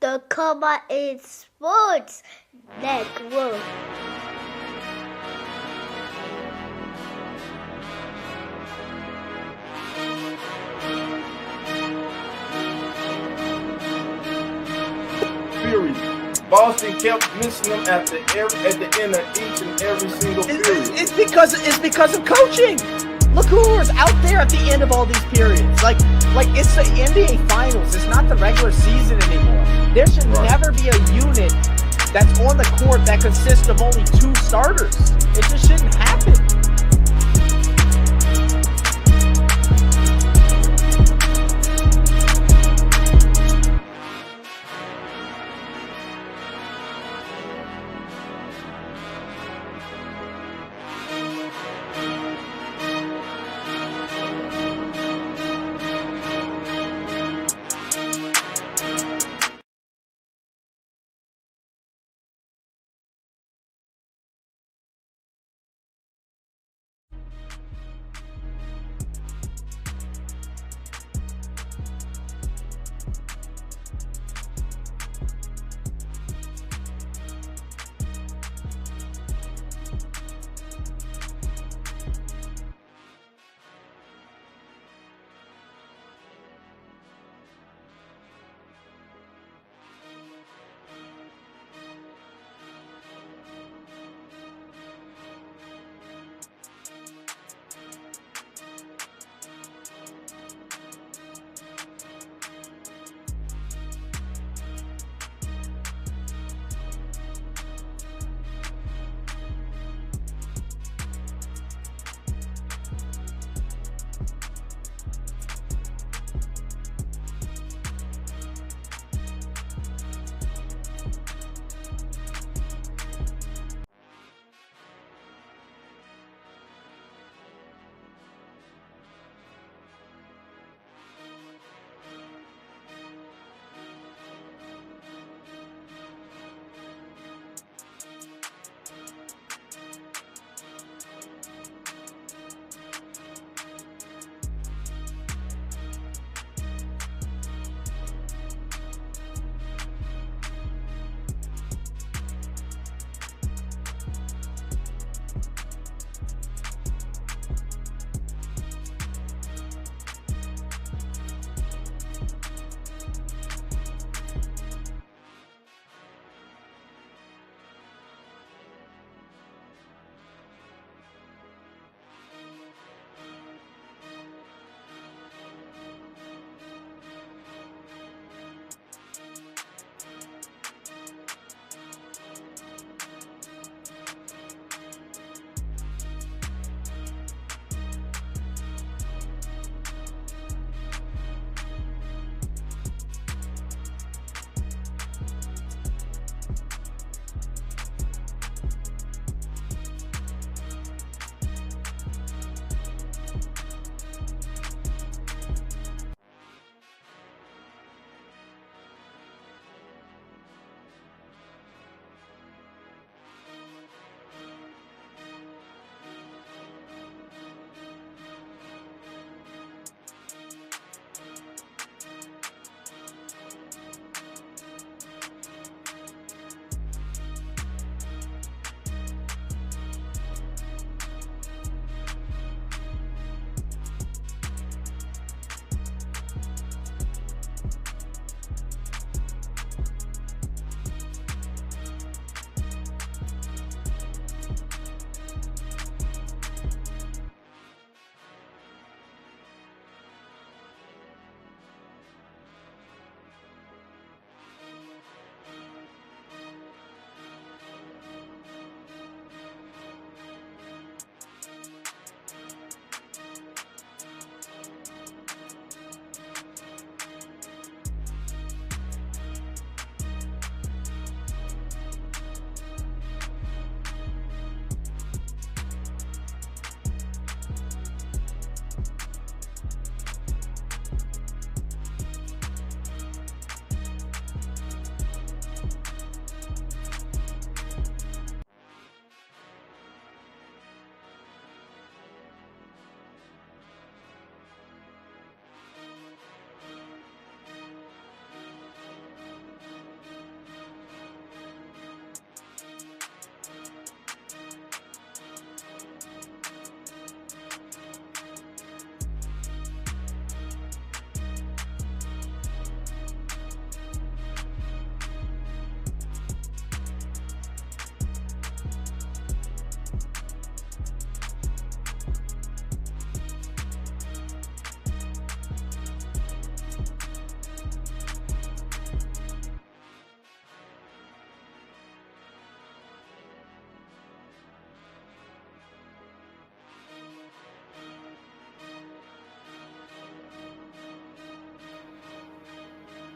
the Comma in Sports Network. Period. Boston kept missing them at the end of each and every single period. It's because of coaching. Look who was out there at the end of all these periods. Like it's the NBA Finals. It's not the regular season anymore. There should never be a unit that's on the court that consists of only 2 starters. It just shouldn't happen.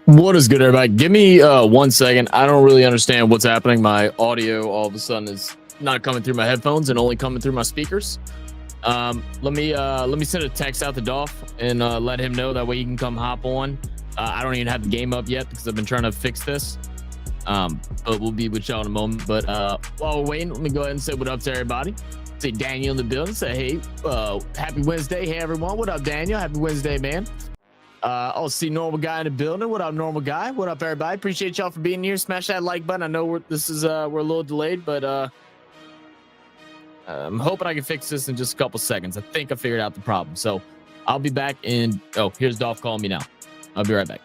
What is good, everybody? Give me 1 second. I don't really understand what's happening. My audio all of a sudden is not coming through my headphones and only coming through my speakers. Let me send a text out to DOLPH and let him know, that way he can come hop on. I don't even have the game up yet because I've been trying to fix this. But we'll be with y'all in a moment. But while we're waiting, let me go ahead and say what up to everybody. Say Daniel in the building. Say hey, happy Wednesday. Hey everyone, what up, Daniel? Happy Wednesday, man. I'll see normal guy in the building. What up, normal guy? What up, everybody? Appreciate y'all for being here. Smash that like button. I know we're a little delayed, but I'm hoping I can fix this in just a couple seconds. I think I figured out the problem, so I'll be back in. Oh, here's DOLPH calling me now. I'll be right back.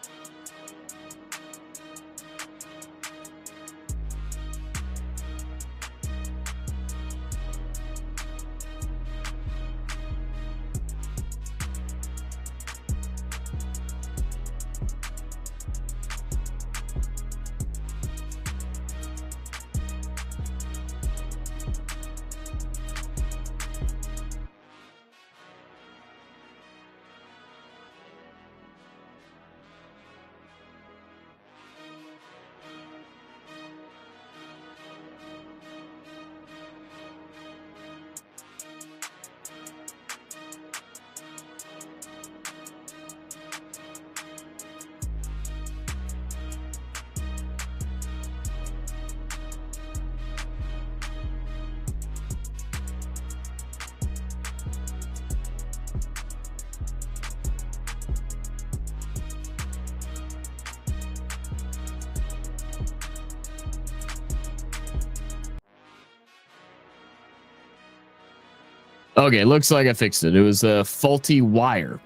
Okay, looks like I fixed it. It was a faulty wire.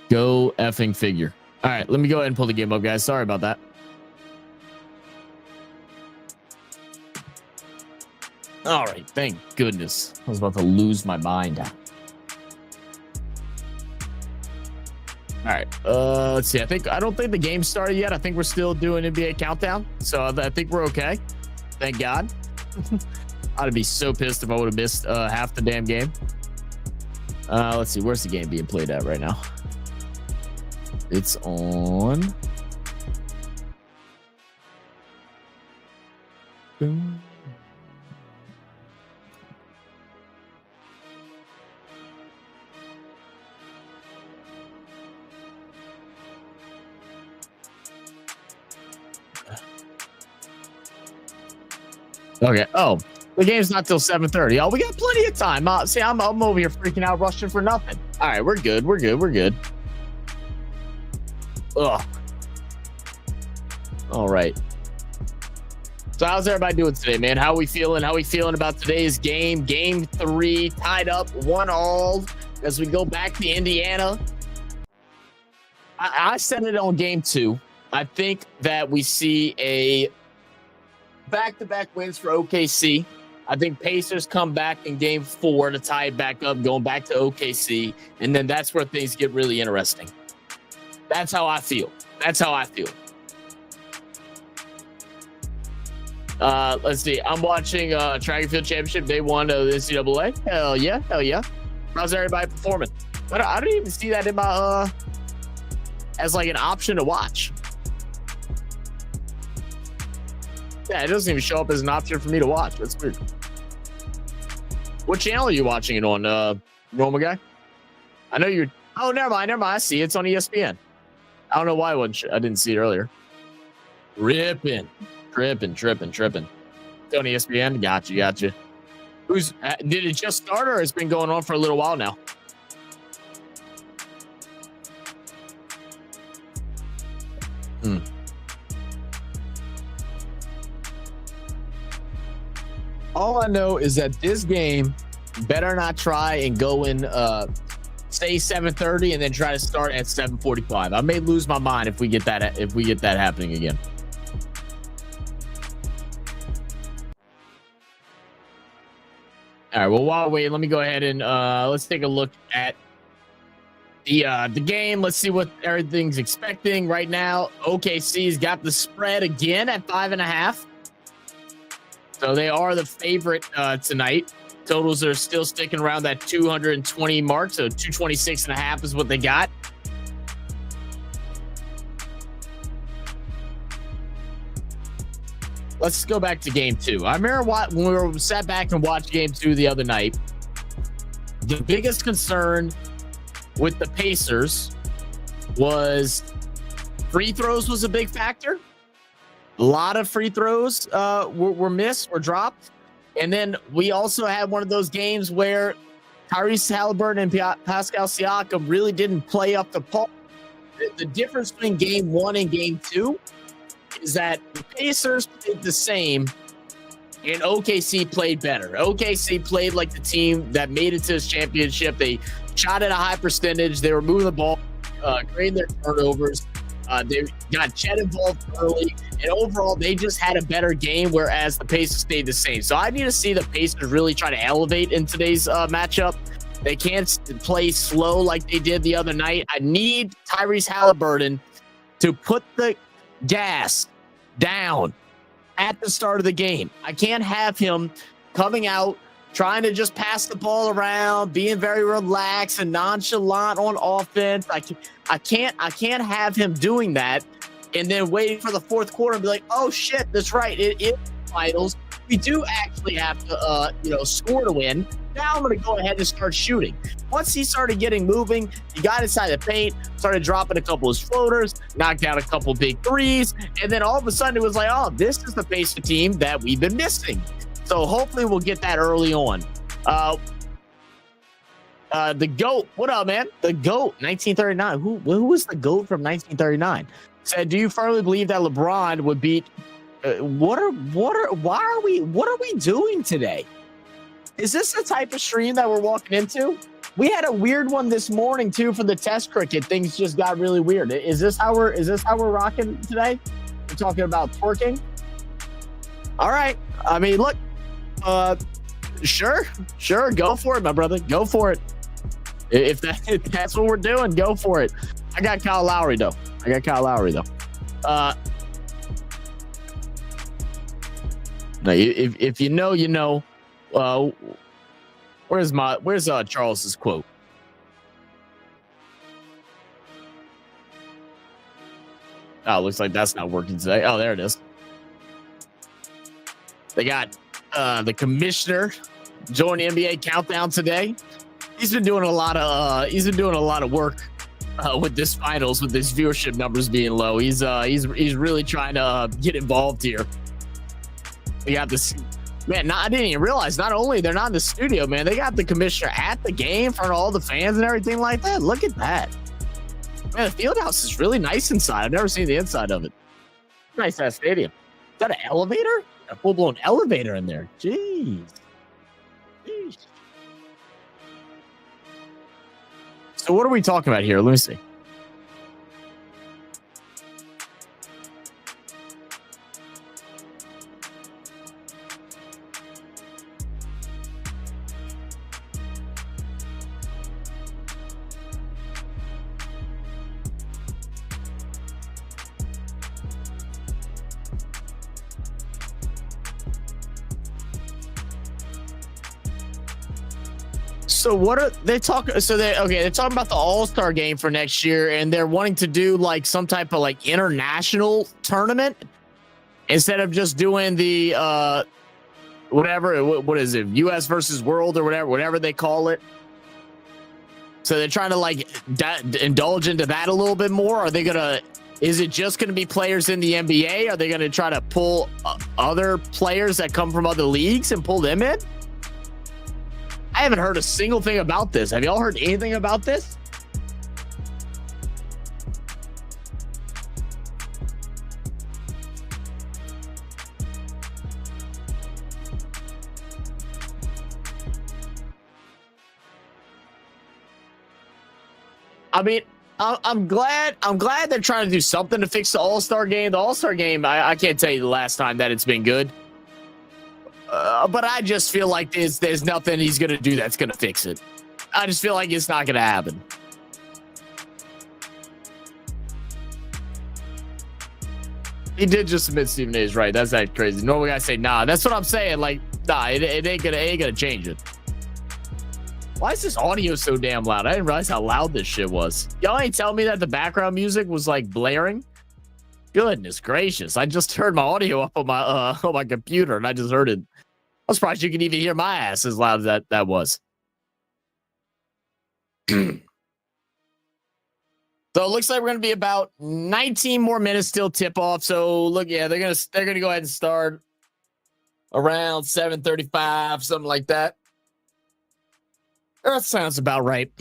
Go effing figure. All right, let me go ahead and pull the game up, guys. Sorry about that. All right, thank goodness. I was about to lose my mind. All right, let's see. I don't think the game started yet. I think we're still doing NBA countdown, so I think we're okay. Thank God. I'd be so pissed if I would have missed half the damn game. Let's see. Where's the game being played at right now? It's on. Boom. Okay. Oh. The game's not till 7:30. Oh, we got plenty of time. See, I'm over here freaking out, rushing for nothing. All right, we're good. We're good. Ugh. All right. So how's everybody doing today, man? How we feeling? How we feeling about today's game? Game 3, tied up 1-1 as we go back to Indiana. I said it on game 2. I think that we see a back-to-back wins for OKC. I think Pacers come back in game 4 to tie it back up, going back to OKC, and then that's where things get really interesting. That's how I feel. Let's see. I'm watching track and field championship day 1 of the NCAA. Hell yeah. How's everybody performing? I don't even see that in my as like an option to watch. Yeah, it doesn't even show up as an option for me to watch. That's weird. What channel are you watching it on, normal guy? I know you're. Oh, never mind. I see it's on ESPN. I don't know why I didn't see it earlier. Tripping. It's on ESPN. Gotcha. Did it just start, or it's been going on for a little while now? All I know is that this game better not try and go in, say 7:30 and then try to start at 7:45. I may lose my mind if we get that happening again. All right. Well, while we wait, let me go ahead and let's take a look at the game. Let's see what everything's expecting right now. OKC's got the spread again at 5.5. So they are the favorite tonight. Totals are still sticking around that 220 mark. So 226.5 is what they got. let's go back to game 2. I remember when we sat back and watched game 2 the other night. The biggest concern with the Pacers was free throws was a big factor. A lot of free throws were missed, were dropped. And then we also had one of those games where Tyrese Halliburton and Pascal Siakam really didn't play up the par. The difference between game 1 and game 2 is that the Pacers played the same and OKC played better. OKC played like the team that made it to this championship. They shot at a high percentage. They were moving the ball, creating their turnovers. They got Chet involved early, and overall, they just had a better game, whereas the Pacers stayed the same. So I need to see the Pacers really try to elevate in today's matchup. They can't play slow like they did the other night. I need Tyrese Halliburton to put the gas down at the start of the game. I can't have him coming out trying to just pass the ball around, being very relaxed and nonchalant on offense. I can't have him doing that and then waiting for the fourth quarter and be like, oh shit, that's right, it is finals. We do actually have to score to win. Now I'm going to go ahead and start shooting. Once he started getting moving, he got inside the paint, started dropping a couple of his floaters, knocked down a couple big threes, and then all of a sudden it was like, oh, this is the Pacer team that we've been missing. So hopefully we'll get that early on. The GOAT, what up, man? The GOAT, 1939. Who was the GOAT from 1939? Said, do you firmly believe that LeBron would beat? What are we doing today? Is this the type of stream that we're walking into? We had a weird one this morning too for the test cricket. Things just got really weird. Is this how we're rocking today? We're talking about twerking. All right. I mean, look. Sure. Go for it, my brother. Go for it. If that's what we're doing, go for it. I got Kyle Lowry though. No, if you know, you know. Where's Charles's quote? Oh, looks like that's not working today. Oh, there it is. They got the commissioner joining the NBA countdown today. He's been doing a lot of work with this finals, with this viewership numbers being low. He's really trying to get involved here. We got this. Man, I didn't even realize, not only they're not in the studio, man, they got the commissioner at the game in front of all the fans and everything like that. Look at that. Man, the field house is really nice inside. I've never seen the inside of it. Nice ass stadium. Is that an elevator? A full-blown elevator in there. Jeez. So what are we talking about here? Let me see. So what are they talking? So they're talking about the All-Star game for next year, and they're wanting to do like some type of like international tournament instead of just doing the what is it, US versus World or whatever they call it. So they're trying to like indulge into that a little bit more. Is it just gonna be players in the NBA? Are they gonna try to pull other players that come from other leagues and pull them in? I haven't heard a single thing about this. Have y'all heard anything about this? I mean, I'm glad they're trying to do something to fix the All-Star game. The All-Star game, I can't tell you the last time that it's been good. But I just feel like there's nothing he's going to do that's going to fix it. I just feel like it's not going to happen. He did just submit Stephen A's right. That's that crazy. Normally I say, nah. That's what I'm saying. Like, nah, it ain't gonna change it. Why is this audio so damn loud? I didn't realize how loud this shit was. Y'all ain't telling me that the background music was like blaring. Goodness gracious! I just heard my audio up on my computer, and I just heard it. I'm surprised you can even hear my ass as loud as that was. So it looks like we're going to be about 19 more minutes till tip off. So look, yeah, they're going to go ahead and start around 7:35, something like that. That sounds about right.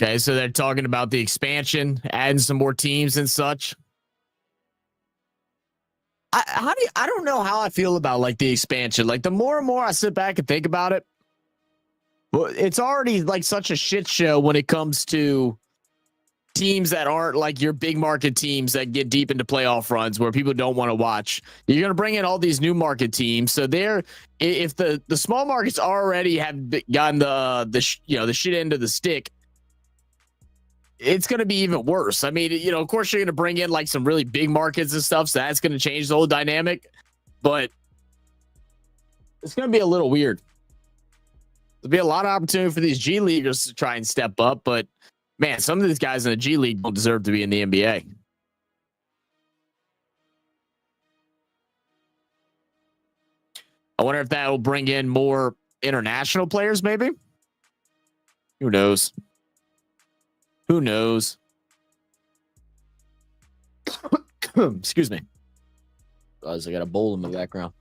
Okay, so they're talking about the expansion, adding some more teams and such. I don't know how I feel about like the expansion. Like the more and more I sit back and think about it, well, it's already like such a shit show when it comes to teams that aren't like your big market teams that get deep into playoff runs where people don't want to watch. You're going to bring in all these new market teams. So if the small markets already have gotten the shit end of the stick, it's going to be even worse. I mean, of course you're going to bring in like some really big markets and stuff. So that's going to change the whole dynamic, but it's going to be a little weird. There'll be a lot of opportunity for these G Leaguers to try and step up, but man, some of these guys in the G League don't deserve to be in the NBA. I wonder if that will bring in more international players, maybe? Who knows? Who knows? Excuse me. I got a bowl in the background.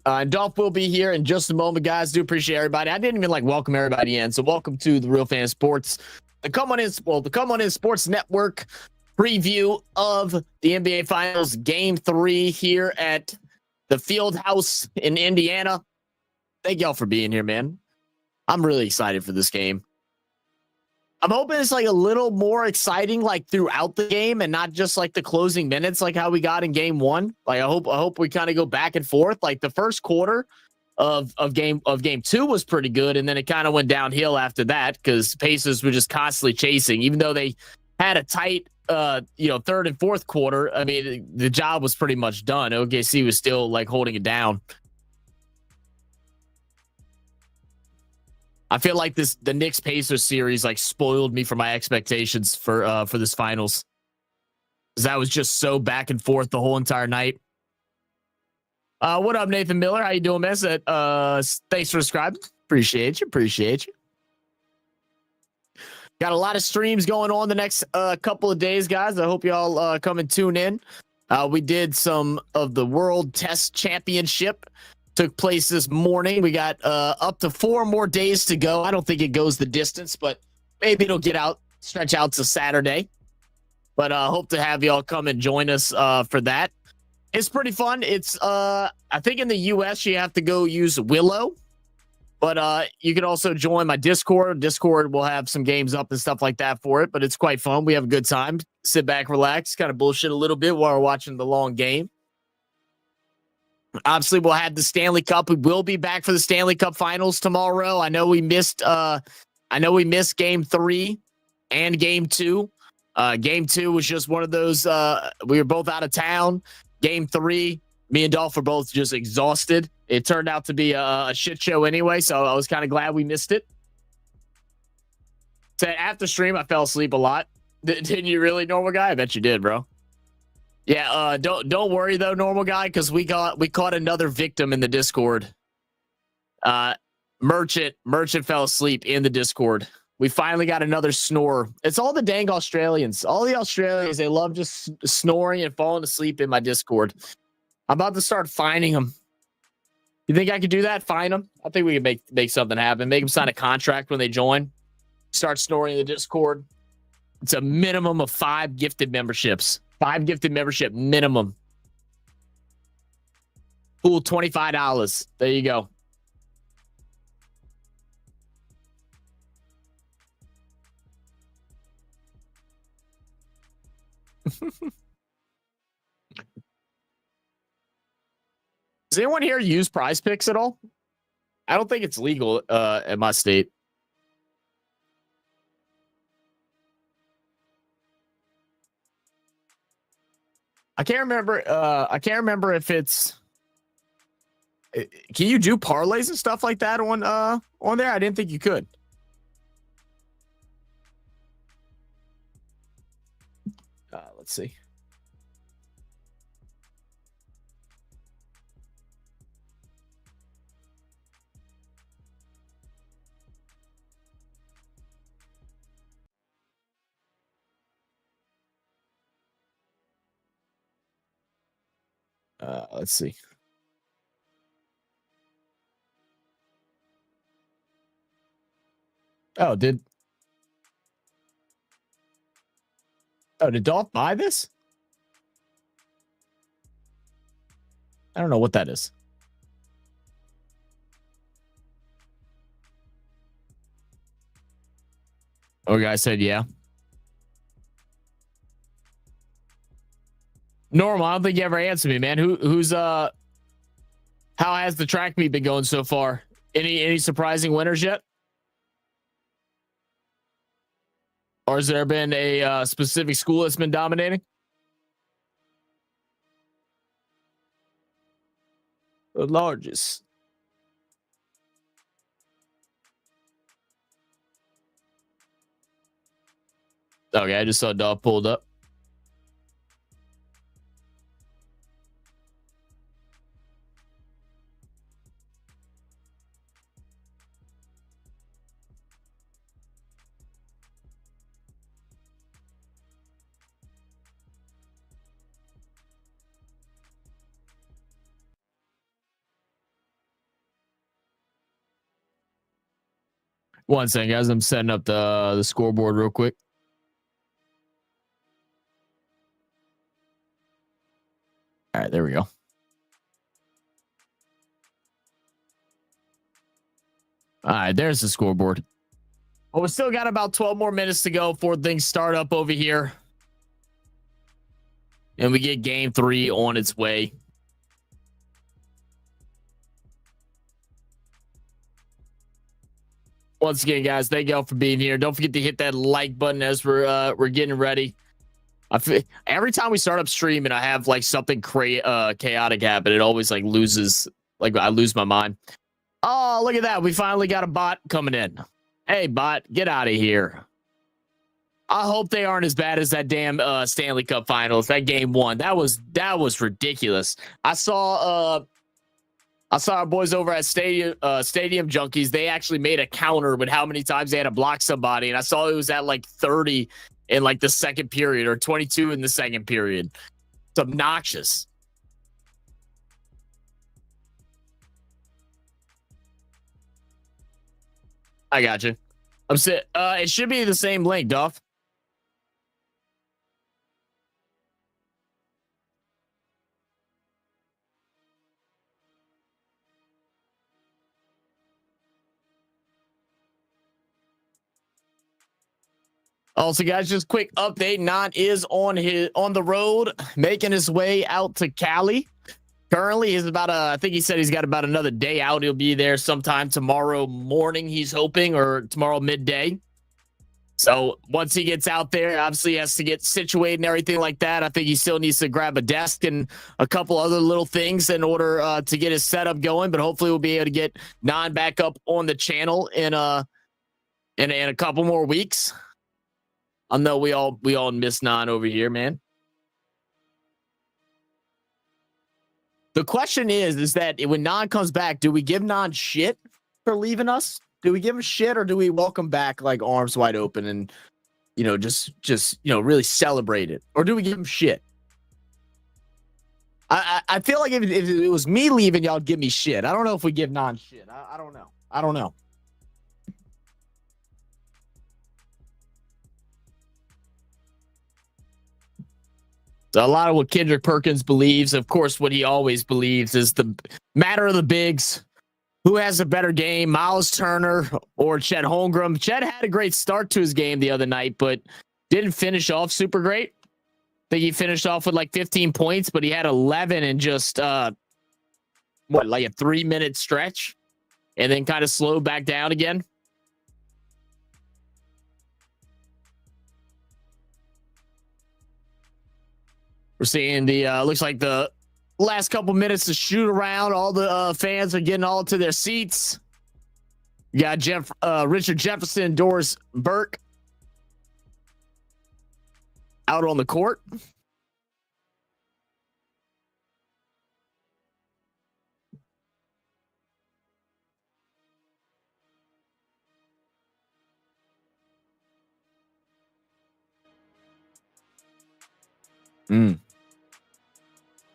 And Dolph will be here in just a moment, guys. Do appreciate everybody. I didn't even welcome everybody in. So welcome to the Real Fan Sports, the Come On In Sports Network preview of the NBA Finals Game 3 here at the Field House in Indiana. Thank y'all for being here, man. I'm really excited for this game. I'm hoping it's like a little more exciting, like throughout the game and not just like the closing minutes, like how we got in game 1. Like I hope we kind of go back and forth. Like the first quarter of game 2 was pretty good. And then it kind of went downhill after that because Pacers were just constantly chasing, even though they had a tight, third and fourth quarter. I mean, the job was pretty much done. OKC was still like holding it down. I feel like the Knicks Pacers series like spoiled me for my expectations for this finals. Because that was just so back and forth the whole entire night. What up, Nathan Miller? How you doing, man? Thanks for subscribing. Appreciate you. Got a lot of streams going on the next couple of days, guys. I hope y'all come and tune in. We did some of the World Test Championship. Took place this morning. We got up to 4 more days to go. I don't think it goes the distance, but maybe it'll stretch out to Saturday. But hope to have y'all come and join us for that. It's pretty fun. It's I think in the US you have to go use Willow, but you can also join my Discord. Discord will have some games up and stuff like that for it, but it's quite fun. We have a good time. Sit back, relax, kind of bullshit a little bit while we're watching the long game. Obviously, we'll have the Stanley Cup. We will be back for the Stanley Cup Finals tomorrow. I know we missed Game 3 and Game 2. Game 2 was just one of those. We were both out of town. Game 3, me and Dolph were both just exhausted. It turned out to be a shit show anyway, so I was kind of glad we missed it. So after stream, I fell asleep a lot. Didn't you really, normal guy? I bet you did, bro. Yeah, don't worry though, normal guy, because we caught another victim in the Discord. Merchant fell asleep in the Discord. We finally got another snore. It's all the dang Australians. All the Australians, they love just snoring and falling asleep in my Discord. I'm about to start fining them. You think I could do that? Fine them? I think we could make something happen. Make them sign a contract when they join. Start snoring in the Discord. It's a minimum of 5 gifted memberships. 5 gifted membership minimum. Pool $25. There you go. Does anyone here use Prize Picks at all? I don't think it's legal in my state. I can't remember. I can't remember if it's. Can you do parlays and stuff like that on there? I didn't think you could. Let's see. Let's see. Oh, did DOLPH buy this? I don't know what that is. Oh, guy said yeah. Normal, I don't think you ever answered me, man. Who's how has the track meet been going so far? Any surprising winners yet? Or has there been a specific school that's been dominating? The largest. Okay, I just saw DOLPH pulled up. One second, guys. I'm setting up the scoreboard real quick. All right, there we go. All right, there's the scoreboard. Well, we still got about 12 more minutes to go before things start up over here. And we get game 3 on its way. Once again, guys, thank y'all for being here. Don't forget to hit that like button as we're getting ready. Every time we start up stream and I have like something chaotic happen, it always like loses, like I lose my mind. Oh, look at that. We finally got a bot coming in. Hey, bot, get out of here. I hope they aren't as bad as that damn Stanley Cup Finals. That game 1. That was ridiculous. I saw our boys over at Stadium Junkies. They actually made a counter with how many times they had to block somebody, and I saw it was at like 30 in like the second period or 22 in the second period. It's obnoxious. I got you. I'm set. It should be the same link, DOLPH. Also, guys, just quick update. Nan is on the road, making his way out to Cali. Currently, he's I think he said he's got about another day out. He'll be there sometime tomorrow morning, he's hoping, or tomorrow midday. So once he gets out there, obviously he has to get situated and everything like that. I think he still needs to grab a desk and a couple other little things in order to get his setup going. But hopefully we'll be able to get Nan back up on the channel in a couple more weeks. I know we all miss Nan over here, man. The question is that when Nan comes back, do we give Nan shit for leaving us? Do we give him shit, or do we welcome back like arms wide open and just really celebrate it? Or do we give him shit? I feel like if it was me leaving, y'all give me shit. I don't know if we give Nan shit. I don't know. I don't know. So a lot of what Kendrick Perkins believes, of course, what he always believes is the matter of the bigs. Who has a better game, Miles Turner or Chet Holmgren? Chet had a great start to his game the other night, but didn't finish off super great. I think he finished off with like 15 points, but he had 11 in just like a 3-minute stretch. and then kind of slow back down again. We're seeing the looks like the last couple minutes to shoot around. All the fans are getting all to their seats. You got Richard Jefferson, Doris Burke out on the court.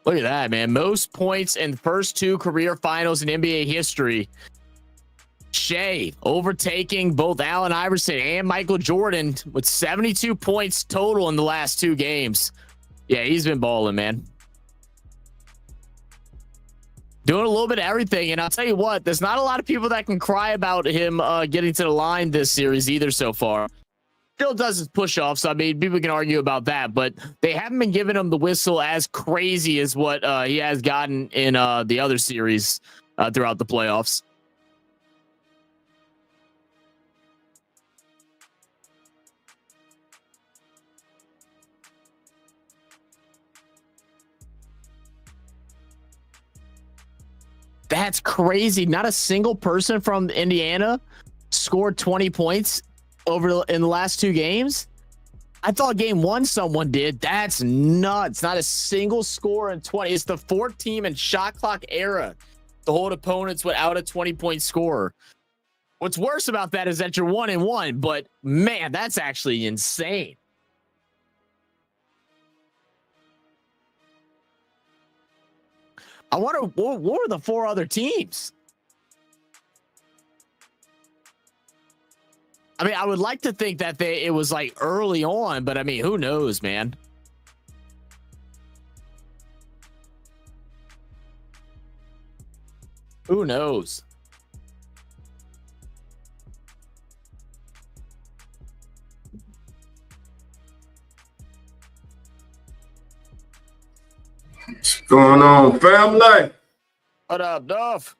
Look at that, man. Most points in the first 2 career finals in NBA history. Shea overtaking both Allen Iverson and Michael Jordan with 72 points total in the last 2 games. Yeah, he's been balling, man. Doing a little bit of everything. And I'll tell you what, there's not a lot of people that can cry about him getting to the line this series either so far. Still does his push-offs. I mean, people can argue about that, but they haven't been giving him the whistle as crazy as what he has gotten in the other series throughout the playoffs. That's crazy. Not a single person from Indiana scored 20 points in the last 2 games. I thought game 1 someone did. That's nuts. Not a single score in 20. It's the 4th team in shot clock era to hold opponents without a 20-point scorer. What's worse about that is that you're 1-1, but man, that's actually insane. I wonder what were the 4 other teams? I mean, I would like to think that it was like early on, but I mean, who knows, man? Who knows? What's going on, family? What up, Duff?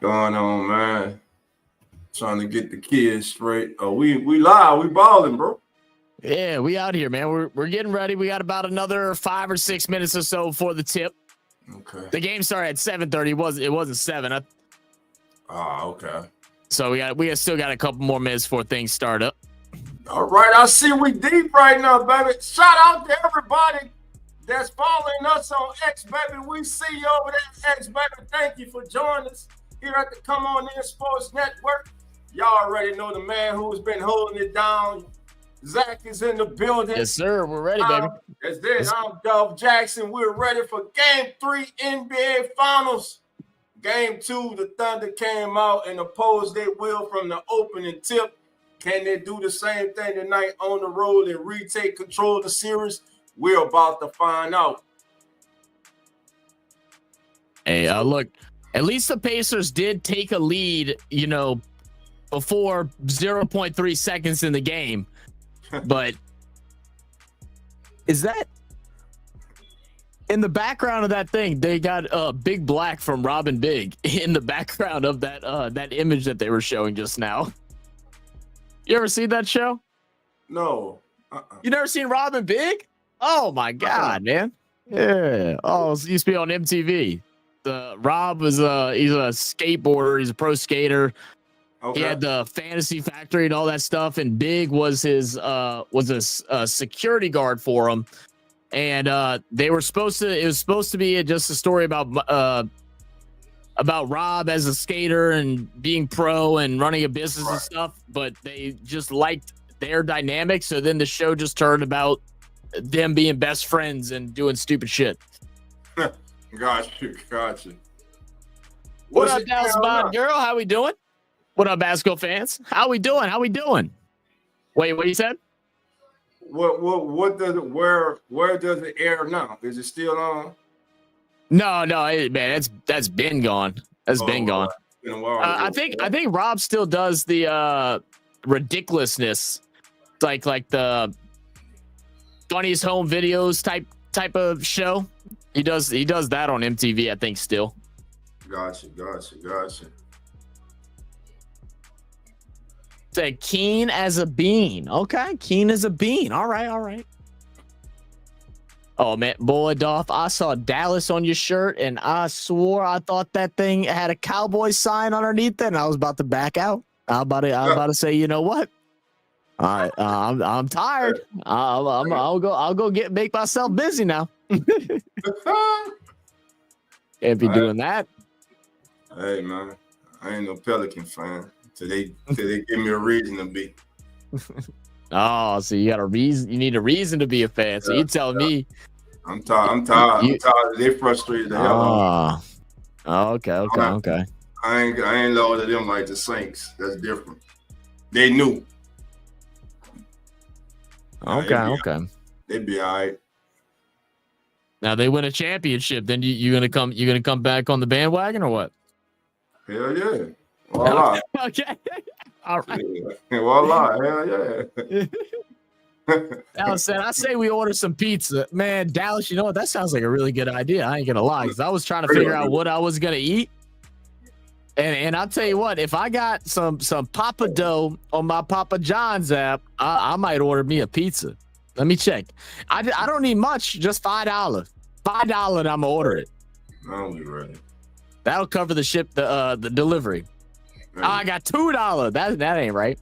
Going on, man. Trying to get the kids straight. Oh, we live, we balling, bro. Yeah, we out here, man. We're getting ready. We got about another 5 or 6 minutes or so for the tip. Okay. The game started at 7:30. It wasn't 7. Okay. So we still got a couple more minutes before things start up. All right, I see we deep right now, baby. Shout out to everybody that's following us on X, baby. We see you over there, X, baby. Thank you for joining us here at the Come On In Sports Network. Y'all already know the man who's been holding it down. Zach is in the building. Yes, sir. We're ready, baby. That's this. I'm DOLPH Jackson. We're ready for Game 3 NBA Finals. Game 2, the Thunder came out and opposed their will from the opening tip. Can they do the same thing tonight on the road and retake control of the series? We're about to find out. Hey, look, at least the Pacers did take a lead, before 0.3 seconds in the game. But is that in the background of that thing? They got Big Black from Robin Big in the background of that image that they were showing just now. You ever seen that show? No. You never seen Robin Big? Oh my God, man. Yeah. Oh, it used to be on MTV. Rob was he's a skateboarder. He's a pro skater. Okay. He had the Fantasy Factory and all that stuff, and Big was his a security guard for him. And it was supposed to be just a story about Rob as a skater and being pro and running a business and stuff, but they just liked their dynamic. So then the show just turned about them being best friends and doing stupid shit. Gotcha. What up, Dallas Bond girl? How we doing? What up, basketball fans? How we doing? Wait, what you said? What does it? Where does it air now? Is it still on? No, man, that's been gone. That's been gone. Been a while I think Rob still does the ridiculousness, like the funniest home videos type of show. He does that on MTV, I think, still. Gotcha. Say keen as a bean. Okay, keen as a bean. All right, all right. Oh man, boy, Dolph, I saw Dallas on your shirt, and I swore I thought that thing had a cowboy sign underneath it, and I was about to back out. I'm about to say, you know what? All right, I'm tired. I'll go make myself busy now. Can't be doing that. Hey man, I ain't no Pelican fan. Till they give me a reason to be. Oh, so you got a reason. You need a reason to be a fan. So you tell me. I'm tired. I'm tired. They frustrated the hell out of me. Oh, okay. I ain't loyal to them like the Saints. That's different. They knew. Okay. They'd be all right. Now they win a championship. Then you gonna come back on the bandwagon or what? Hell yeah. Voila. Okay. All right. Voila. Hell yeah. Dallas said, I say we order some pizza. Man, Dallas, you know what? That sounds like a really good idea. I ain't gonna lie, because I was trying to figure out what I was gonna eat. And I'll tell you what, if I got some Papa Dough on my Papa John's app, I might order me a pizza. Let me check. I don't need much, just $5. $5 and I'm gonna order it. I'll be ready. That'll cover the delivery. Oh, I got $2. That ain't right.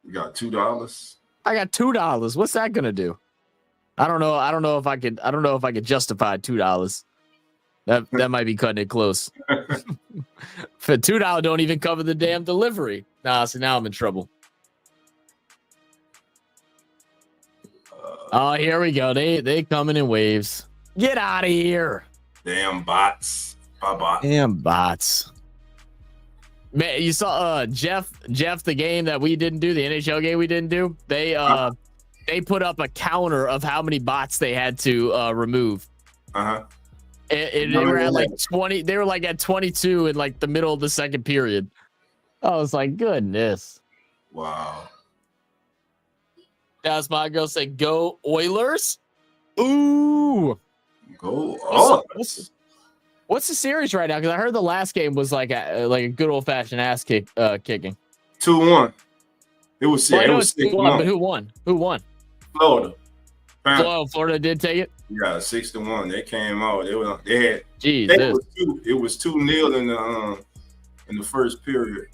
You got $2? I got $2. What's that gonna do? I don't know if I could justify $2. That might be cutting it close. For $2, don't even cover the damn delivery. Nah, so now I'm in trouble. Oh, here we go. They coming in waves. Get out of here. Damn bots. Bye-bye. Damn bots. Man, you saw Jeff, the game that we didn't do, the NHL game we didn't do. They put up a counter of how many bots they had to remove. They were at like 20. They were like at 22 in like the middle of the second period. I was like, goodness. Wow. That's my girl say, go Oilers. Ooh. Go Oilers. What's the series right now? Because I heard the last game was like a good old fashioned ass kicking. 2-1. It was 6-1. But who won? Florida. Florida did take it. Yeah, 6-1. They came out. They had. Jesus. It was 2-0 in the first period.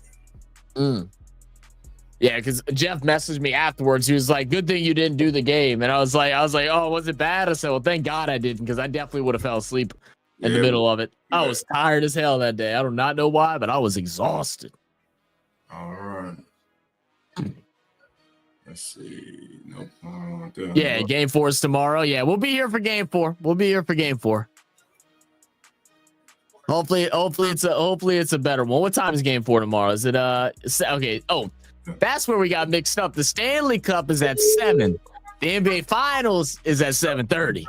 Yeah, because Jeff messaged me afterwards. He was like, "Good thing you didn't do the game." And I was like, "Oh, was it bad?" I said, "Well, thank God I didn't, because I definitely would have fell asleep in the middle of it." I was tired as hell that day. I do not know why, but I was exhausted. All right. Let's see. Nope. Yeah, game 4 is tomorrow. Yeah, we'll be here for game 4. Hopefully it's a better one. What time is game 4 tomorrow? Is it okay? Oh, that's where we got mixed up. The Stanley Cup is at 7. The NBA Finals is at 7:30.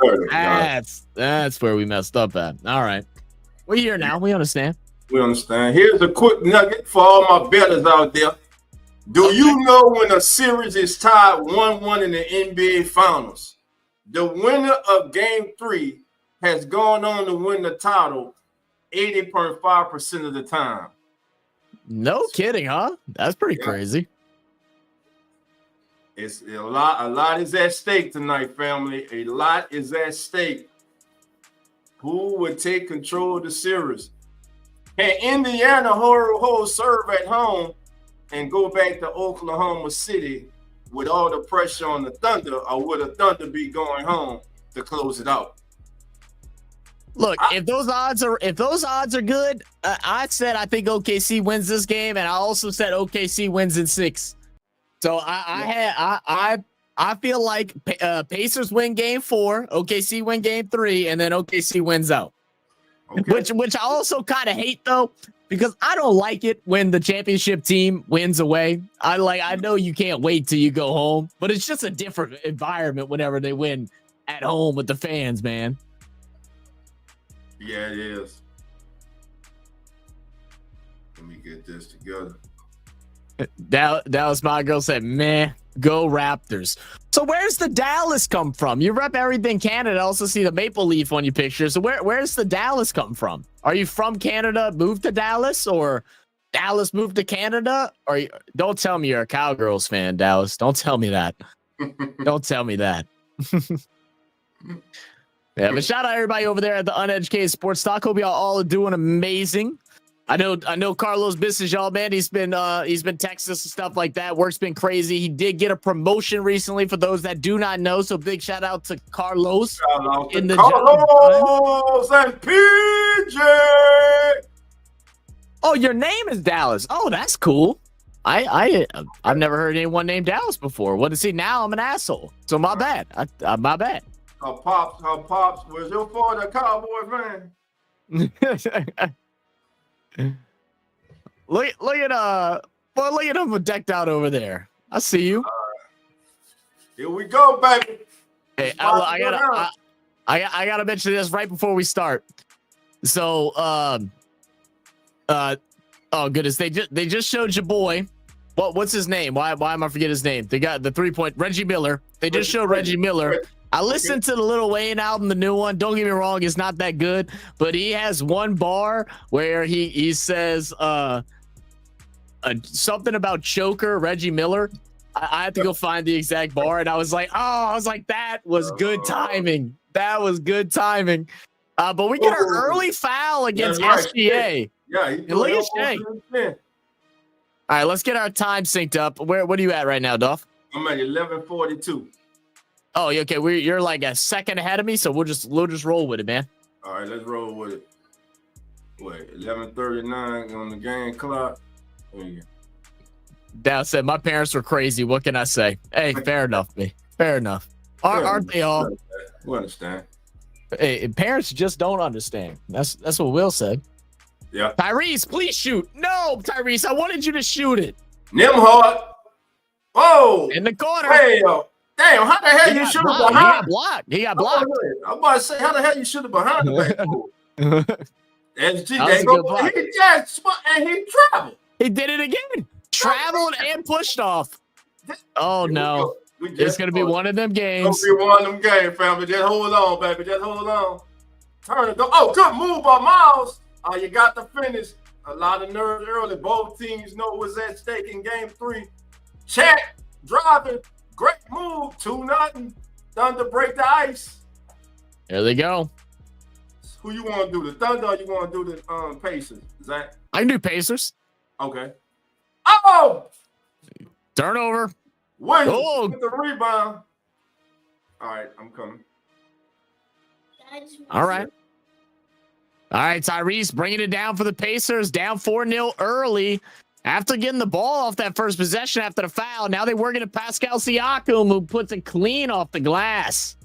That's where we messed up at. All right, we're here now. We understand. Here's a quick nugget for all my bettors out there. Do you know when a series is tied 1-1 in the NBA Finals, the winner of Game 3 has gone on to win the title 80.5% of the time? No kidding, huh? That's pretty crazy. It's a lot is at stake tonight, family. A lot is at stake. Who would take control of the series? Can Indiana hold serve at home and go back to Oklahoma City with all the pressure on the Thunder, or would the Thunder be going home to close it out? Look, if those odds are good, I said I think OKC wins this game, and I also said OKC wins in 6. So I feel like Pacers win game 4, OKC win game 3, and then OKC wins out. Okay. Which I also kind of hate though, because I don't like it when the championship team wins away. I know you can't wait till you go home, but it's just a different environment whenever they win at home with the fans, man. Yeah, it is. Let me get this together. Dallas, my girl said, "Man, go Raptors." So where's the Dallas come from? You rep everything Canada. I also see the maple leaf on your picture. So where's the Dallas come from? Are you from Canada, moved to Dallas, or Dallas moved to Canada? Or don't tell me you're a Cowgirls fan, Dallas. Don't tell me that. Don't tell me that. Yeah, but shout out everybody over there at the Uneducated Sports Talk. Hope y'all all are doing amazing. I know Carlos misses y'all, man. He's been texting us and stuff like that. Work's been crazy. He did get a promotion recently for those that do not know. So big shout out to Carlos. Shout out to in the Carlos and PJ. Oh, your name is Dallas. Oh, that's cool. I've never heard anyone named Dallas before. What to see now? I'm an asshole. So my bad. My bad. Her pops was your father a Cowboy fan? look at him decked out over there. I see you. Here we go, baby. Hey, I gotta mention this right before we start. So, oh goodness, they just showed your boy. What's his name? Why am I forgetting his name? They got the 3-point Reggie Miller. They just showed Reggie Miller. I listened to the Lil Wayne album, the new one. Don't get me wrong, it's not that good, but he has one bar where he says something about choker Reggie Miller. I had to go find the exact bar, and I was like, that was good timing. That was good timing. But we get an early foul against SGA. Yeah, look at Shay. All right, let's get our time synced up. What are you at right now, Duff? I'm at 11:42. Oh, okay. You're like a second ahead of me, so we'll just roll with it, man. All right, let's roll with it. Wait, 11:39 on the game clock. Dad said my parents were crazy. What can I say? Hey, fair enough, me. Fair enough. Aren't they all? We understand. Hey, parents just don't understand. That's what Will said. Yeah. Tyrese, please shoot. No, Tyrese, I wanted you to shoot it. Nimhard. Oh. In the corner. Hey, yo. Damn, how the hell you shoot it behind? He got blocked. I'm about to say, how the hell you shoot it behind the back? SG, he traveled. He did it again. Traveled and pushed off. Oh, no. It's going to be one of them games. It's going to be one of them games, family. Just hold on, baby. Just hold on. Turn it. Oh, good move by Miles. You got the finish. A lot of nerves early. Both teams know what's at stake in game 3. Chat, driving. Great move. 2-0. Thunder break the ice. There they go. Who you want to do? The Thunder or you want to do the Pacers? Zach? I can do Pacers. Okay. Oh! Turnover. Williams with the rebound. All right, I'm coming. All right. All right, Tyrese bringing it down for the Pacers. Down 4-0 early. After getting the ball off that first possession after the foul, now they're working to Pascal Siakam, who puts it clean off the glass.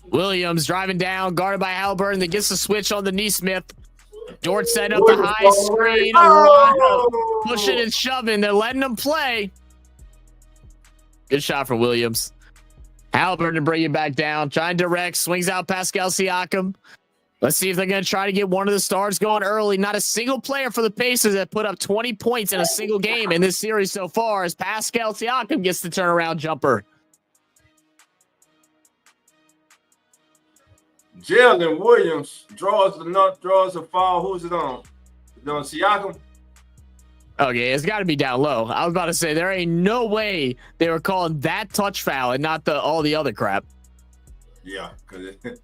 Williams driving down, guarded by Halliburton. That gets the switch on the Neesmith. George setting up the high screen. Pushing and shoving. They're letting them play. Good shot from Williams. Halliburton to bring it back down. Trying direct. Swings out Pascal Siakam. Let's see if they're going to try to get one of the stars going early. Not a single player for the Pacers that put up 20 points in a single game in this series so far, as Pascal Siakam gets the turnaround jumper. Jalen Williams draws a foul. Who's it on? Is it on Siakam? Okay, it's got to be down low. I was about to say, there ain't no way they were calling that touch foul and not all the other crap. Yeah, because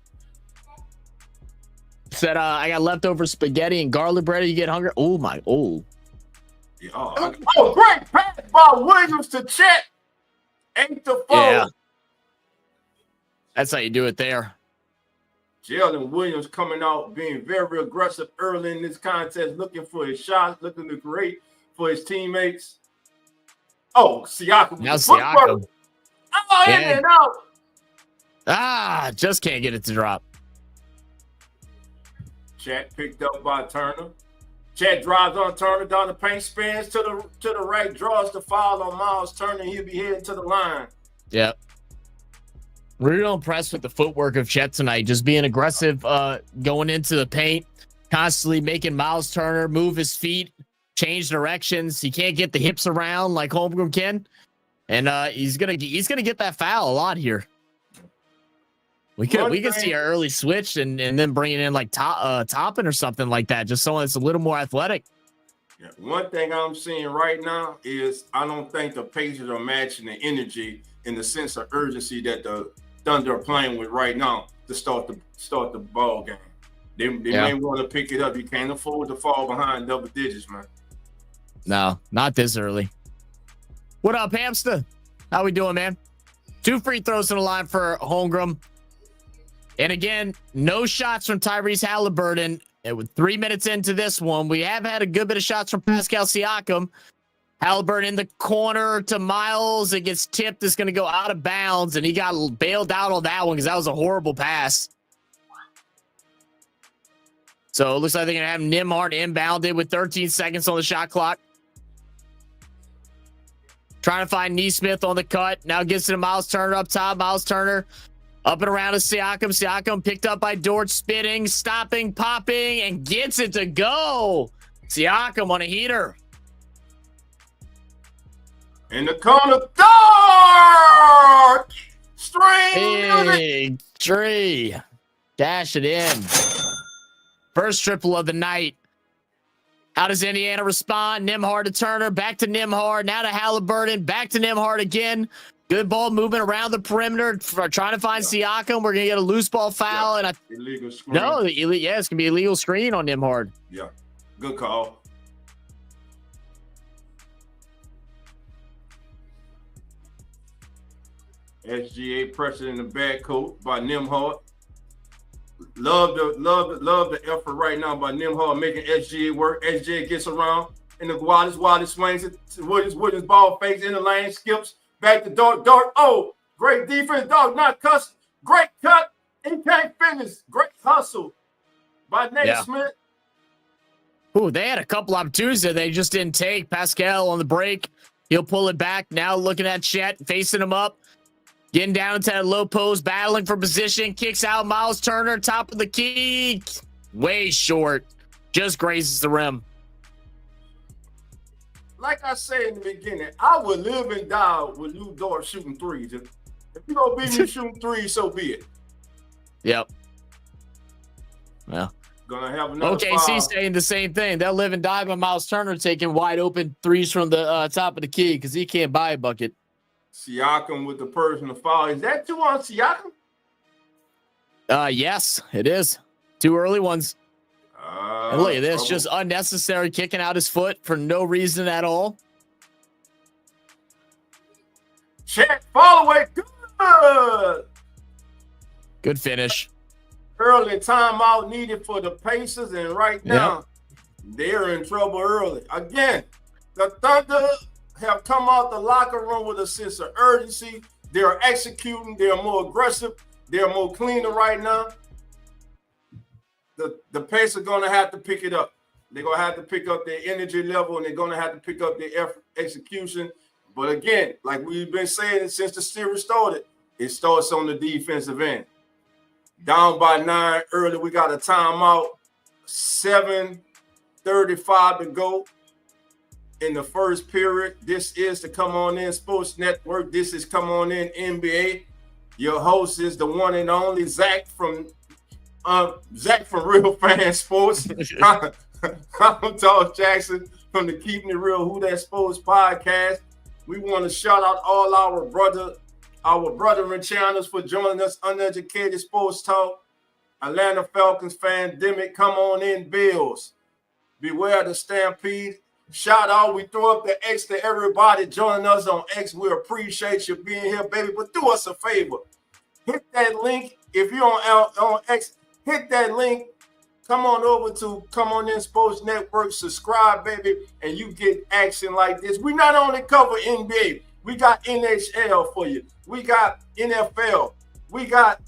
said, I got leftover spaghetti and garlic bread. You get hungry? Oh, my. Oh. Yeah, great pass by Williams to Chet. 8-4. Yeah. That's how you do it there. Jalen Williams coming out being very aggressive early in this contest, looking for his shots, looking to create for his teammates. Oh, Siakam. Now Siakam. Oh, in and out. Just can't get it to drop. Chet picked up by Turner. Chet drives on Turner down the paint, spins to the right, draws the foul on Miles Turner. He'll be heading to the line. Yep. Real impressed with the footwork of Chet tonight. Just being aggressive, going into the paint, constantly making Miles Turner move his feet, change directions. He can't get the hips around like Holmgren can, and he's gonna get that foul a lot here. We could see an early switch and then bringing in like Toppin or something like that. Just someone that's a little more athletic. Yeah. One thing I'm seeing right now is I don't think the Pacers are matching the energy in the sense of urgency that the Thunder are playing with right now to start the ball game. They may want to pick it up. You can't afford to fall behind double digits, man. No, not this early. What up, Hamster? How we doing, man? 2 free throws to the line for Holmgren. And again, no shots from Tyrese Halliburton. And with 3 minutes into this one, we have had a good bit of shots from Pascal Siakam. Halliburton in the corner to Miles. It gets tipped. It's going to go out of bounds. And he got bailed out on that one because that was a horrible pass. So it looks like they're going to have Nembhard inbounded with 13 seconds on the shot clock. Trying to find Nesmith on the cut. Now gets it to Miles Turner up top. Miles Turner up and around to Siakam. Siakam picked up by Dort, spinning, stopping, popping, and gets it to go. Siakam on a heater. In the corner, dark string. Big tree. Dash it in. First triple of the night. How does Indiana respond? Nembhard to Turner, back to Nembhard, now to Halliburton, back to Nembhard again. Good ball movement around the perimeter, trying to find Siakam. We're gonna get a loose ball foul, and illegal screen. No, it's gonna be a illegal screen on Nembhard. Yeah, good call. SGA pressure in the backcourt by Nembhard. Love the effort right now by Nembhard making SGA work. SGA gets around in the Wallace swings it to Williams ball fakes in the lane, skips back to Dart. Oh, great defense, dog, not cuss. Great cut. He can't finish. Great hustle by Nate Smith. Ooh, they had a couple opportunities that they just didn't take. Pascal on the break. He'll pull it back. Now looking at Chet, facing him up. Getting down into that low post, battling for position. Kicks out Miles Turner, top of the key. Way short. Just grazes the rim. Like I said in the beginning, I would live and die with Lou Dort shooting threes. If you don't beat me shooting threes, so be it. Yep. Well. Gonna have another OKC saying the same thing. They'll live and die by Miles Turner taking wide open threes from the top of the key because he can't buy a bucket. Siakam with the personal foul. Is that 2 on Siakam? Yes, it is. 2 early ones. And look at this, just unnecessary kicking out his foot for no reason at all. Check, fall away, good. Good finish. Early timeout needed for the Pacers, and right now they're in trouble early. Again, the Thunder have come out the locker room with a sense of urgency. They're executing. They're more aggressive. They're more cleaner right now. The Pacers are going to have to pick it up. They're going to have to pick up their energy level, and they're going to have to pick up their execution. But again, like we've been saying since the series started, it starts on the defensive end. Down by 9 early. We got a timeout. 7:35 to go in the first period. This is the Come On In Sports Network. This is Come On In NBA. Your host is the one and only Zach from Real Fan Sports. I'm Dawg Jackson from the Keeping It Real Who That Sports podcast. We want to shout out all our brethren channels for joining us. Uneducated Sports Talk, Atlanta Falcons Fandemic, Come On In Bills, Beware the Stampede. Shout out, we throw up the X to everybody joining us on X. We appreciate you being here, baby. But do us a favor. Hit that link. If you're on X, hit that link. Come on over to Come On In Sports Network. Subscribe, baby, and you get action like this. We not only cover NBA. We got NHL for you. We got NFL. We got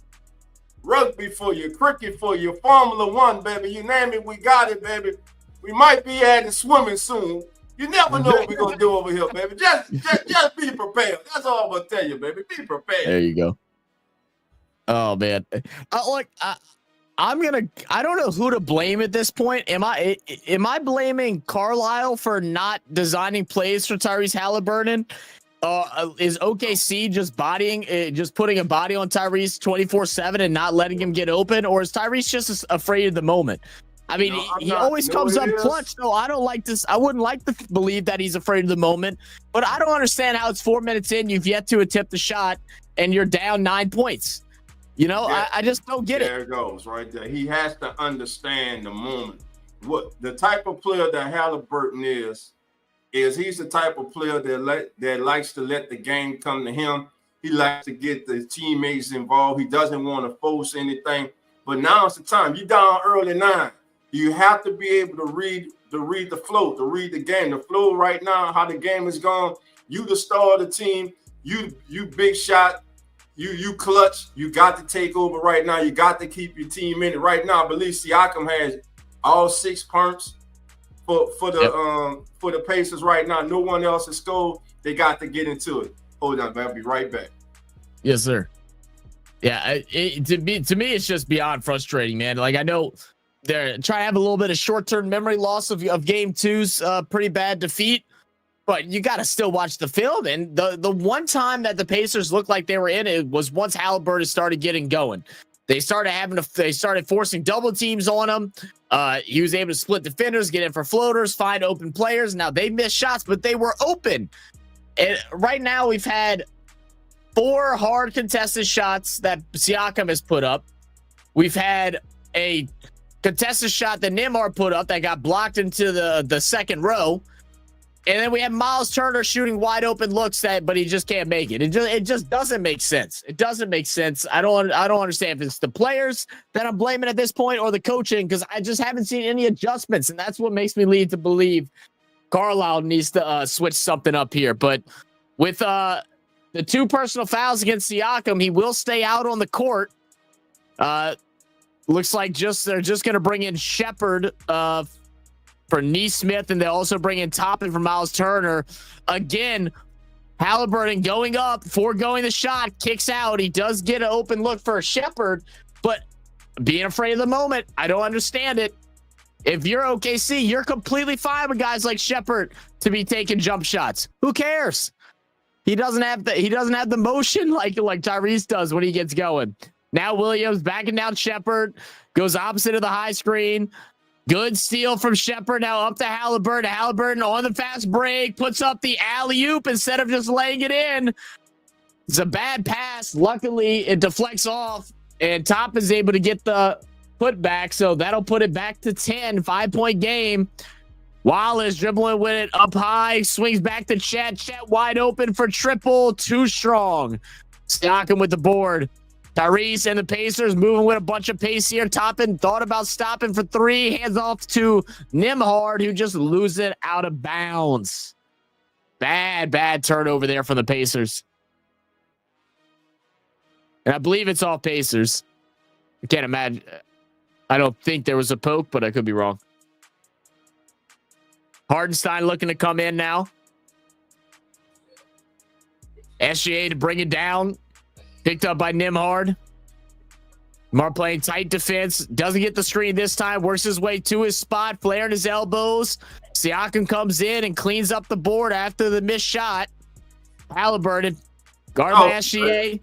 rugby for you, cricket for you, Formula One, baby. You name it, we got it, baby. We might be adding swimming soon. You never know what we're going to do over here, baby. Just be prepared. That's all I'm going to tell you, baby. Be prepared. There you go. Oh, man. I don't know who to blame at this point. Am I blaming Carlisle for not designing plays for Tyrese Halliburton? is OKC just putting a body on Tyrese 24/7 and not letting him get open, or is Tyrese just afraid of the moment? I mean, he always comes up clutch. So I don't like this. I wouldn't like to believe that he's afraid of the moment, but I don't understand how it's 4 minutes in, you've yet to attempt the shot, and you're down 9 points. You know, I just don't get it. There it goes right there. He has to understand the moment. What the type of player that Halliburton is he's the type of player that likes to let the game come to him. He likes to get the teammates involved. He doesn't want to force anything. But now's the time. You're down early 9. You have to be able to read the flow, to read the game. The flow right now, how the game is going. You the star of the team. You big shot. You clutch. You got to take over right now. You got to keep your team in it right now. I believe Siakam has all 6 pumps for the Pacers right now. No one else has scored. They got to get into it. Hold on, man. I'll be right back. Yes, sir. Yeah, to me, it's just beyond frustrating, man. Like, I know they're trying to have a little bit of short-term memory loss of Game 2's pretty bad defeat, but you got to still watch the film. And the one time that the Pacers looked like they were in it was once Halliburton started getting going. They started forcing double teams on him. He was able to split defenders, get in for floaters, find open players. Now they missed shots, but they were open. And right now we've had 4 hard contested shots that Siakam has put up. We've had a contested shot that Nembhard put up that got blocked into the second row. And then we have Miles Turner shooting wide open looks but he just can't make it. It just doesn't make sense. It doesn't make sense. I don't understand if it's the players that I'm blaming at this point or the coaching, because I just haven't seen any adjustments, and that's what makes me lead to believe Carlisle needs to switch something up here. But with the 2 personal fouls against Siakam, he will stay out on the court. Looks like they're just going to bring in Shepherd for Neesmith, and they also bring in Toppin for Miles Turner. Again, Halliburton going up, foregoing the shot, kicks out. He does get an open look for Shepherd, but being afraid of the moment, I don't understand it. If you're OKC, you're completely fine with guys like Shepherd to be taking jump shots. Who cares? He doesn't have the motion like Tyrese does when he gets going. Now Williams backing down Shepherd, goes opposite of the high screen. Good steal from Shepherd. Now up to Halliburton. Halliburton on the fast break, puts up the alley-oop instead of just laying it in. It's a bad pass. Luckily, it deflects off, and Top is able to get the putback, so that'll put it back to 10. 5-point game. Wallace dribbling with it up high, swings back to Chet. Chet wide open for triple. Too strong. Siakam with the board. Tyrese and the Pacers moving with a bunch of pace here. Toppin thought about stopping for 3. Hands off to Nembhard, who just loses it out of bounds. Bad turnover there from the Pacers. And I believe it's all Pacers. I can't imagine. I don't think there was a poke, but I could be wrong. Hardenstein looking to come in now. SGA to bring it down. Picked up by Nembhard. Mar playing tight defense. Doesn't get the screen this time. Works his way to his spot. Flaring his elbows. Siakam comes in and cleans up the board after the missed shot. Halliburton. Guard by SGA.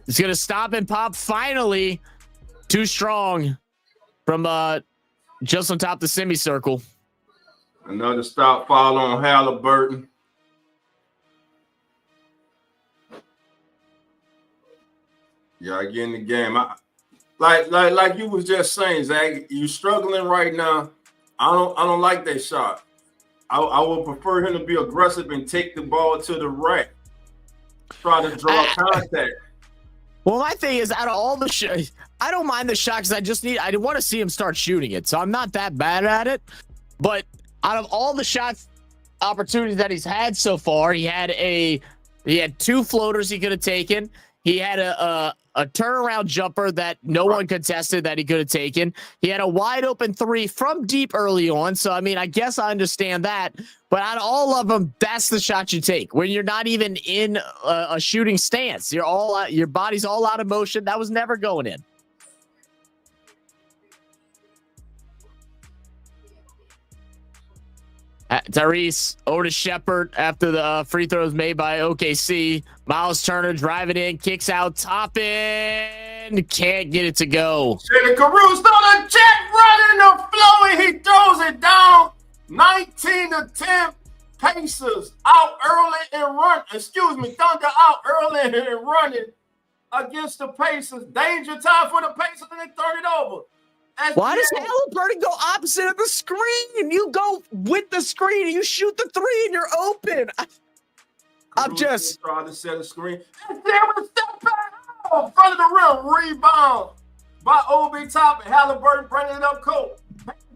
He's going to stop and pop finally. Too strong from just on top of the semicircle. Another stop foul on Halliburton. Yeah, get in the game. Like you was just saying, Zach, you struggling right now. I don't like that shot. I would prefer him to be aggressive and take the ball to the rack. Try to draw contact. Well, my thing is, out of all the shots, I don't mind the shot because I want to see him start shooting it. So I'm not that bad at it. But out of all the shots opportunities that he's had so far, he had 2 floaters he could have taken. He had a turnaround jumper that no one contested that he could have taken. He had a wide open 3 from deep early on. So, I mean, I guess I understand that. But out of all of them, that's the shot you take when you're not even in a shooting stance. Your body's all out of motion. That was never going in. Tyrese over to Shepard after the free throws made by OKC. Miles Turner driving in, kicks out, top in, can't get it to go. Shelly Carew started a jet running the flow, and he throws it down. 19-10. Pacers out early and run. Excuse me, Thunder out early and running against the Pacers. Danger time for the Pacers, and they turn it over. Why does Halliburton go opposite of the screen? You go with the screen and you shoot the three and you're open. I'm just trying to set a screen. And there was step back in front of the rim. Rebound by Obi Toppin. Halliburton bringing it up court.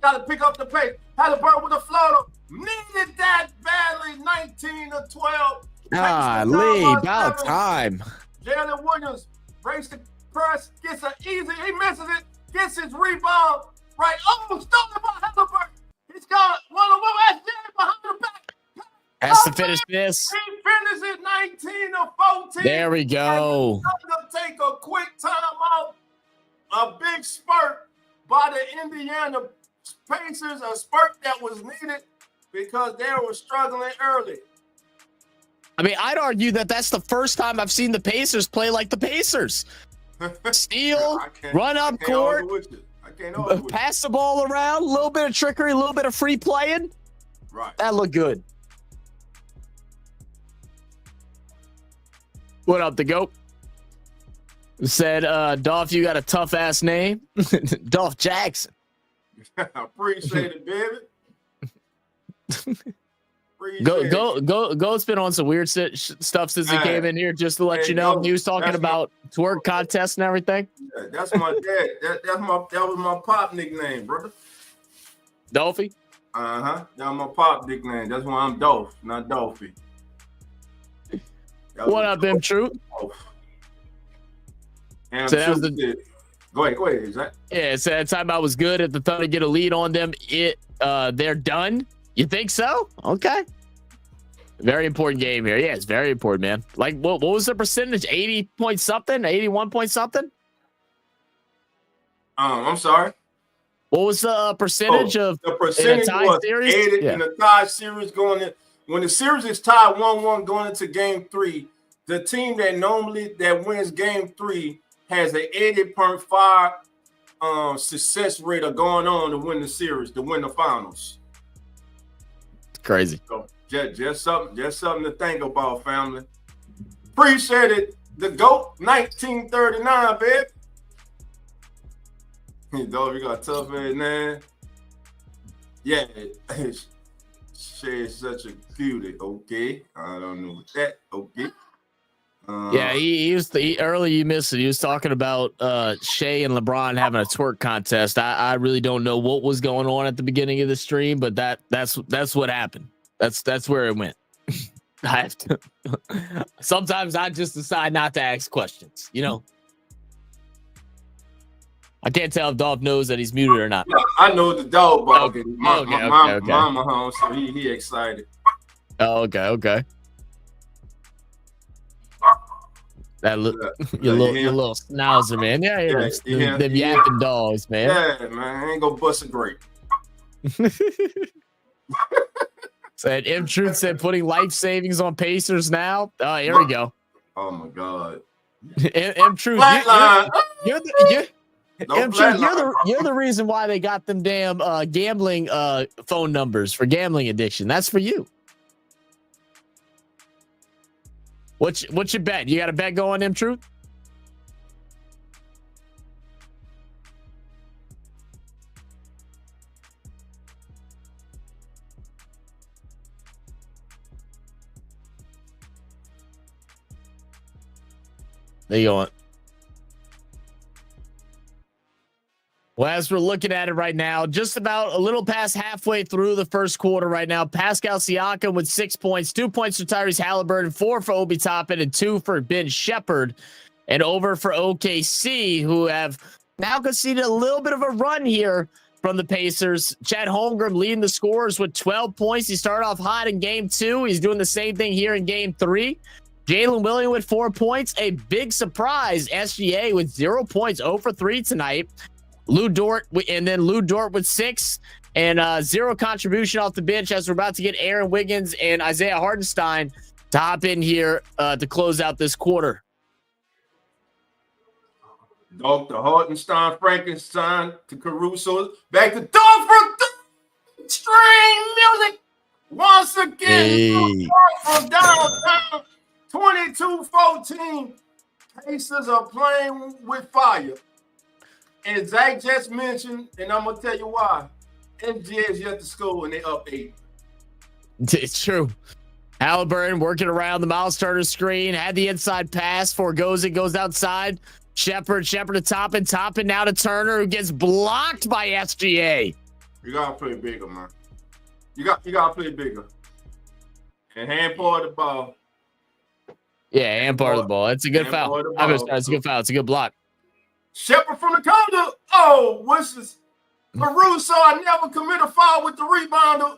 Got to pick up the pace. Halliburton with a floater. Needed that badly. 19-12. Lee, about time. Jalen Williams breaks the press. Gets an easy. He misses it. Gets his rebound. Right. Oh, stolen by Halliburton. He's got one-on-one. That's Jalen behind the back. Has to finish this. He finishes 19-14. There we go. Take a quick timeout. A big spurt by the Indiana Pacers. A spurt that was needed because they were struggling early. I mean, I'd argue that that's the first time I've seen the Pacers play like the Pacers. Steal, run up court, pass the ball around, a little bit of trickery, a little bit of free playing. Right. That looked good. What up, the GOAT? Said, Dolph, you got a tough ass name. Dolph Jackson. Appreciate it, baby. Goat's been on some weird stuff since he came in here, just to let you know. He was talking about twerk contests and everything. Yeah, that's my dad. That was my pop nickname, brother. Dolphy? Uh-huh. That was my pop nickname. That's why I'm Dolph, not Dolphy. What up, M Truth? And so that was go ahead, is that? Yeah, so that time I was good. If the Thunder get a lead on them, they're done. You think so? Okay. Very important game here. Yeah, it's very important, man. Like, what was the percentage? 80 point something? 81 point something? I'm sorry. What was the percentage of the percentage in a tie was series? In a tie series going in. When the series is tied 1-1 going into game 3, the team that wins game 3 has an 80.5 success rate of going on to win the series, to win the finals. Crazy. So just something to think about, family. Appreciate it. The GOAT 1939, babe. Dog, you got a tough head, man. Yeah, Shay's such a cutie. Okay, I don't know what that. Okay. Yeah, he was early. You missed it. He was talking about Shea and LeBron having a twerk contest. I really don't know what was going on at the beginning of the stream, but that's what happened. That's where it went. I have to. Sometimes I just decide not to ask questions. You know, I can't tell if Dolph knows that he's muted or not. Yeah, I know the dog barking. Okay. Mama home, so he excited. Oh, okay. That your little schnauzer, man. Yeah, them yapping dogs, man. Yeah, man, I ain't gonna bust a grape. Said M Truth said putting life savings on Pacers now. Oh, here we go. Oh my God. M Truth, you're the reason why they got them damn gambling phone numbers for gambling addiction. That's for you. What's your bet? You got a bet going, M Truth? There you go. Well, as we're looking at it right now, just about a little past halfway through the first quarter right now, Pascal Siakam with 6 points, 2 points for Tyrese Halliburton, 4 for Obi Toppin, and 2 for Ben Shepherd. And over for OKC, who have now conceded a little bit of a run here from the Pacers. Chet Holmgren leading the scorers with 12 points. He started off hot in game 2. He's doing the same thing here in game 3. Jalen Williams with 4 points. A big surprise, SGA with 0 points, 0 for 3 tonight. Lou Dort with 6. and 0 contribution off the bench as we're about to get Aaron Wiggins and Isaiah Hartenstein to hop in here to close out this quarter. Dr. Hartenstein, Frankenstein to Caruso. Back to Dog for string music. Once again, from downtown, 22-14. Pacers are playing with fire. And Zach just mentioned, and I'm going to tell you why. SGA is yet to score and they up 8. It's true. Halliburton working around the Miles Turner screen, had the inside pass for it goes outside. Shepherd to Toppin now to Turner, who gets blocked by SGA. You gotta play bigger, man. You gotta play bigger. And hand part of the ball. Yeah, hand part of the ball. It's a good foul. It's a good foul. It's a good block. Shepherd from the corner. Oh, wishes. Caruso, I never commit a foul with the rebounder.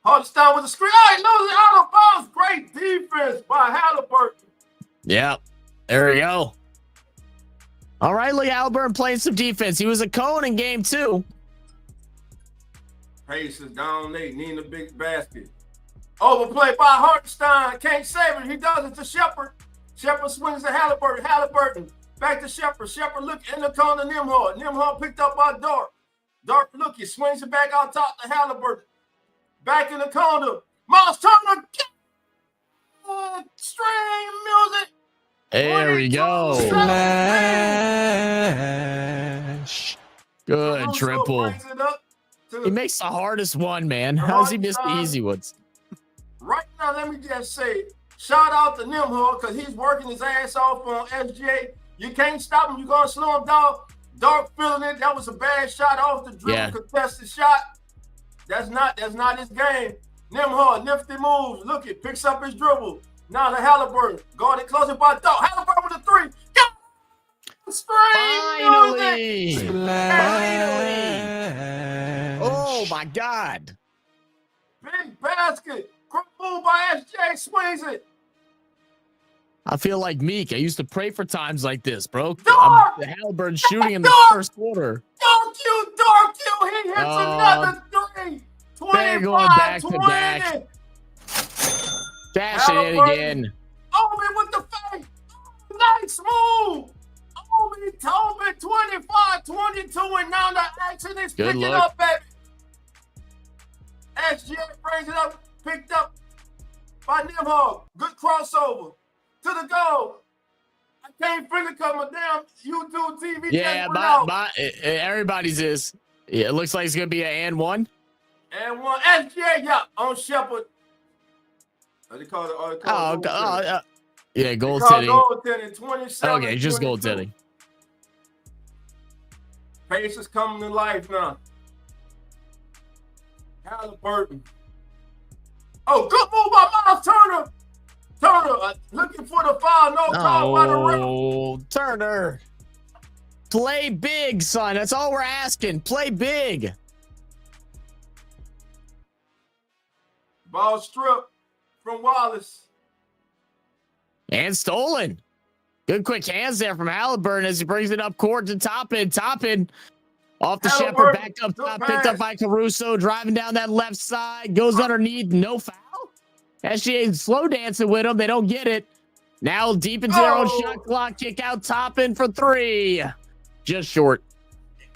Hartenstein with the screen. Oh, he knows it out of bounds. Great defense by Halliburton. Yeah, there we go. All right, look, Halliburton playing some defense. He was a cone in game 2. Pacers down 8, needing a big basket. Overplay by Hartenstein. Can't save it. He does it to Shepherd. Shepherd swings to Halliburton. Halliburton back to Shepherd. Shepherd look in the corner. Nembhard. Nembhard picked up by Dart. Dart look. He swings it back out top to Halliburton. Back in the corner. Miles Turner. String music. There we go. Slash. Good triple. He makes the hardest one, man. How does he miss the easy ones? Right now, let me just say, shout out to Nembhard because he's working his ass off on SGA. You can't stop him. You're going to slow him down. Dark feeling it. That was a bad shot off the dribble, contested shot. That's not his game. Nembhard, nifty moves. Look, it picks up his dribble. Now to Halliburton. Guarded closing by Dog. Halliburton with a 3. Go! Finally! Oh my God. Big basket. Quick move by SJ. Swings it. I feel like Meek. I used to pray for times like this, bro. The Halliburton shooting in the first quarter. Dark you. He hits another 3. 25, going back 20. to back. Dashing it again. Obi with the fake. Nice move. Obi, 25, 22, and now the action is picking up, baby. SGA brings it up, picked up by Nembhard. Good crossover to the goal. I can't finish because my damn YouTube TV. Yeah, everybody's is. Yeah, it looks like it's gonna be an and one. And one SGA, yeah, on Shepherd. They call it. Yeah, goaltending. Goaltending, 27. Okay, just 22. goaltending. Pacers coming to life now. Halliburton. Oh, good move by Miles Turner. Turner looking for the foul. No foul by the rim. Oh, Turner. Play big, son. That's all we're asking. Play big. Ball strip from Wallace. And stolen. Good quick hands there from Halliburton as he brings it up court to Toppin. Toppin off the Shepherd, back up top, picked up by Caruso, driving down that left side, goes underneath, no foul. SGA slow dancing with him. They don't get it. Now deep into their own shot clock, kick out Toppin for 3. Just short.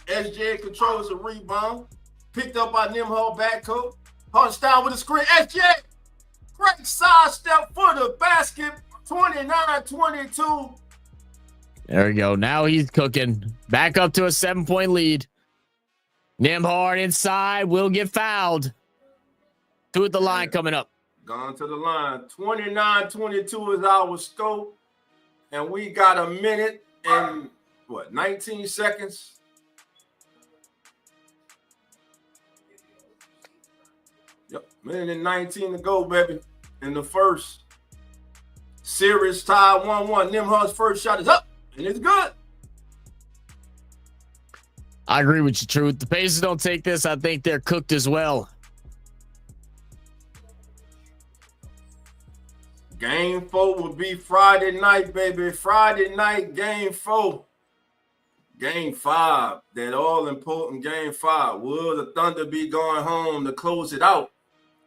SGA controls the rebound. Picked up by Nembhard backcourt. Hartenstein with a screen. SGA, great sidestep for the basket. 29-22. There we go. Now he's cooking. Back up to a 7-point lead. Nembhard inside will get fouled. 2 at the line coming up. Gone to the line. 29-22 is our score. And we got a minute and 19 seconds. Yep, minute and 19 to go, baby. In the first. Series tie 1-1. Nembhard's first shot is up, and it's good. I agree with you, Truth. The Pacers don't take this. I think they're cooked as well. Game 4 will be Friday night, baby. Friday night, game 4. Game 5, that all-important Game 5. Will the Thunder be going home to close it out?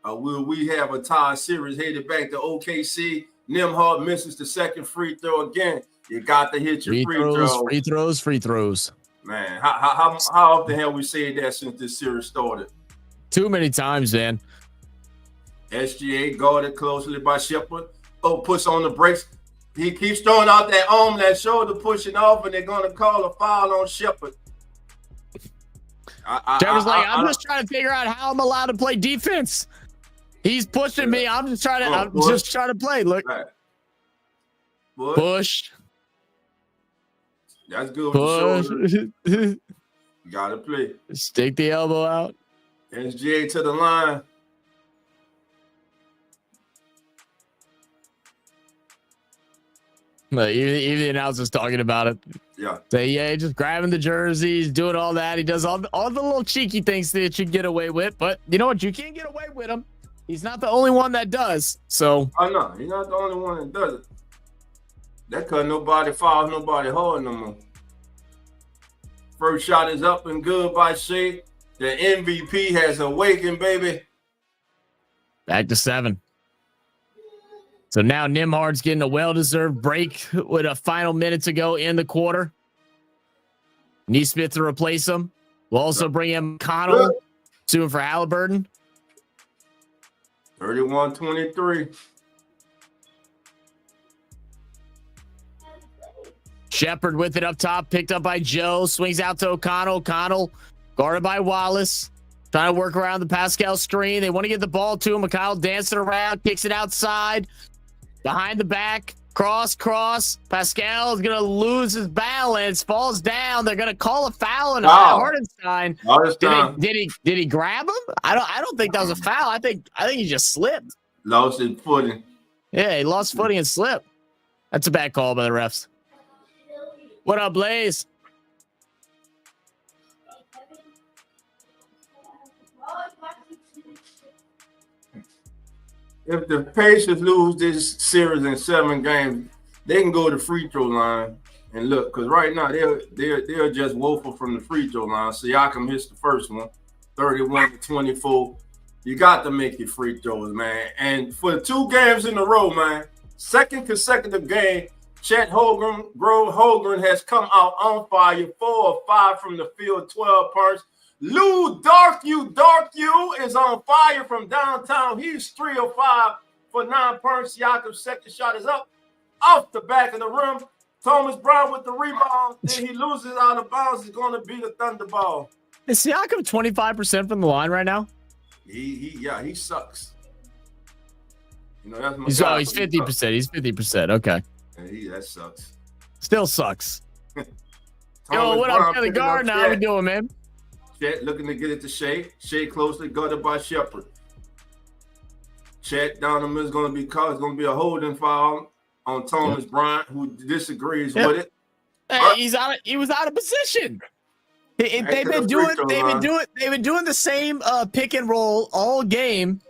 Or will we have a tie series headed back to OKC? Nembhard misses the second free throw again. You got to hit your free throws. Man, how often have we said that since this series started? Too many times, man. SGA guarded closely by Shepard. Puts on the brakes. He keeps throwing out that arm, that shoulder pushing off, and they're going to call a foul on Shepard. Trevor's like, I'm just trying to figure out how I'm allowed to play defense. He's pushing me. I'm just trying to play. Look. Right. Push. That's good with the shoulder. You got to play. Stick the elbow out. SGA to the line. Even the announcer's talking about it. Yeah. Just grabbing the jerseys, doing all that. He does all the little cheeky things that you get away with. But you know what? You can't get away with him. He's not the only one that does. So. Oh, no. He's not the only one that does it. That because nobody fouls nobody hard no more. First shot is up and good by Shea. The MVP has awakened, baby. Back to 7. So now Nembhard's getting a well-deserved break with a final minute to go in the quarter. Neesmith to replace him. We'll also bring in Connell soon for Halliburton. 31-23. Shepard with it up top, picked up by Joe. Swings out to O'Connell. O'Connell guarded by Wallace. Trying to work around the Pascal screen. They want to get the ball to him. O'Connell dancing around, kicks it outside. Behind the back, cross. Pascal is going to lose his balance, falls down. They're going to call a foul on Hartenstein. Did he grab him? I don't think that was a foul. I think he just slipped. Lost his footing. Yeah, he lost footing and slipped. That's a bad call by the refs. What up, Blaze? If the Pacers lose this series in 7 games, they can go to the free throw line and look. Because right now they're just woeful from the free throw line. Siakam hits the first one, 31-24. You got to make your free throws, man. And for the 2 games in a row, man, second consecutive game, Chet Holmgren has come out on fire, 4 of 5 from the field, 12 points. Lou Dark You is on fire from downtown. He's 3 of 5 for 9 points. Siakam's second shot is up off the back of the rim. Thomas Brown with the rebound. Then he loses out of bounds. He's going to be the Thunderball. Is Siakam 25% from the line right now? He sucks. You know, that's my he's 50%. He's 50%. Okay. That sucks. Still sucks. Yo, what up, Kelly Gardner? How we doing, man? Chet looking to get it to Shea. Shea closely guarded by Shepard. Chet down the middle is going to be called. It's going to be a holding foul on Thomas Bryant, who disagrees with it. He was out of position. They've been doing the same pick and roll all game.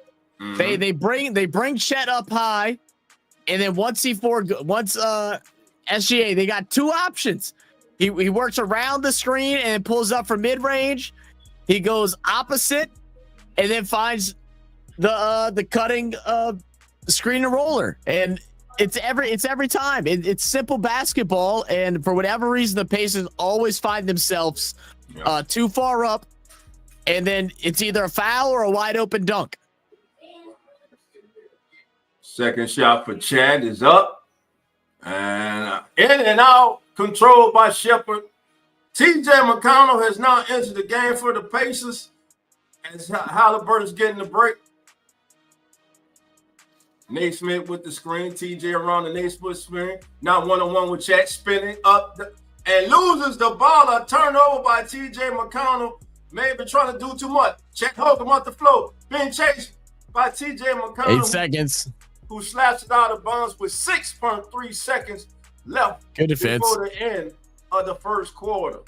Mm-hmm. They bring Chet up high, and then once SGA, they got 2 options. He works around the screen and pulls up for mid range. He goes opposite, and then finds the cutting screen and roller, and it's every time. It's simple basketball, and for whatever reason, the Pacers always find themselves too far up, and then it's either a foul or a wide open dunk. Second shot for Chad is up, and in and out, controlled by Shepard. TJ McConnell has now entered the game for the Pacers as Halliburton's getting the break. Naismith with the screen. TJ around the Naismith screen. Now one-on-one with Chet, spinning up and loses the ball. A turnover by TJ McConnell. Maybe trying to do too much. Chet Holcomb off the floor. Being chased by TJ McConnell. 8 seconds. Who slaps it out of bounds with 6.3 seconds left. Good defense. Before the end of the first quarter.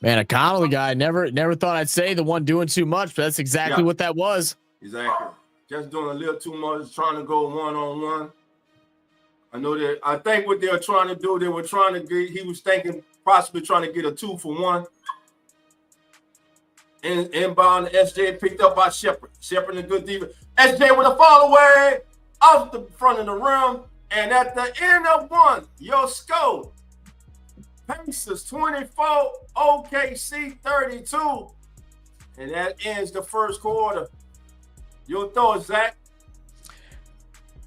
Man, a Connolly guy, never thought I'd say the one doing too much, but that's exactly what that was. Exactly. Just doing a little too much, trying to go one-on-one. I know that. I think what they were trying to do, they were trying to get. He was thinking possibly trying to get a 2-for-1. Inbound, SJ picked up by Shepard. Shepard in a good defense. SJ with a fall away off the front of the rim. And at the end of one, your score, Pacers 24, OKC 32. And that ends the first quarter. Your thoughts, Zach?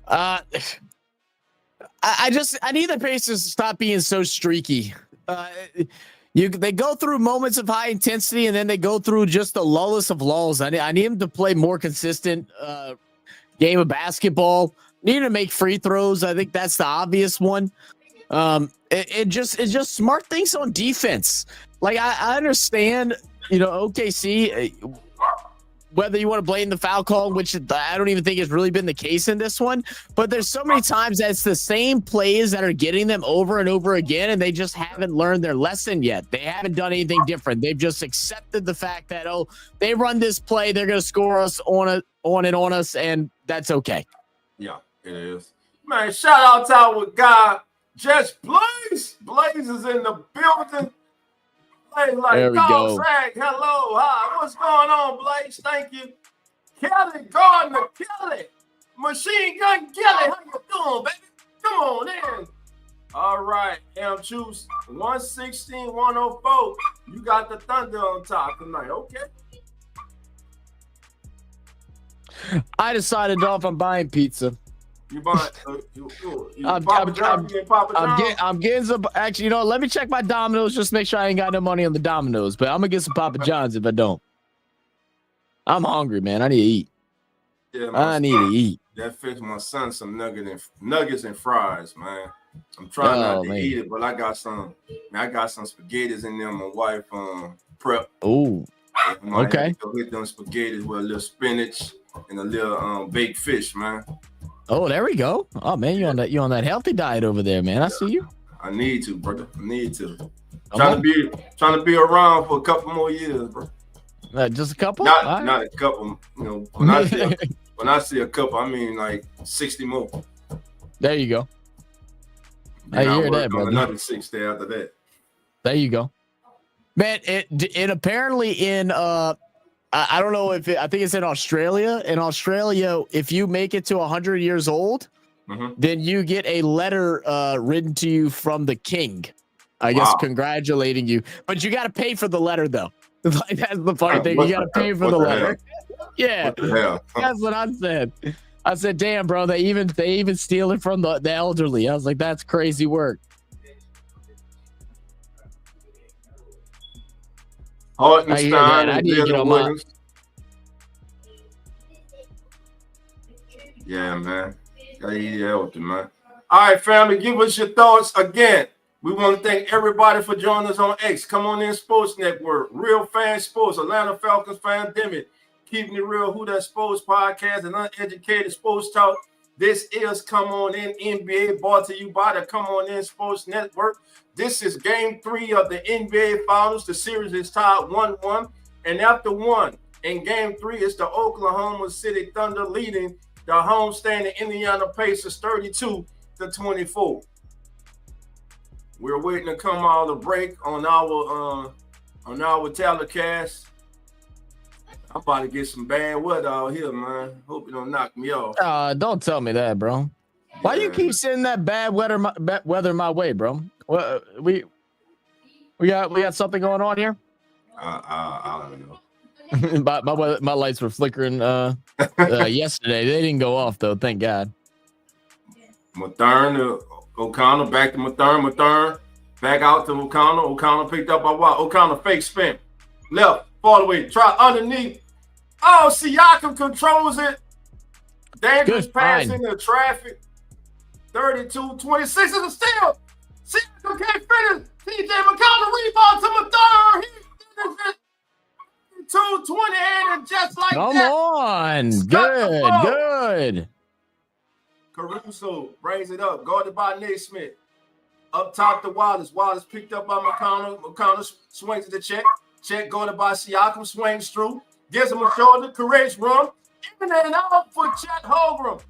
I need the Pacers to stop being so streaky. They go through moments of high intensity and then they go through just the lullest of lulls. I need them to play more consistent game of basketball. Need to make free throws. I think that's the obvious one. It's just smart things on defense. Like I understand, OKC. Whether you want to blame the foul call, which I don't even think has really been the case in this one, but there's so many times that it's the same plays that are getting them over and over again, and they just haven't learned their lesson yet. They haven't done anything different. They've just accepted the fact that, they run this play, they're going to score us on us, and that's okay. Yeah, it is. Man, shout out to our guy, Just Blaze. Blaze is in the building. There we go. Zach, hello, hi. What's going on, Blaze? Thank you. Kelly Gardner, Kelly. Machine Gun Kelly, how you doing, baby? Come on in. All right, Choose 116-104. You got the Thunder on top tonight, okay? I decided off I'm buying pizza. You buying? Papa John? I'm getting some. Actually, let me check my Domino's just to make sure I ain't got no money on the Domino's. But I'm gonna get some Papa John's if I don't. I'm hungry, man. I need to eat. Yeah, I need to eat. That fixed my son some nuggets and fries, man. I'm trying not to eat it, but I got some. I got some spaghettis in there. My wife prep. Oh, okay. Go hit them spaghettis with a little spinach and a little baked fish, man. Oh, there we go. Oh man, you on that healthy diet over there, man. I see you. I need to, brother. I need to. Trying to be around for a couple more years, bro. Just a couple? Not a couple. When I see a couple, I mean like 60 more. There you go. I hear that, brother. Another 60 after that. There you go, man. It apparently in I don't know if I think it's in Australia. In Australia, if you make it to 100 years old, then you get a letter written to you from the king. I guess congratulating you, but you got to pay for the letter though. Like that's the funny thing. You got to pay for the letter. Yeah, that's what I said. I said, "Damn, bro, they even steal it from the elderly." I was like, "That's crazy work." I need to get on my. Yeah, man. Gotta eat healthy, man. All right, family, give us your thoughts again. We want to thank everybody for joining us on X. Come on in, Sports Network, Real Fan Sports, Atlanta Falcons Fandemic, Keeping It Real, Who That Sports Podcast, and Uneducated Sports Talk. This is Come On In NBA, brought to you by the Come On In Sports Network. This is Game 3 of the NBA Finals. The series is tied 1-1. And after one, in Game 3, it's the Oklahoma City Thunder leading the homestanding Indiana Pacers 32-24. We're waiting to come out of the break on our telecast. I'm about to get some bad weather out here, man. Hope you don't knock me off. Don't tell me that, bro. Why you keep sending that bad weather my way, bro? Well, we got something going on here. I don't know. my lights were flickering yesterday. They didn't go off though, thank God. Mathern to O'Connell, back to Mathern, back out to O'Connell. O'Connell picked up by what? O'Connell fake spin. Left, fall away, try underneath. Oh, Siakam controls it. Dangerous pass into traffic. 32-26 is a steal. Siakam can't finish. TJ McConnell rebound to Mathern. He finishes it. 2:28 and just like Come that. on. Good. Caruso brings it up, guarded by Naismith. Up top to Wallace. Wallace picked up by McConnell. McConnell swings to the check. Check guarded by Siakam. Swings through. Gives him a shoulder. Courageous run. In and out for Chet Holmgren.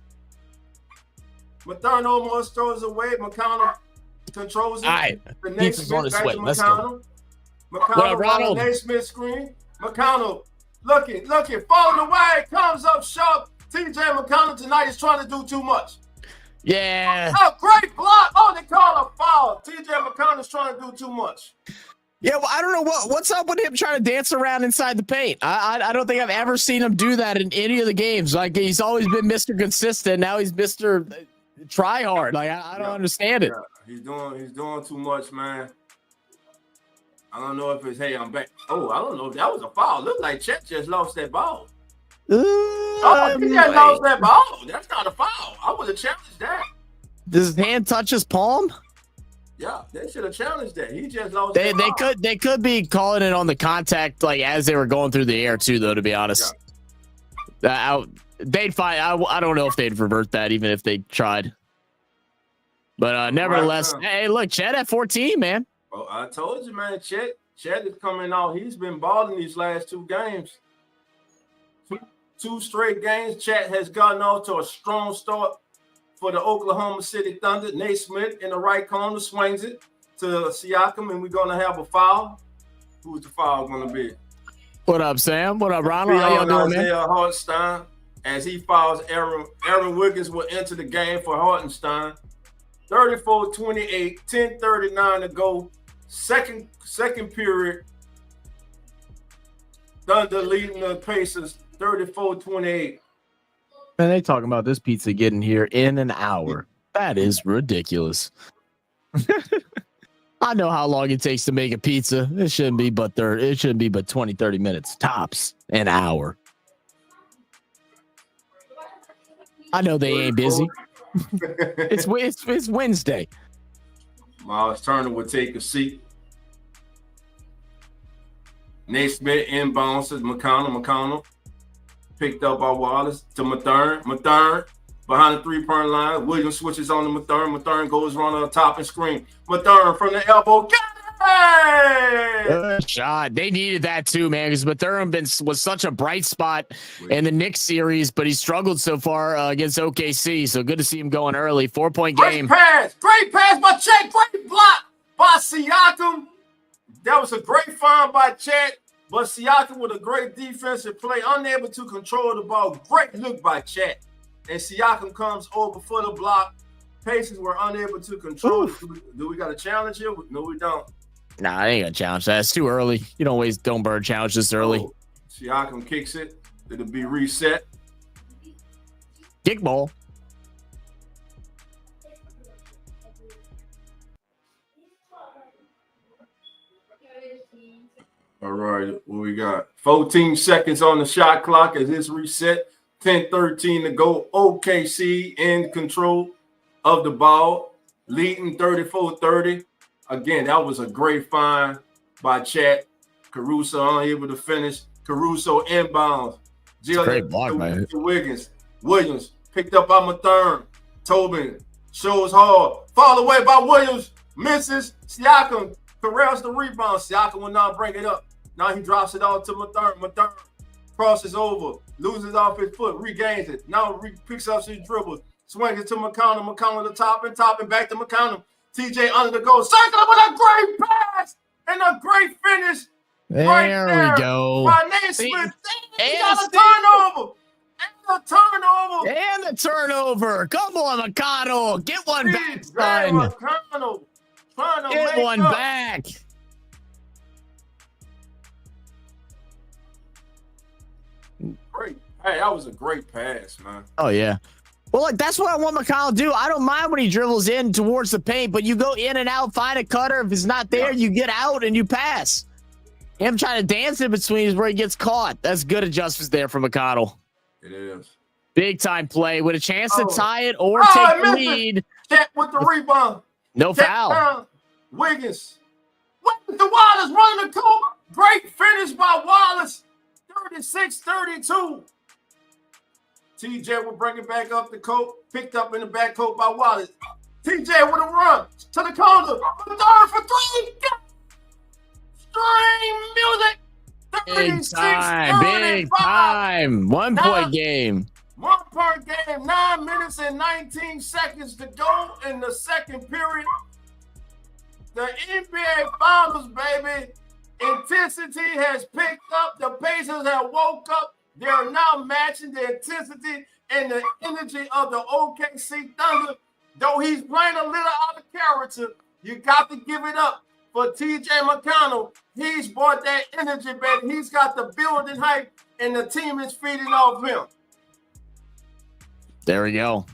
Mathurin almost throws away. McConnell controls it. All right. The Pizza's on Naismith his back way. to Let's McConnell. go. McConnell What up, on the Ronald? Naismith screen. McConnell looking, falling away, comes up sharp. TJ McConnell tonight is trying to do too much. Yeah. Oh, great block. Oh, they call a foul. TJ McConnell's trying to do too much. Yeah, well, I don't know what's up with him trying to dance around inside the paint. I don't think I've ever seen him do that in any of the games. Like, he's always been Mr. Consistent. Now he's Mr. Try Hard. Like, I don't understand it. Yeah. He's doing too much, man. I don't know if it's, hey, I'm back. Oh, I don't know if that was a foul. Looked like Chet just lost that ball. He just lost that ball. That's not a foul. I would have challenged that. Does his hand touch his palm? Yeah, they should have challenged that. He just lost that ball. They could be calling it on the contact, like, as they were going through the air too, though, to be honest. They'd find, I don't know if they'd revert that even if they tried. But nevertheless, hey, look, Chet at 14, man. Oh, I told you, man, Chet is coming out. He's been balling these last two games. Two straight games. Chet has gotten off to a strong start for the Oklahoma City Thunder. Naismith in the right corner swings it to Siakam, and we're going to have a foul. Who's the foul going to be? What up, Sam? What up, Ronald? How y'all doing, man? Isaiah Hartenstein, as he fouls Aaron Wiggins will enter the game for Hartenstein. 34-28, 10:39 to go. Second period. Thunder leading the Pacers 34-28. Man, they talking about this pizza getting here in an hour. That is ridiculous. I know how long it takes to make a pizza. It shouldn't be but 20, 30 minutes tops. An hour. I know they ain't busy. It's Wednesday. Miles Turner will take a seat. Naismith inbounds to McConnell picked up by Wallace to Mathurin behind the three-point line. Williams switches on to Mathurin goes around the top and screen. Mathurin from the elbow. Good shot. They needed that too, man, because Mathurin was such a bright spot in the Knicks series, but he struggled so far against OKC. So good to see him going early. 4-point game. Great pass by Chet. Great block by Siakam. That was a great find by Chet, but Siakam with a great defensive play, unable to control the ball. Great look by Chet. And Siakam comes over for the block. Pacers were unable to control. Do we got a challenge here? No, we don't. Nah, I ain't gonna challenge that. It's too early. You don't burn challenge this early. Oh, Siakam kicks it. It'll be reset. Kick ball. All right, what we got? 14 seconds on the shot clock as it's reset. 10:13 to go. OKC in control of the ball, leading 34-30. Again, that was a great find by Chet. Caruso unable to finish. Caruso inbounds. Great block, man. Wiggins. Williams picked up by Mathurin. Tobin shows hard. Fall away by Williams. Misses. Siakam corrals the rebound. Siakam will not bring it up. Now he drops it off to Mathurin. Mathurin crosses over. Loses off his foot. Regains it. Now picks up his dribbles. Swings it to McConnell. McConnell to top and back to McConnell. TJ under the goal. Circle with a great pass and a great finish. There we go. By Naismith. He got a turnover. And the turnover. Come on, McConnell. Get one back, son. McConnell trying to Get one back. Great. Hey, that was a great pass, man. Oh, yeah. Well, like, that's what I want McConnell to do. I don't mind when he dribbles in towards the paint, but you go in and out, find a cutter. If it's not there, you get out and you pass. Him trying to dance in between is where he gets caught. That's good adjustments there from McConnell. It is. Big time play with a chance to tie it or take the lead. Chet with the rebound. No foul. Wiggins. The Wallace running the court. Great finish by Wallace. 36-32. TJ will bring it back up the court. Picked up in the back court by Wallace. TJ with a run to the corner. Third for three. String music. Big time. 1 point game. 1 per game. 9 minutes and 19 seconds to go in the second period. The NBA Finals, baby. Intensity has picked up. The Pacers have woke up. They are now matching the intensity and the energy of the OKC Thunder. Though he's playing a little out of character, you got to give it up for TJ McConnell. He's brought that energy, baby. He's got the building hype, and the team is feeding off him. There we go.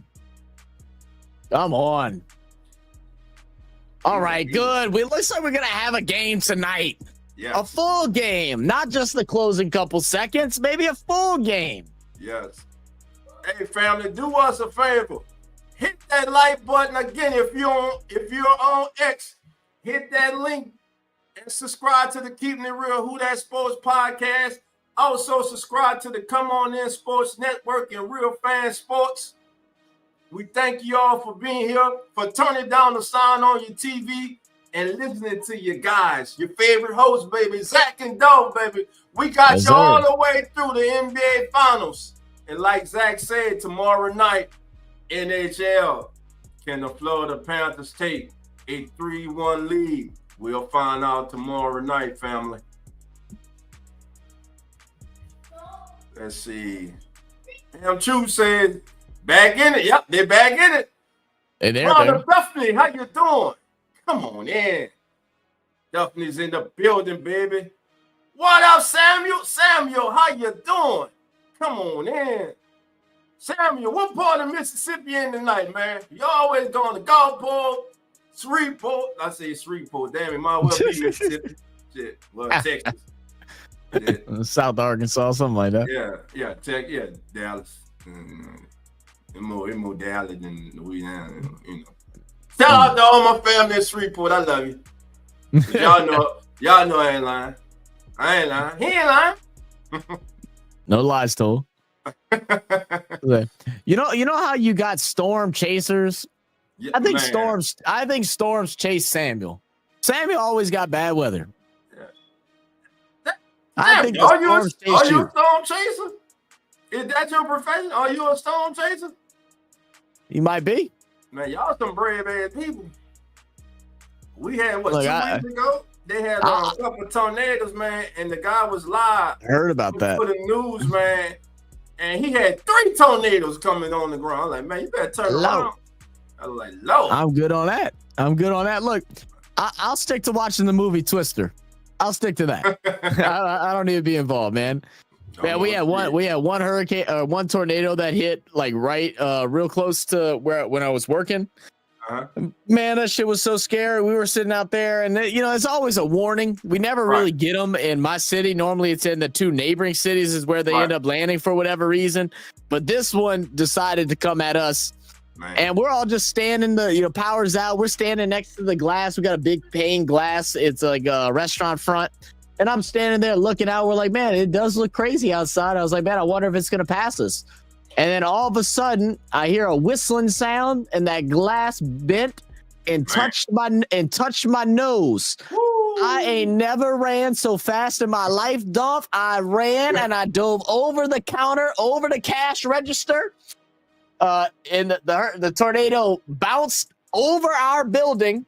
Come on. All right, good. We looks like we're gonna have a game tonight. Yes. A full game, not just the closing couple seconds, maybe a full game. Yes. Hey, family, do us a favor. Hit that like button again if you're on X. Hit that link and subscribe to the Keeping It Real Who That Sports podcast. Also subscribe to the Come On In Sports Network and Real Fan Sports. We thank you all for being here, for turning down the sound on your TV and listening to you guys. Your favorite hosts, baby, Zach and Doe, baby. We got Yes, you all sir. the way through the NBA Finals. And like Zach said, tomorrow night, NHL, can the Florida Panthers take a 3-1 lead? We'll find out tomorrow night, family. Let's see. Damn True said, back in it. Yep, they're back in it. Hey, there, Brother Duffney, how you doing? Come on in. Duffney's in the building, baby. What up, Samuel? Samuel, how you doing? Come on in. Samuel, what part of Mississippi in tonight, man? You always going to Gulfport, Shreveport. I say Shreveport. Damn, it might well be Mississippi. Shit, well, Texas. Yeah. South Arkansas, something like that. Yeah, Dallas. It's more Dallas than Louisiana, you know. Shout out to all my family in Shreveport. I love you. Y'all know I ain't lying. I ain't lying. He ain't lying. No lies told. You know how you got storm chasers? Yeah, I think man. storms chase Samuel. Samuel always got bad weather. I think are you a storms chase you. storm chaser? Is that your profession? Are you a storm chaser? You might be. Man, y'all some brave ass people. We had Look, 2 weeks ago. They had a couple of tornadoes, man, and the guy was live. I heard about that. For the news, man, and he had 3 tornadoes coming on the ground. I'm like, man, you better turn around. I was like, Lord. I'm good on that. Look, I'll stick to watching the movie Twister. I'll stick to that. I don't need to be involved, man. Man, we had one hurricane, one tornado that hit like right, real close to when I was working. Uh-huh. Man, that shit was so scary. We were sitting out there, and it's always a warning. We never really get them in my city. Normally, it's in the 2 neighboring cities is where they end up landing for whatever reason. But this one decided to come at us. Man. And we're all just standing, power's out. We're standing next to the glass. We got a big pane glass. It's like a restaurant front. And I'm standing there looking out. We're like, man, it does look crazy outside. I was like, man, I wonder if it's going to pass us. And then all of a sudden, I hear a whistling sound, and that glass bent and touched my nose. Woo. I ain't never ran so fast in my life, Dolph. I ran and I dove over the counter, over the cash register. And the tornado bounced over our building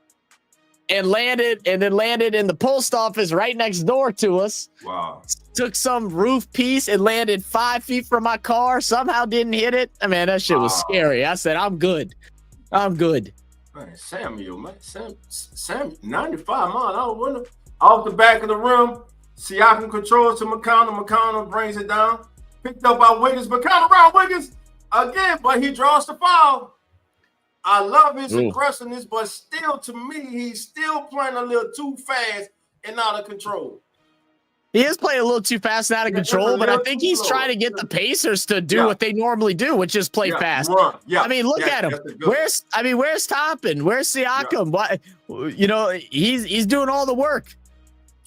and landed in the post office right next door to us. Wow. Took some roof piece and landed 5 feet from my car. Somehow didn't hit it. I mean, that shit was scary. I said, I'm good. Man, Samuel, man. Sam, 95 miles out window. Off the back of the rim. Siakam controls to McConnell. McConnell brings it down. Picked up by Wiggins. McConnell around Wiggins again, but he draws the foul. I love his aggressiveness, but still, to me, he's still playing a little too fast and out of control. He is playing a little too fast and out of control, but I think he's trying to get the Pacers to do what they normally do, which is play fast. Run. Yeah. I mean, look at him. Where's Toppin? Where's Siakam? Why? He's doing all the work.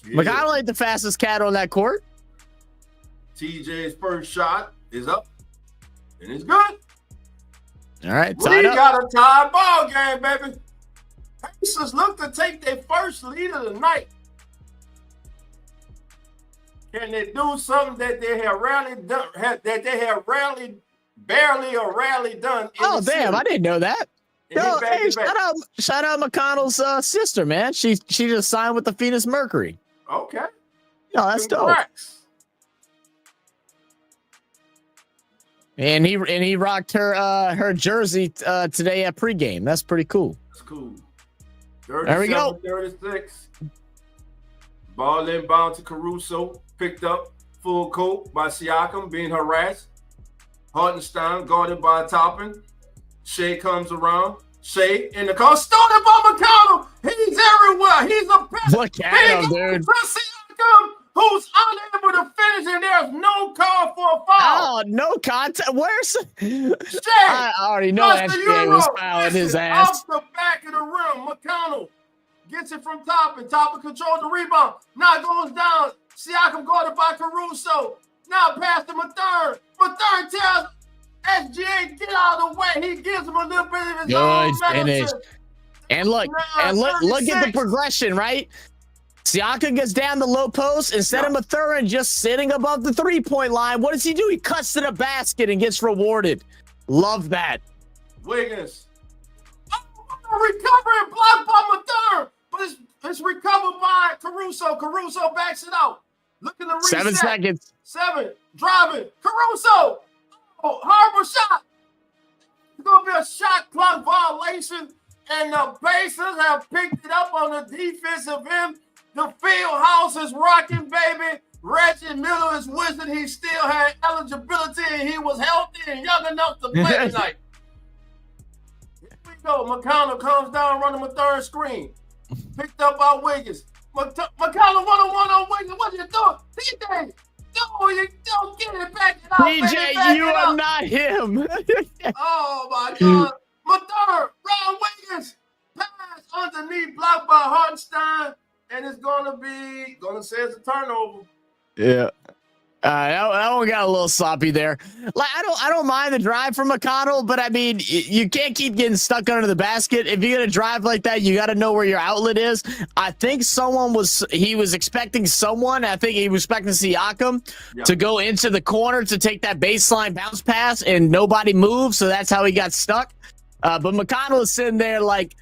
McConnell ain't the fastest cat on that court. TJ's first shot is up, and it's good. All right, we got a tie ball game, baby. Pacers look to take their first lead of the night. Can they do something that they have rarely barely or rarely done. In Oh, the damn. series. I didn't know that. And Yo, he back hey, to back. shout out McConnell's sister, man. She just signed with the Phoenix Mercury. Okay. No, that's dope. Congrats. And he rocked her jersey today at pregame. That's pretty cool. That's cool. There we go. 36. Ball inbound to Caruso. Picked up full court by Siakam being harassed. Hartenstein guarded by Toppin. Shea comes around. Shea in the car. Started by McConnell. He's everywhere. He's a pest. Look at him, dude. Siakam, who's unable to finish, and there's no call for a foul. Oh, no contact. Where's Shea. I already know Plus the SGA was Euro. fouling his Listen, ass. Off the back of the rim, McConnell gets it from Toppin. Toppin controls the rebound. Now it goes down. Siakam guarded by Caruso. Now pass to Mathurin. Mathurin tells SGA, get out of the way. He gives him a little bit of his own Good finish. medicine. And look, look at the progression, right? Siakam gets down the low post. Instead of Mathurin just sitting above the three-point line, what does he do? He cuts to the basket and gets rewarded. Love that. Wiggins. Recovery blocked by Mathurin, but it's recovered by Caruso. Caruso backs it out. Looking to reset. 7 seconds. 7. Driving. Caruso. Oh, Harbor shot. It's going to be a shot clock violation, and the Pacers have picked it up on the defensive end. The field house is rocking, baby. Reggie Miller is wishing he still had eligibility and he was healthy and young enough to play tonight. Here we go. McConnell comes down running a third screen. Picked up by Wiggins. McConnell one-on-one on Wiggins. What you doing? DJ, no, you don't get it back. It out, DJ, baby, back you it are up. not him. Oh, my God. Mathurin, Ron Wiggins. Pass underneath, blocked by Hartenstein. And it's going to say it's a turnover. Yeah. That one got a little sloppy there. Like I don't mind the drive from McConnell, but I mean you can't keep getting stuck under the basket. If you're gonna drive like that, you got to know where your outlet is. I think he was expecting someone. I think he was expecting Siakam to go into the corner to take that baseline bounce pass, and nobody moved, so that's how he got stuck. But McConnell is sitting there like,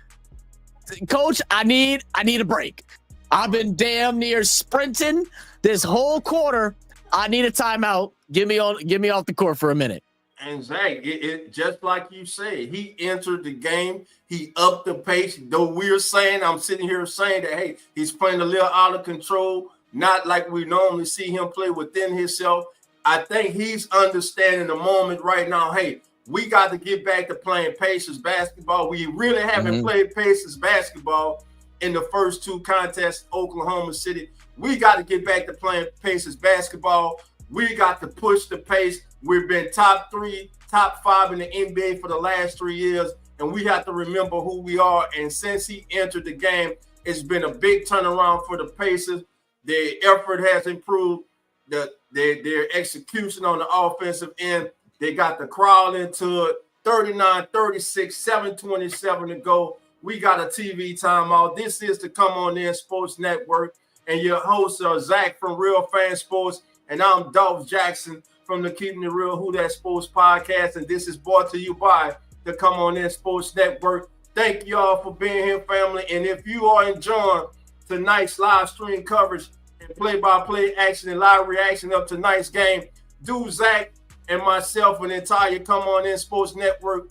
Coach, I need a break. I've been damn near sprinting this whole quarter. I need a timeout. Get me off the court for a minute. And Zach, it just like you said, he entered the game. He upped the pace. Though I'm sitting here saying that, hey, he's playing a little out of control, not like we normally see him play within himself. I think he's understanding the moment right now. Hey, we got to get back to playing Pacers basketball. We really haven't played Pacers basketball in the first 2 contests, Oklahoma City. We got to get back to playing Pacers basketball. We got to push the pace. We've been top 3, top 5 in the NBA for the last 3 years, and we have to remember who we are. And since he entered the game, it's been a big turnaround for the Pacers. Their effort has improved. Their execution on the offensive end. They got the crowd into it. 39-36, 7:27 to go. We got a TV timeout. This is the Come On In Sports Network, and your hosts are Zach from Real Fan Sports, and I'm Dolph Jackson from the Keeping It Real Who That Sports podcast, and this is brought to you by the Come On In Sports Network. Thank you all for being here, family, and if you are enjoying tonight's live stream coverage and play-by-play action and live reaction of tonight's game, do Zach and myself and the entire Come On In Sports Network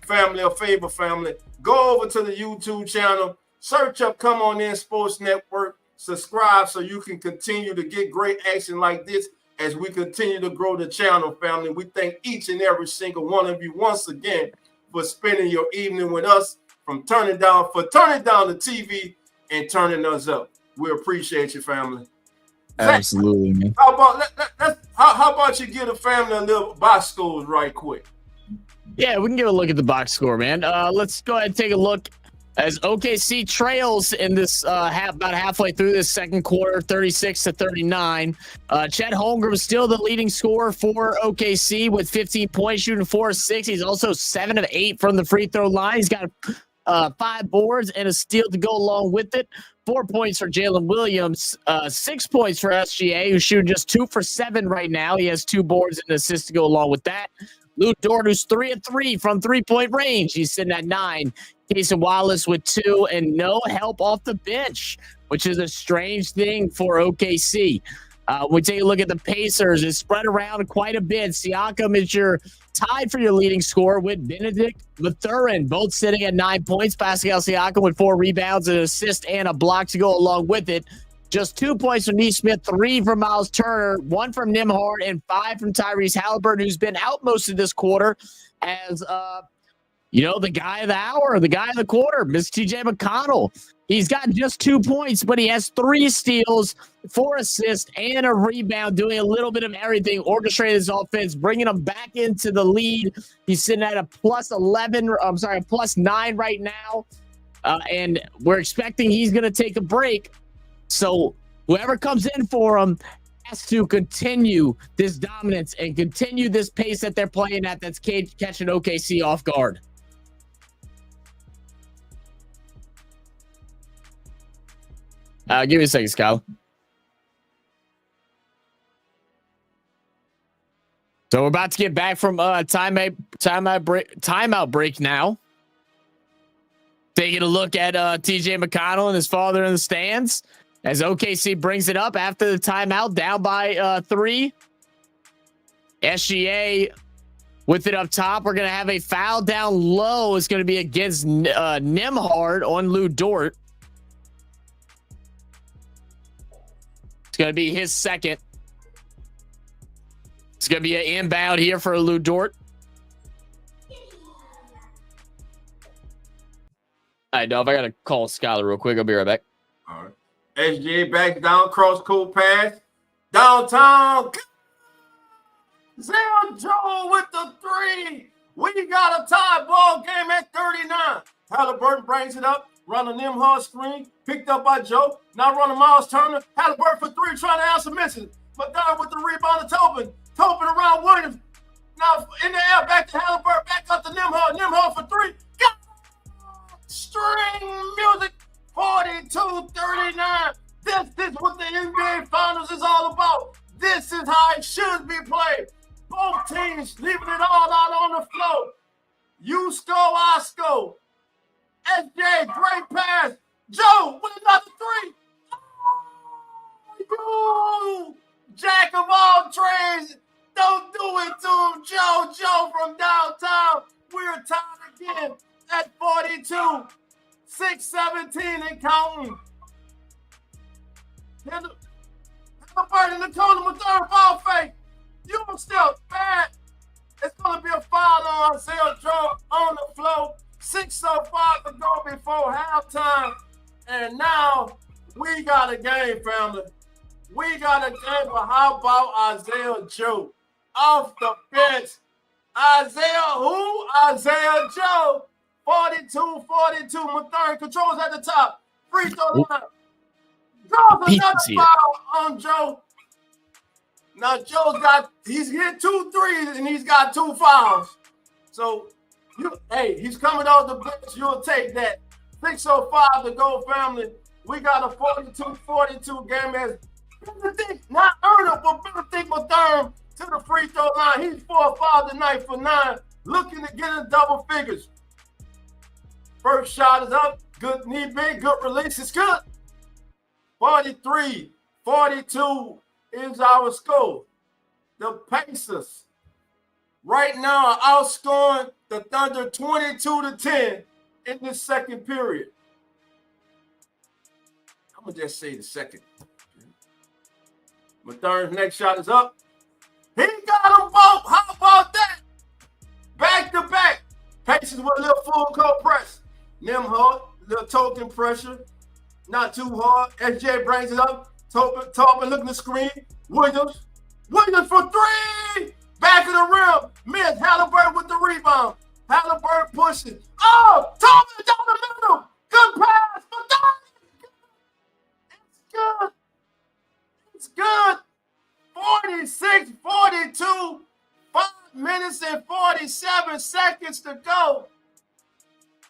family a favor, family. Go over to the YouTube channel, search up Come On In Sports Network, subscribe so you can continue to get great action like this as we continue to grow the channel, family. We thank each and every single one of you once again for spending your evening with us, for turning down the TV and turning us up. We appreciate you, family. Absolutely, man. How about you give the family a little box scores right quick? Yeah, we can give a look at the box score, man. Let's go ahead and take a look as OKC trails in this about halfway through this second quarter, 36-39. Chet Holmgren still the leading scorer for OKC with 15 points, shooting 4 of 6. He's also 7 of 8 from the free throw line. He's got 5 boards and a steal to go along with it. 4 points for Jalen Williams, 6 points for SGA, who's shooting just 2 for 7 right now. He has 2 boards and an assist to go along with that. Lou Dort, who's 3 of 3 from 3-point range. He's sitting at 9. Casey Wallace with 2 and no help off the bench, which is a strange thing for OKC. We take a look at the Pacers. It's spread around quite a bit. Siakam is tied for your leading scorer with Benedict Mathurin, both sitting at 9 points. Pascal Siakam with 4 rebounds, an assist, and a block to go along with it. Just 2 points from Nesmith, 3 from Miles Turner, 1 from Nembhard, and 5 from Tyrese Halliburton, who's been out most of this quarter as, the guy of the hour, the guy of the quarter, Mr. TJ McConnell. He's got just 2 points, but he has 3 steals, 4 assists, and a rebound, doing a little bit of everything, orchestrating his offense, bringing him back into the lead. He's sitting at a plus 9 right now, and we're expecting he's going to take a break. So whoever comes in for him has to continue this dominance and continue this pace that they're playing at that's catching OKC off guard. Give me a second, Skyler. So we're about to get back from timeout break now. Taking a look at TJ McConnell and his father in the stands as OKC brings it up after the timeout, down by 3. SGA with it up top. We're going to have a foul down low. It's going to be against Nembhard on Lou Dort. It's going to be his second. It's going to be an inbound here for Lou Dort. All right, Dov, I got to call Skyler real quick. I'll be right back. All right. SGA back down, cross court pass. Downtown. Zell Joe with the 3. We got a tie ball game at 39. Halliburton brings it up. Run a Nembhard screen. Picked up by Joe. Now run a Miles Turner. Halliburton for 3, trying to answer misses. McDonough with the rebound to Tobin. Tobin around Williams. Now in the air, back to Halliburton. Back up to Nembhard. Nembhard for 3. Got string music. 42-39. This is what the NBA Finals is all about. This is how it should be played. Both teams leaving it all out on the floor. You score, I score. SJ, great pass. Joe with another 3. Oh, jack of all trades. Don't do it to him, Joe. Joe from downtown. We're tied again at 42. 6-17 and counting. Halliburton in the corner with 3rd foul fake. You still bad. It's going to be a foul on Isaiah Joe on the floor. 6:05 to go before halftime. And now we got a game, family. We got a game, but how about Isaiah Joe? Off the bench. Isaiah who? Isaiah Joe. 42-42. Mathurin controls at the top. Free throw line. Draws another foul on Joe. Now he's hit 2 threes and he's got 2 fouls. So, he's coming off the bench. You'll take that. 6:05 to go, family. We got a 42-42 game as Benedict, not Erner, but Benedict Mathurin to the free throw line. He's 4 fouls tonight for 9, looking to get in double figures. First shot is up. Good knee big, good release. It's good. 43-42 is our score. The Pacers right now are outscoring the Thunder 22-10 in this second period. I'm going to just say the second. Mathurin's next shot is up. He got them both. How about that? Back to back. Pacers with a little full court press. Nembhard, little token pressure. Not too hard. SJ brings it up. Tobin looking to screen. Williams for 3. Back of the rim. Miss. Halliburton with the rebound. Halliburton pushing. Oh, Tobin down the middle. Good pass. It's good. 46-42. 5 minutes and 47 seconds to go.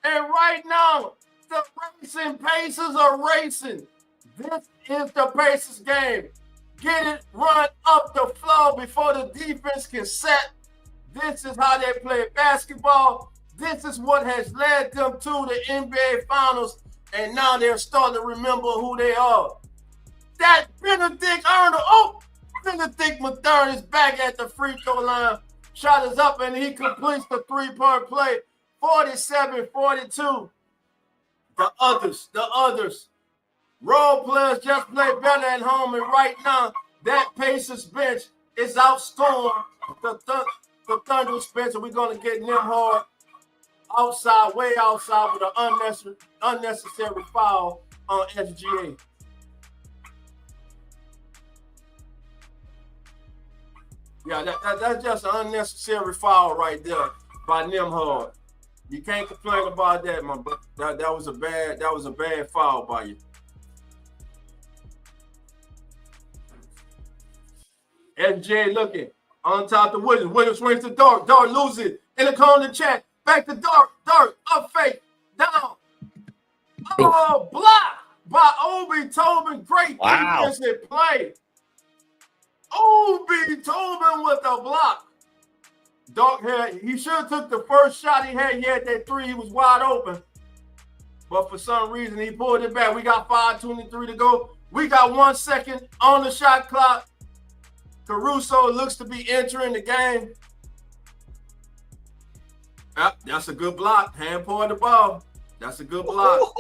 And right now, the racing Pacers are racing. This is the Pacers game. Get it, run up the floor before the defense can set. This is how they play basketball. This is what has led them to the NBA Finals, and now they're starting to remember who they are. That Benedict Arnold, Benedict Mathurin is back at the free throw line. Shot is up, and he completes the three-point play, 47-42. The others. Role players just play better at home, and right now, that Pacers bench is outscoring the Thunder's bench, and we're going to get Nembhard outside, way outside, with an unnecessary foul on SGA. Yeah, that's just an unnecessary foul right there by Nembhard. You can't complain about that, my brother. That was a bad foul by you. SGA looking on top of Williams. Williams swings to Dart. Dart loses it in the corner check. Back to Dart. Dart up fake down. Oh, block by Obi Toppin. Great defensive play. Obi Toppin with a block. He should have took the first shot he had. He had that three. He was wide open. But for some reason, he pulled it back. We got 5:23 to go. We got 1 second on the shot clock. Caruso looks to be entering the game. That's a good block. Hand point the ball. That's a good block.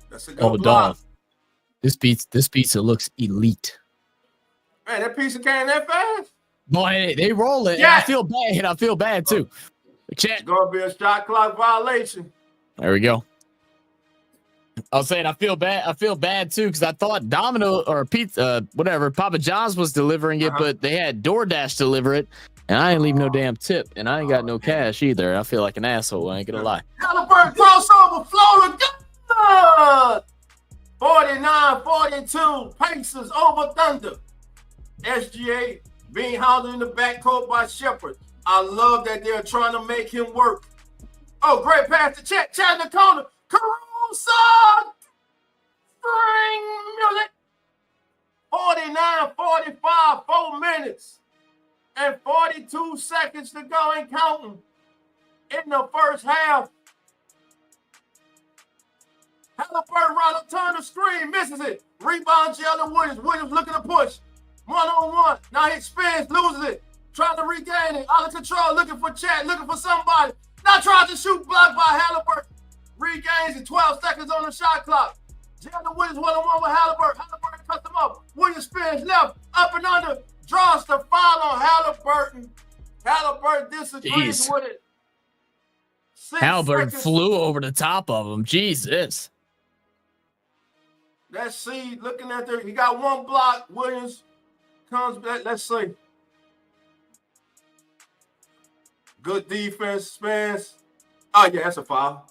That's a good block. This pizza looks elite. Man, that pizza came that fast? Boy, they roll it. Yeah. I feel bad too. It's gonna be a shot clock violation. There we go. I was saying I feel bad too, because I thought Domino or Pizza, whatever, Papa John's was delivering it, but they had DoorDash deliver it, and I ain't leave no damn tip, and I ain't got no cash either. I feel like an asshole. I ain't gonna lie. Halliburton crossover, Florida, good. 49-42, Pacers over Thunder. SGA being held in the backcourt by Shepherd. I love that they're trying to make him work. Oh, great pass to Chet. Chet in the corner. Caruso. String music. 49-45, 4 minutes and 42 seconds to go and counting in the first half. Halliburton right up, turn the screen, misses it. Rebound, Jalen Williams. Williams looking to push. 1-on-1. Now he spins, loses it. Trying to regain it. Out of control, looking for Chat, looking for somebody. Now trying to shoot, blocked by Halliburton. Regains it, 12 seconds on the shot clock. Jalen Williams 1-on-1 with Halliburton. Halliburton cuts him up. Williams spins left, up and under. Draws the foul on Halliburton. Halliburton disagrees with it. Halliburton flew over the top of him. Jesus. Let's see. Looking at there, he got one block. Williams comes back. Let's see. Good defense, spins. Oh, yeah, that's a foul.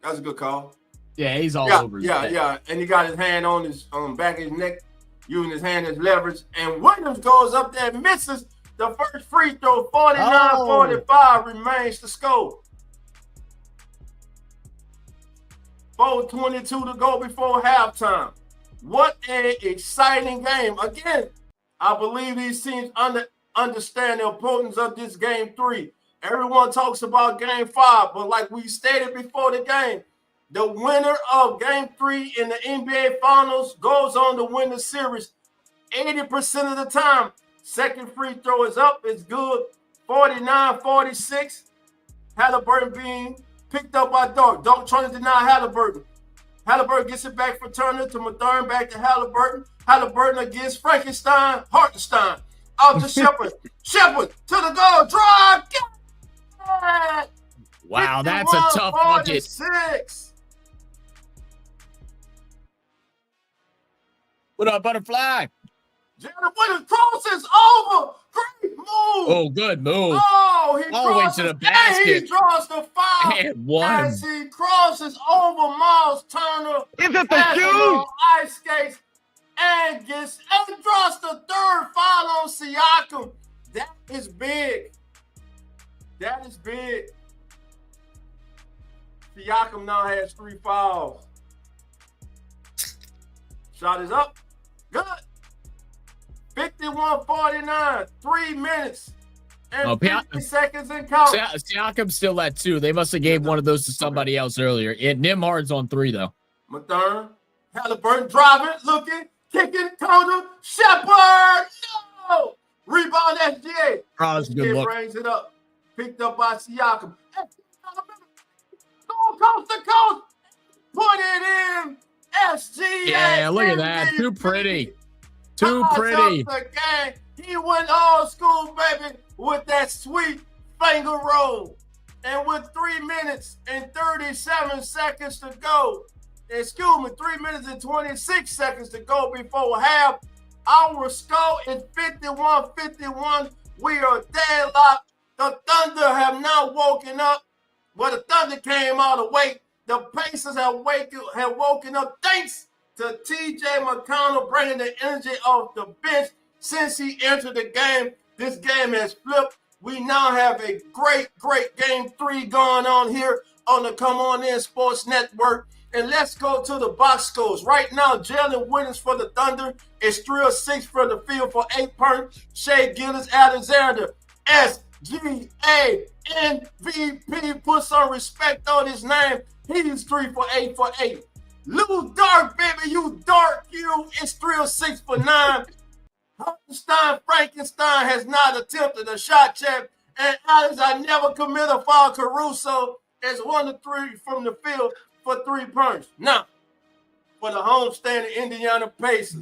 That's a good call. Yeah, he's all over his head. Yeah. And he got his hand on his back of his neck, using his hand as leverage. And Williams goes up there and misses the first free throw. 49-45 remains the score. 4:22 to go before halftime. What an exciting game. Again, I believe these teams understand the importance of this game 3. Everyone talks about game 5, but like we stated before the game, the winner of game 3 in the NBA Finals goes on to win the series 80% of the time. Second free throw is up. It's good. 49-46. Halliburton being picked up by Dart. Dart trying to deny Halliburton. Halliburton gets it back for Turner to Mathurin, back to Halliburton. Halliburton against Frankenstein, Hartenstein. Out to Shepherd. Shepherd to the goal. Drive. Wow, that's a tough bucket. What up, Butterfly? Jalen Williams crosses over. Great move. Oh, good move. Oh, he all the way to the basket. And he draws the foul and one. As he crosses over Miles Turner. Is it the shoes? Ice skates and draws the third foul on Siakam. That is big. That is big. Siakam now has 3 fouls. Shot is up. Good. 51-49. 3 minutes and 50 seconds in count. Siakam's still at 2. They must have gave one of those to somebody else earlier. Nimhard's on 3 though. Mathurin, Halliburton driving, looking, kicking, counter, Shepard. No! Rebound SGA. That's a good look. Brings it up. Picked up by Siakam. Go coast to coast. Put it in. SGA. Yeah, look at that. Too pretty. Too pretty. He went old school, baby, with that sweet finger roll. And with 3 minutes and 37 seconds to go, 3 minutes and 26 seconds to go before half, our score is 51-51. We are deadlocked. The Thunder have now woken up. Well, the Thunder came out awake. The Pacers have woken up thanks to T.J. McConnell bringing the energy off the bench. Since he entered the game, this game has flipped. We now have a great game 3 going on here on the Come On In Sports Network. And let's go to the box scores. Right now, Jalen Williams for the Thunder is 3 of 6 for the field for 8 points. Shea Gilgeous-Alexander, SGA MVP. Put some respect on his name. He's 3 for 8 for 8. Lou Dark, baby, you dark, you. It's 3 of 6 for 9. Frankenstein has not attempted a shot check. And Alex, I never commit a foul. Caruso is 1 of 3 from the field for 3 points. Now, for the homestanding Indiana Pacers,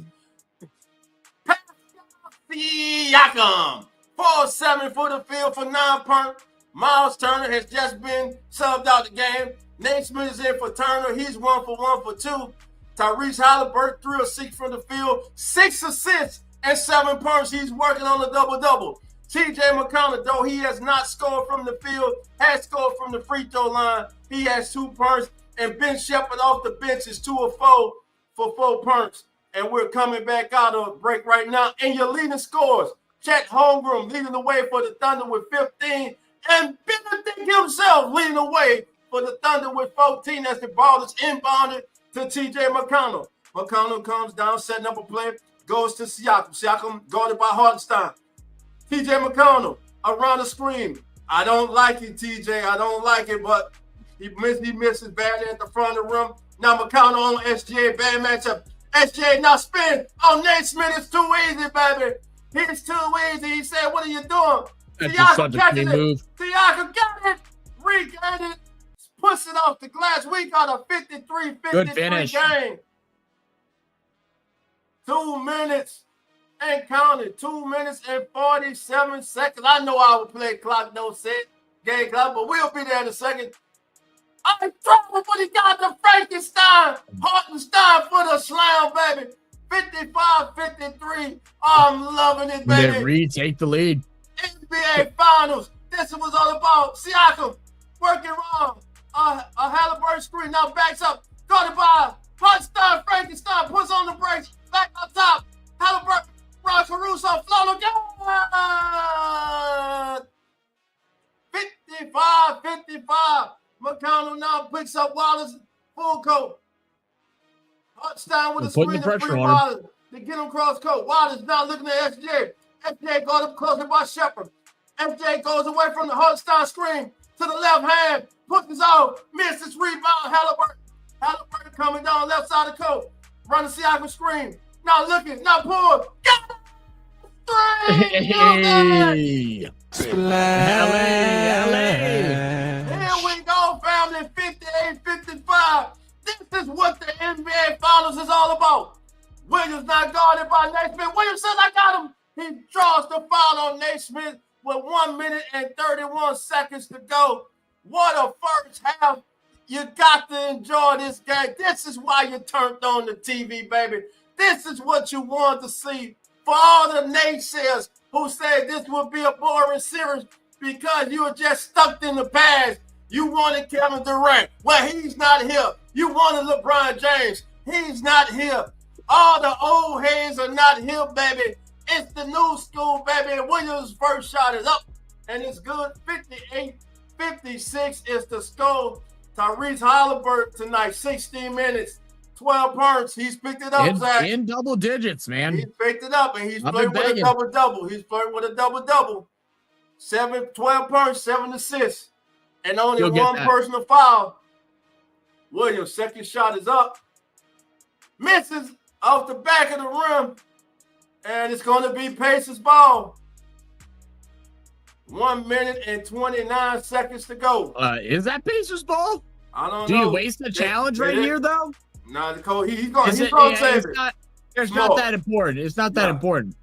Siakam, 4-7 for the field for 9 points. Miles Turner has just been subbed out the game. Nate Smith is in for Turner. He's 1 for 1 for 2. Tyrese Halliburton, 3 of 6 from the field, 6 assists and 7 points. He's working on a double-double. T.J. McConnell, though he has not scored from the field, has scored from the free throw line. He has 2 points. And Ben Shepherd off the bench is 2 of 4 for 4 points. And we're coming back out of a break right now. And your leading scores, Chet Holmgren leading the way for the Thunder with 15. And Benedict himself leading the way for the Thunder with 14 as the ball is inbounded to T.J. McConnell. McConnell comes down, setting up a play, goes to Siakam. Siakam guarded by Hartenstein. T.J. McConnell around the screen. I don't like it, T.J. I don't like it, but he misses badly at the front of the rim. Now McConnell on SGA, bad matchup. SGA now spin on Nate Smith. It's too easy, baby. It's too easy. He said, what are you doing? Siakam catches it. Siakam got it. Regained it. Puts it off the glass. We got a 53-53 game. 2 minutes and counted. 2 minutes and 47 seconds. I know our play clock don't say game clock, but we'll be there in a second. I trouble, but he got the Frankenstein. Hartenstein for the slam, baby. 55-53. I'm loving it, baby. They retake the lead. NBA Finals. This is what it's all about. Siakam working wrong. A Halliburton screen now backs up. Guarded by Hartenstein. Frankenstein puts on the brakes. Back on top. Halliburton. Ron Caruso. Flow again. 55-55. McConnell now picks up Wallace full court. Hartenstein with a screen of free Wallace to get him cross court. Wallace now looking at SJ. SJ goes up closer by Shepard. SJ goes away from the Hartenstein screen to the left hand. Pushes off. Misses rebound. Halliburton. Halliburton coming down left side of the court. Running Siakam screen. Now looking. Now pull. Got it. 3. Hey. Here we go, family. 58-55. This is what the NBA Finals is all about. Williams not guarded by Naismith. Williams says, I got him. He draws the foul on Naismith with 1 minute and 31 seconds to go. What a first half. You got to enjoy this game. This is why you turned on the TV, baby. This is what you want to see. For all the naysayers who said this would be a boring series because you were just stuck in the past. You wanted Kevin Durant. Well, he's not here. You wanted LeBron James. He's not here. All the old heads are not here, baby. It's the new school, baby. Williams' first shot is up, and it's good. 58-56 is the score. Tyrese Halliburton tonight, 16 minutes, 12 points. He's picked it up, Zach. In double digits, man. He's picked it up, and he's flirting with a double-double. He's flirting with a double-double. 12 points, 7 assists, and only You'll get one that. personal foul. Williams, second shot is up. Misses off the back of the rim. And it's going to be Pacers ball. 1 minute and 29 seconds to go. Is that Pacers ball? I don't Do know. you waste the challenge right here, though? Nah, he's going to save it. It's not that important. It's not that important.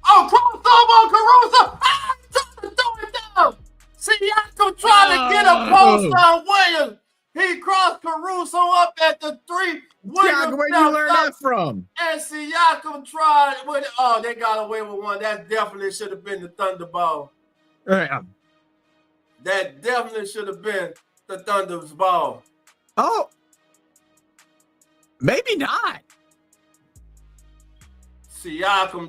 Oh, crossover on Caruso. Ah, trying to throw it down. Siakam trying to get a post on Williams. He crossed Caruso up at the 3. Siakam, where you learn that from? And Siakam tried with it. Oh, they got away with one. That definitely should have been the Thunder ball. That definitely should have been the Thunder's ball. Oh, maybe not. Siakam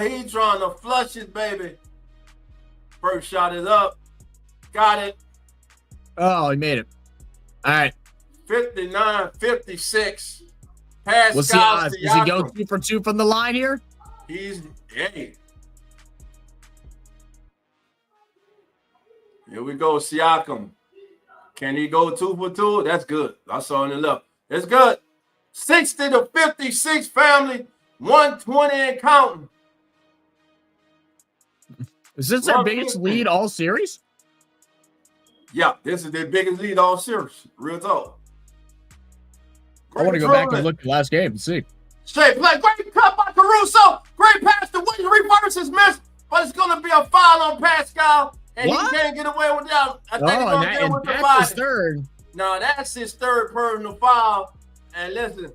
he trying to flush it, baby. First shot is up. Got it. Oh, he made it. All right. 59-56. Pascal What's the odds? Siakam. Does he go 2 for 2 from the line here? Hey. Here we go, Siakam. Can he go 2 for 2? That's good. I saw it in the left. It's good. 60-56, family. 120 and counting. Is this their biggest lead all series? Yeah, this is their biggest lead all series. Real talk. I want to go back and look at the last game and see. Straight play. Great cut by Caruso. Great pass to Williams. Reverse is missed, but it's going to be a foul on Pascal, and he can't get away with that. I think he's going to get away with the body. His third. No, that's his third personal foul. And listen,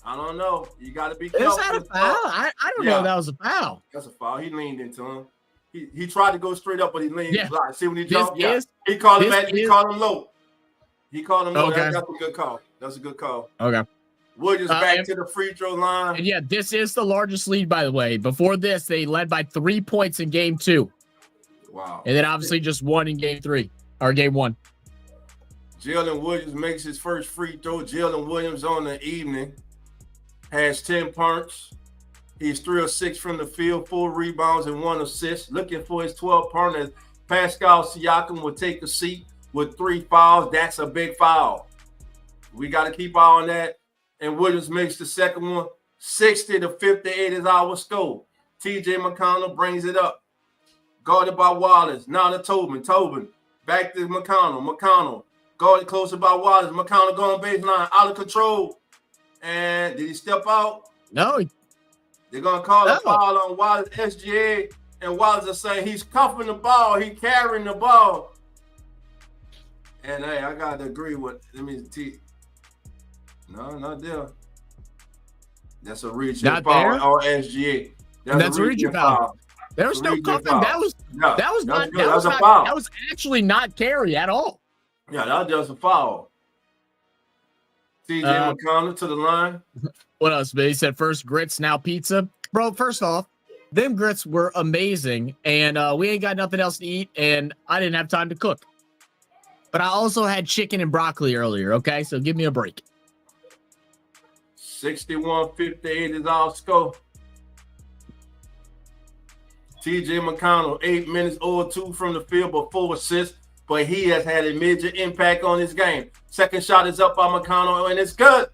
I don't know. You got to be careful. Is that a foul? I don't know if that was a foul. That's a foul. He leaned into him. He tried to go straight up, but he leaned. Yeah. See when he jumped? He called him low. He called him low. Okay. That's a good call. That's a good call. Okay. Williams back to the free throw line. And yeah, this is the largest lead, by the way. Before this, they led by 3 points in game 2. Wow. And then obviously just 1 in game 3 or game 1. Jalen Williams makes his first free throw. Jalen Williams on the evening has 10 points. He's 3 of 6 from the field, 4 rebounds and 1 assist. Looking for his 12 points. Pascal Siakam will take a seat with 3 fouls. That's a big foul. We got to keep eye on that. And Williams makes the second one. 60-58 is our score. TJ McConnell brings it up. Guarded by Wallace. Now to Tobin. Tobin back to McConnell. McConnell guarded closer by Wallace. McConnell going baseline. Out of control. And did he step out? No. They're going to call a foul on Wallace. SGA and Wallace are saying he's cuffing the ball. He carrying the ball. And, hey, I got to agree with No, not there. That's a reach foul on SGA. That's a reach foul. There was no cuffing. That was a foul. That was actually not carry at all. Yeah, that was just a foul. TJ McConnell to the line. What else, man? He said first grits, now pizza. Bro, first off, them grits were amazing, and we ain't got nothing else to eat, and I didn't have time to cook. But I also had chicken and broccoli earlier, okay? So give me a break. 61-58 is our score. TJ McConnell, 8 minutes or 2 from the field, but 4 assists. But he has had a major impact on his game. Second shot is up by McConnell, and it's good.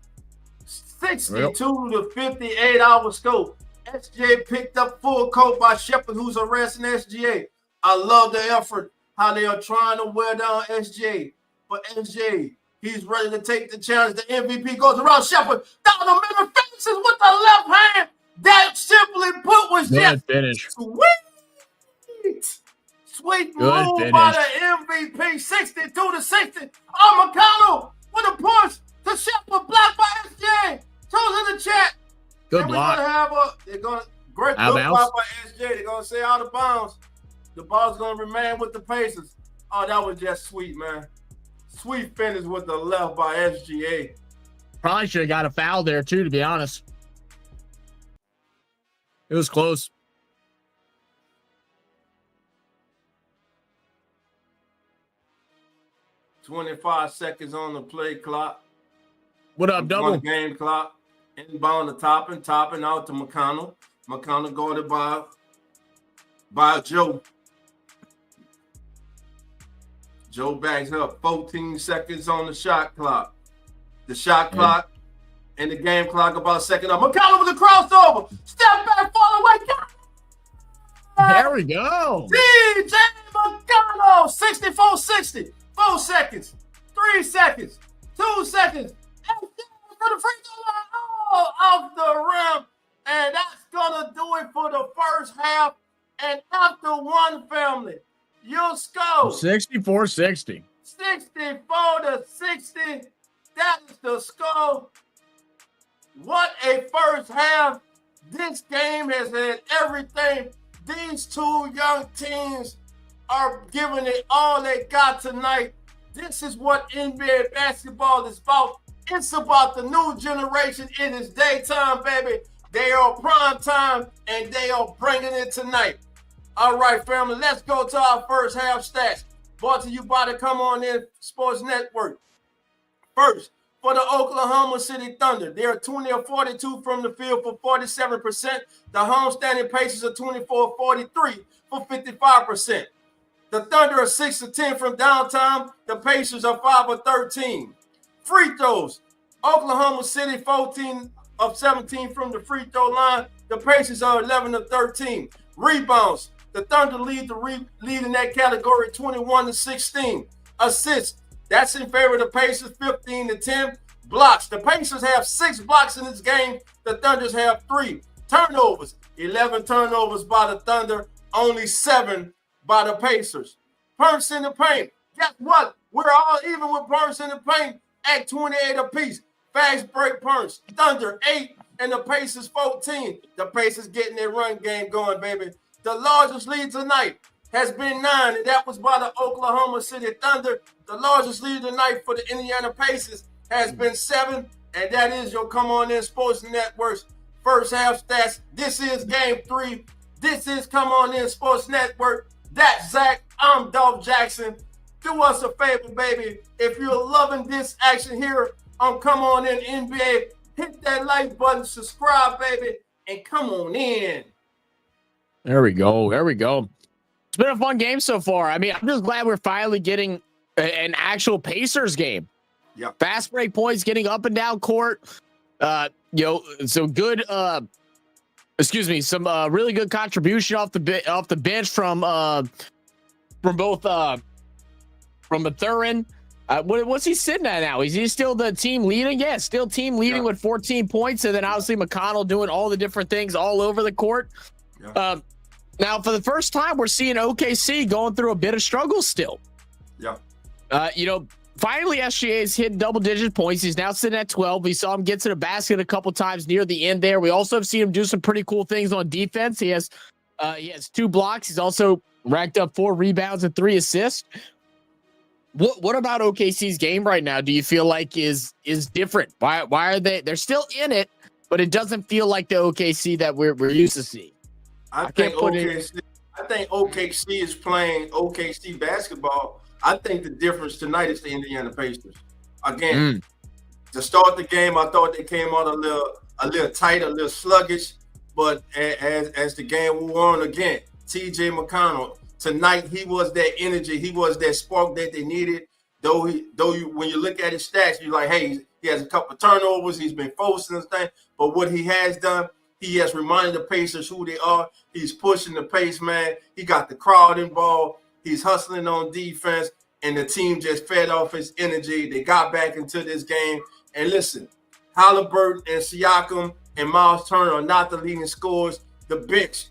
62-58 our score. SGA picked up full court by Shepard, who's arresting SGA. I love the effort, how they are trying to wear down SGA. But SGA, he's ready to take the challenge. The MVP goes around Shepard. Down the middle, finishes with the left hand. That simply put was just finish. Sweet move by the MVP. 62-60. Oh, McConnell with a push to Shepard, blocked by SJ. Throws in the chat. Good block. They're gonna great good block by SJ. They're gonna say out of bounds. The ball's gonna remain with the Pacers. Oh, that was just sweet, man. Sweet finish with the left by SGA. Probably should have got a foul there too, to be honest. It was close. $25 seconds on the play clock. What up, double? Game clock. Inbound to Toppin out to McConnell. McConnell guarded by Joe. Joe backs up. 14 seconds on the shot clock. The shot clock and the game clock about a second up. McConnell with the crossover. Step back, fall away. There we go. DJ McConnell. 64-60. 4 seconds. 3 seconds. 2 seconds. And for the free throw line. Oh, off the rim. And that's going to do it for the first half. And after one, family, your score 64-60. 64-60. That is the score. What a first half. This game has had everything. These two young teams are giving it all they got tonight. This is what NBA basketball is about. It's about the new generation. It is daytime, baby. They are prime time, and they are bringing it tonight. All right, family, let's go to our first half stats. Brought to you by the Come On In Sports Network. First, for the Oklahoma City Thunder, they are 20 of 42 from the field for 47%. The homestanding Pacers are 24 of 43 for 55%. The Thunder are 6 of 10 from downtown. The Pacers are 5 of 13. Free throws, Oklahoma City 14 of 17 from the free throw line. The Pacers are 11 of 13. Rebounds, the Thunder lead in that category 21-16. Assists, that's in favor of the Pacers 15-10. Blocks, the Pacers have 6 blocks in this game. The Thunders have 3. Turnovers, 11 turnovers by the Thunder, only 7 by the Pacers. Punts in the paint, guess what? We're all even with punts in the paint at 28 apiece. Fast break punts, Thunder 8 and the Pacers 14. The Pacers getting their run game going, baby. The largest lead tonight has been 9, and that was by the Oklahoma City Thunder. The largest lead tonight for the Indiana Pacers has been 7, and that is your Come On In Sports Network's first half stats. This is Game 3. This is Come On In Sports Network. That's Zach. I'm Dolph Jackson. Do us a favor, baby. If you're loving this action here on Come On In NBA, hit that like button, subscribe, baby, and come on in. There we go. There we go. It's been a fun game so far. I mean, I'm just glad we're finally getting an actual Pacers game. Yeah. Fast break points, getting up and down court. So good. Some really good contribution off the bench from both from Mathurin. What's he sitting at now? Is he still the team leading? Yeah, still team leading with 14 points, and then obviously McConnell doing all the different things all over the court. Yeah. Now, for the first time, we're seeing OKC going through a bit of struggle still. Yeah. Finally, SGA has hit double-digit points. He's now sitting at 12. We saw him get to the basket a couple times near the end there. We also have seen him do some pretty cool things on defense. He has 2 blocks. He's also racked up 4 rebounds and 3 assists. What about OKC's game right now do you feel like is different? Why are they're still in it, but it doesn't feel like the OKC that we're used to seeing? I think OKC is playing OKC basketball. I think the difference tonight is the Indiana Pacers. Again, to start the game, I thought they came out a little tight, a little sluggish. But as the game wore on again, TJ McConnell, tonight he was that energy, he was that spark that they needed. When you look at his stats, you're like, hey, he has a couple of turnovers, he's been forcing this thing. But what he has done, he has reminded the Pacers who they are. He's pushing the pace, man. He got the crowd involved. He's hustling on defense, and the team just fed off his energy. They got back into this game. And listen, Halliburton and Siakam and Miles Turner are not the leading scorers. The bench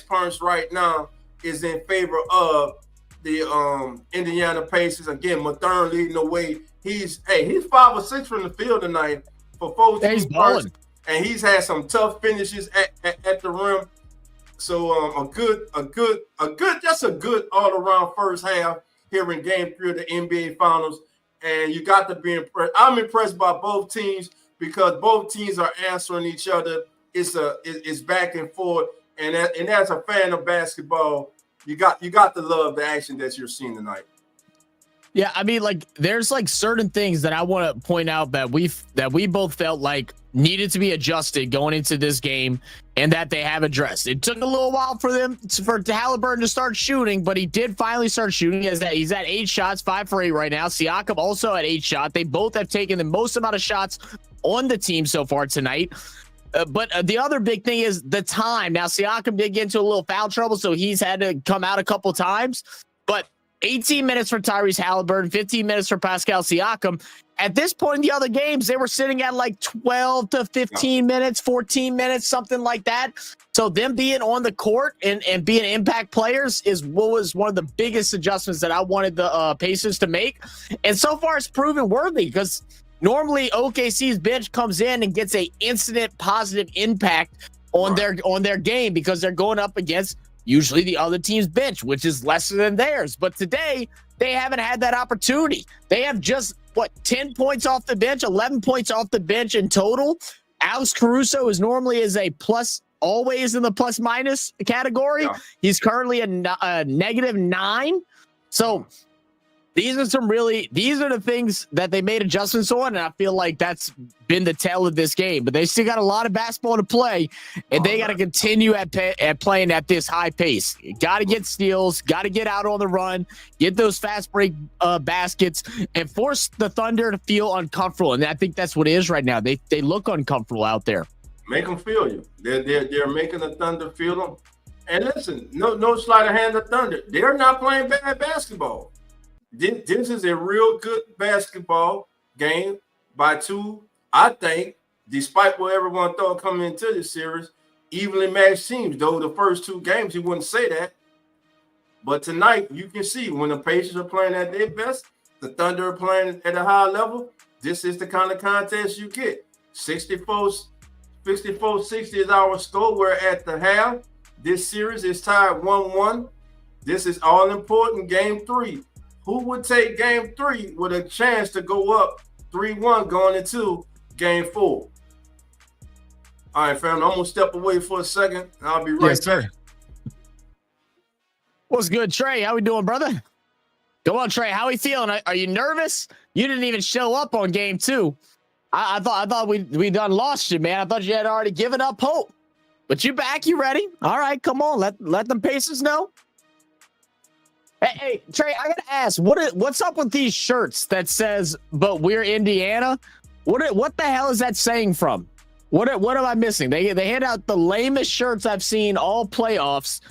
punch right now is in favor of the Indiana Pacers. Again, Mathurin leading the way. He's 5 or 6 from the field tonight for 14 he's balling. And he's had some tough finishes at the rim. So a good all-around first half here in Game 3 of the NBA Finals. And you got to be impressed. I'm impressed by both teams because both teams are answering each other. It's back and forth. And as a fan of basketball, you got to love the action that you're seeing tonight. Yeah, I mean, like, there's like certain things that I want to point out that we both felt like needed to be adjusted going into this game and that they have addressed. It took a little while for Halliburton to start shooting, but he did finally start shooting. He's at 8 shots, 5 for 8 right now. Siakam also at 8 shots. They both have taken the most amount of shots on the team so far tonight. But the other big thing is the time. Now, Siakam did get into a little foul trouble, so he's had to come out a couple times. But 18 minutes for Tyrese Halliburton, 15 minutes for Pascal Siakam. At this point in the other games, they were sitting at like 12 to 15 minutes, 14 minutes, something like that. So them being on the court and being impact players is what was one of the biggest adjustments that I wanted the Pacers to make. And so far it's proven worthy, because normally OKC's bench comes in and gets a instant positive impact on their game, because they're going up against usually the other team's bench, which is lesser than theirs. But today, they haven't had that opportunity. They have just, 10 points off the bench, 11 points off the bench in total. Alex Caruso is normally a plus, always in the plus minus category. Yeah. He's currently a -9. So these are the things that they made adjustments on, and I feel like that's been the tale of this game. But they still got a lot of basketball to play, and they got to continue at playing at this high pace. Got to get steals, got to get out on the run, get those fast break baskets, and force the Thunder to feel uncomfortable. And I think that's what it is right now. They look uncomfortable out there. Make them feel you. They're making the Thunder feel them. And listen, no sleight of hand of Thunder. They're not playing bad basketball. This is a real good basketball game by two, I think, despite what everyone thought coming into this series, evenly matched teams. Though the first 2 games, you wouldn't say that. But tonight, you can see when the Pacers are playing at their best, the Thunder are playing at a high level, this is the kind of contest you get. 64-60 is our score. We're at the half. This series is tied 1-1. This is all important, game 3. Who would take game 3 with a chance to go up 3-1 going into game 4? All right, fam, I'm going to step away for a second. I'll be right back. Sir. What's good, Trey? How we doing, brother? Come on, Trey. How we feeling? Are you nervous? You didn't even show up on game 2. I thought we done lost you, man. I thought you had already given up hope. But you back, you ready? All right, come on. Let them Pacers know. Hey, Trey, I gotta ask, what's up with these shirts that says "But we're Indiana"? What the hell is that saying from? What am I missing? They hand out the lamest shirts I've seen all playoffs,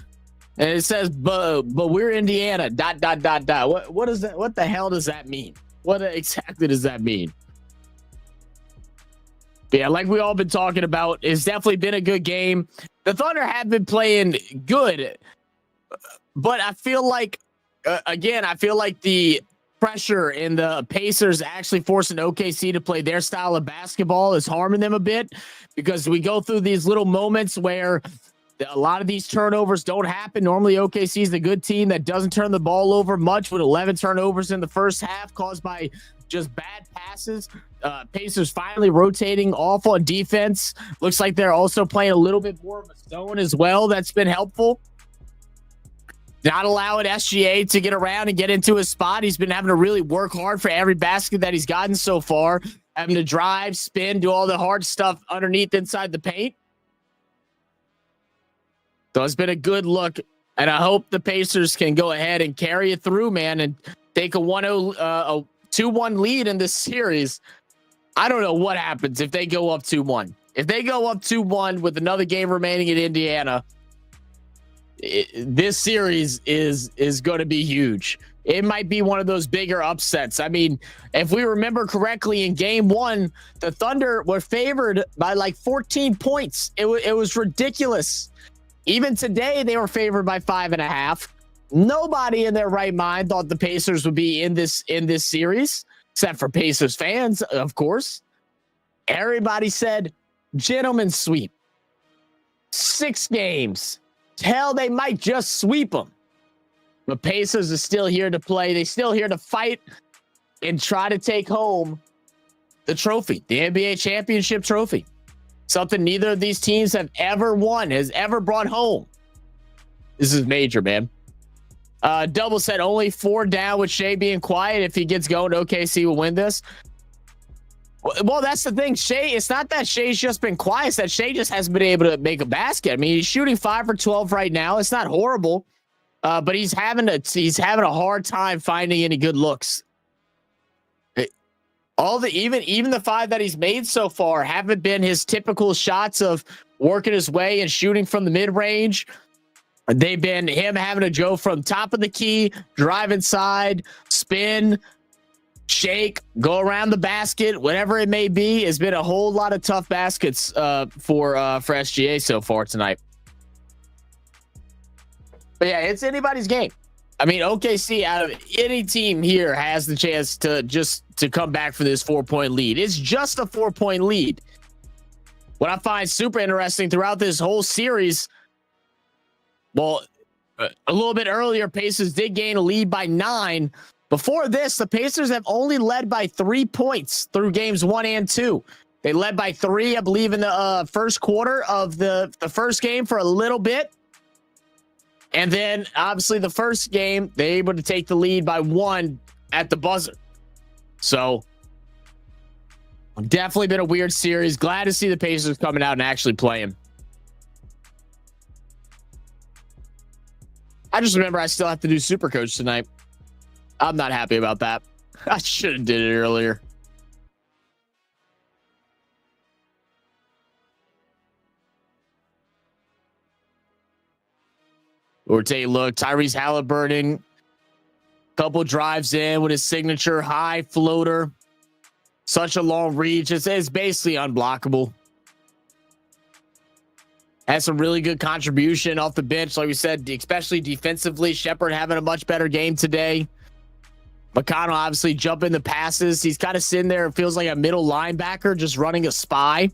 and it says "But we're Indiana." ... What is that? What the hell does that mean? What exactly does that mean? But yeah, like we all been talking about, it's definitely been a good game. The Thunder have been playing good, but I feel like. I feel like the pressure in the Pacers actually forcing OKC to play their style of basketball is harming them a bit, because we go through these little moments where a lot of these turnovers don't happen. Normally, OKC is a good team that doesn't turn the ball over much, with 11 turnovers in the first half caused by just bad passes. Pacers finally rotating off on defense. Looks like they're also playing a little bit more of a zone as well. That's been helpful. Not allowing SGA to get around and get into his spot. He's been having to really work hard for every basket that he's gotten so far. Having to drive, spin, do all the hard stuff underneath inside the paint. So it's been a good look. And I hope the Pacers can go ahead and carry it through, man, and take a 2-1 lead in this series. I don't know what happens if they go up 2-1. If they go up 2-1 with another game remaining in Indiana, this series is going to be huge. It might be one of those bigger upsets. I mean, if we remember correctly, in game 1, the Thunder were favored by like 14 points. It was ridiculous. Even today, they were favored by 5.5. Nobody in their right mind thought the Pacers would be in this series, except for Pacers fans, of course. Everybody said, gentlemen's sweep. 6 games. Hell, they might just sweep them. But Pacers are still here to play. They're still here to fight and try to take home the trophy, the NBA championship trophy. Something neither of these teams have ever won, has ever brought home. This is major, man. Double said only 4 down with Shea being quiet. If he gets going, OKC will win this. Well, that's the thing. Shea, it's not that Shea's just been quiet. It's that Shea just hasn't been able to make a basket. I mean, he's shooting 5 for 12 right now. It's not horrible, but he's having a hard time finding any good looks. Even the 5 that he's made so far haven't been his typical shots of working his way and shooting from the mid range. They've been him having to go from top of the key, drive inside, spin, shake, go around the basket, whatever it may be. Has been a whole lot of tough baskets for SGA so far tonight. But yeah, it's anybody's game. I mean, OKC out of any team here has the chance to come back for this 4-point lead. It's just a 4-point lead. What I find super interesting throughout this whole series, well, a little bit earlier, Pacers did gain a lead by 9. Before this, the Pacers have only led by 3 points through games 1 and 2. They led by 3, I believe, in the first quarter of the first game for a little bit. And then, obviously, the first game, they're able to take the lead by 1 at the buzzer. So, definitely been a weird series. Glad to see the Pacers coming out and actually playing. I just remember I still have to do Supercoach tonight. I'm not happy about that. I should have did it earlier. We'll take a look. Tyrese Halliburton, couple drives in with his signature high floater. Such a long reach. It's basically unblockable. Has some really good contribution off the bench, like we said, especially defensively. Shepherd having a much better game today. McConnell obviously jumping the passes. He's kind of sitting there. It feels like a middle linebacker just running a spy.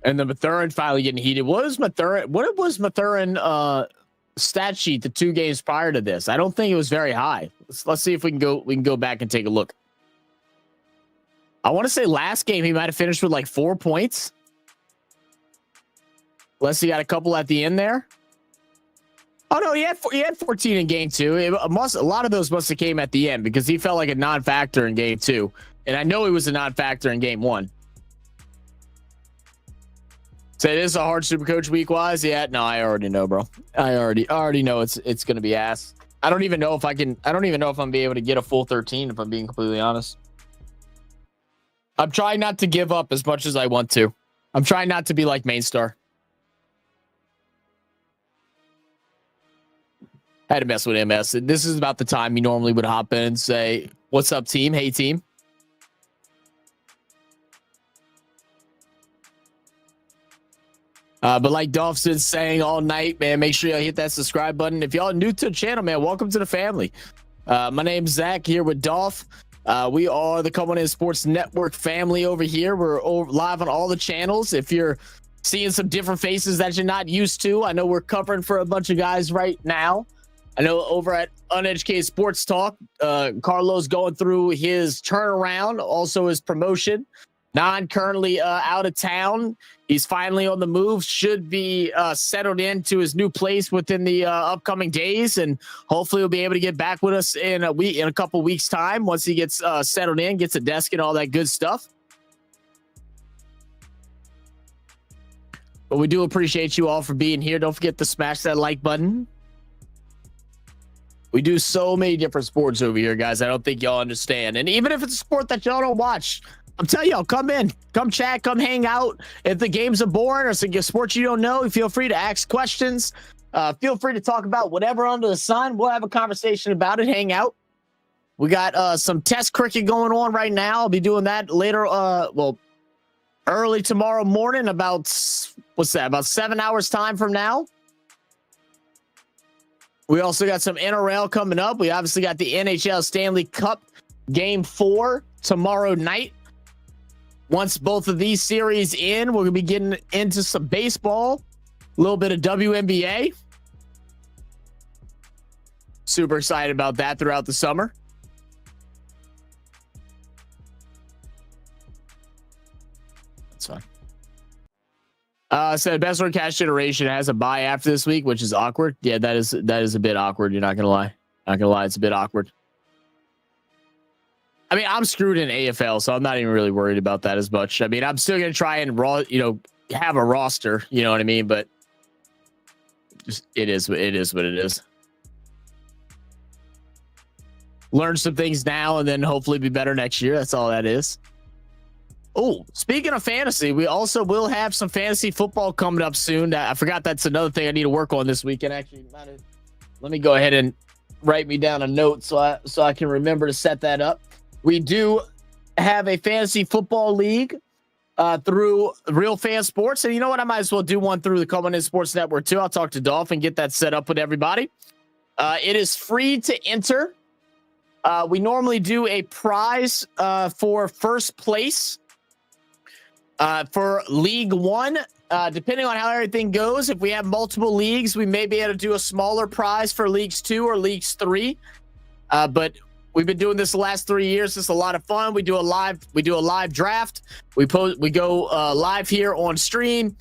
And the Mathurin finally getting heated. What was Mathurin stat sheet the 2 games prior to this? I don't think it was very high. Let's see if we can go back and take a look. I want to say last game he might have finished with like 4 points. Unless he got a couple at the end there. Oh no, he had 14 in game 2. A lot of those must have came at the end because he felt like a non-factor in game 2. And I know he was a non-factor in game 1. So it is a hard Supercoach week-wise. Yeah, no, I already know, bro. I already know it's gonna be ass. I don't even know if I'm gonna be able to get a full 13 if I'm being completely honest. I'm trying not to give up as much as I want to. I'm trying not to be like Mainstar. I had to mess with MS. This is about the time you normally would hop in and say, "What's up, team? Hey, team." But like Dolph's saying all night, man, make sure y'all hit that subscribe button. If y'all are new to the channel, man, welcome to the family. My name's Zach here with Dolph. We are the Come On In Sports Network family over here. We're live on all the channels. If you're seeing some different faces that you're not used to, I know we're covering for a bunch of guys right now. I know over at Uneducated Sports Talk, Carlos going through his turnaround, also his promotion. Non currently out of town. He's finally on the move. Should be settled into his new place within the upcoming days, and hopefully he'll be able to get back with us in a couple weeks' time once he gets settled in, gets a desk and all that good stuff. But we do appreciate you all for being here. Don't forget to smash that like button. We do so many different sports over here, guys. I don't think y'all understand. And even if it's a sport that y'all don't watch, I'm telling y'all, come in, come chat, come hang out. If the games are boring or it's a sport you don't know, feel free to ask questions. Feel free to talk about whatever under the sun. We'll have a conversation about it, hang out. We got some test cricket going on right now. I'll be doing that later, early tomorrow morning, about 7 hours time from now. We also got some NRL coming up. We obviously got the NHL Stanley Cup Game 4 tomorrow night. Once both of these series in, we're going to be getting into some baseball, a little bit of WNBA. Super excited about that throughout the summer. That's fine. So best word cash generation has a bye after this week, which is awkward. Yeah, that is a bit awkward. You're not gonna lie. Not gonna lie, it's a bit awkward. I mean, I'm screwed in AFL, so I'm not even really worried about that as much. I mean, I'm still gonna try and have a roster. You know what I mean? But just it is what it is. Learn some things now, and then hopefully be better next year. That's all that is. Oh, speaking of fantasy, we also will have some fantasy football coming up soon. I forgot that's another thing I need to work on this weekend. Actually, let me go ahead and write me down a note so I can remember to set that up. We do have a fantasy football league through Real Fan Sports, and you know what? I might as well do one through the Common In Sports Network too. I'll talk to Dolph and get that set up with everybody. It is free to enter. We normally do a prize for first place. For League One, depending on how everything goes, if we have multiple leagues, we may be able to do a smaller prize for Leagues 2 or Leagues 3. But we've been doing this the last 3 years. It's a lot of fun. We do a live draft. We go live here on stream.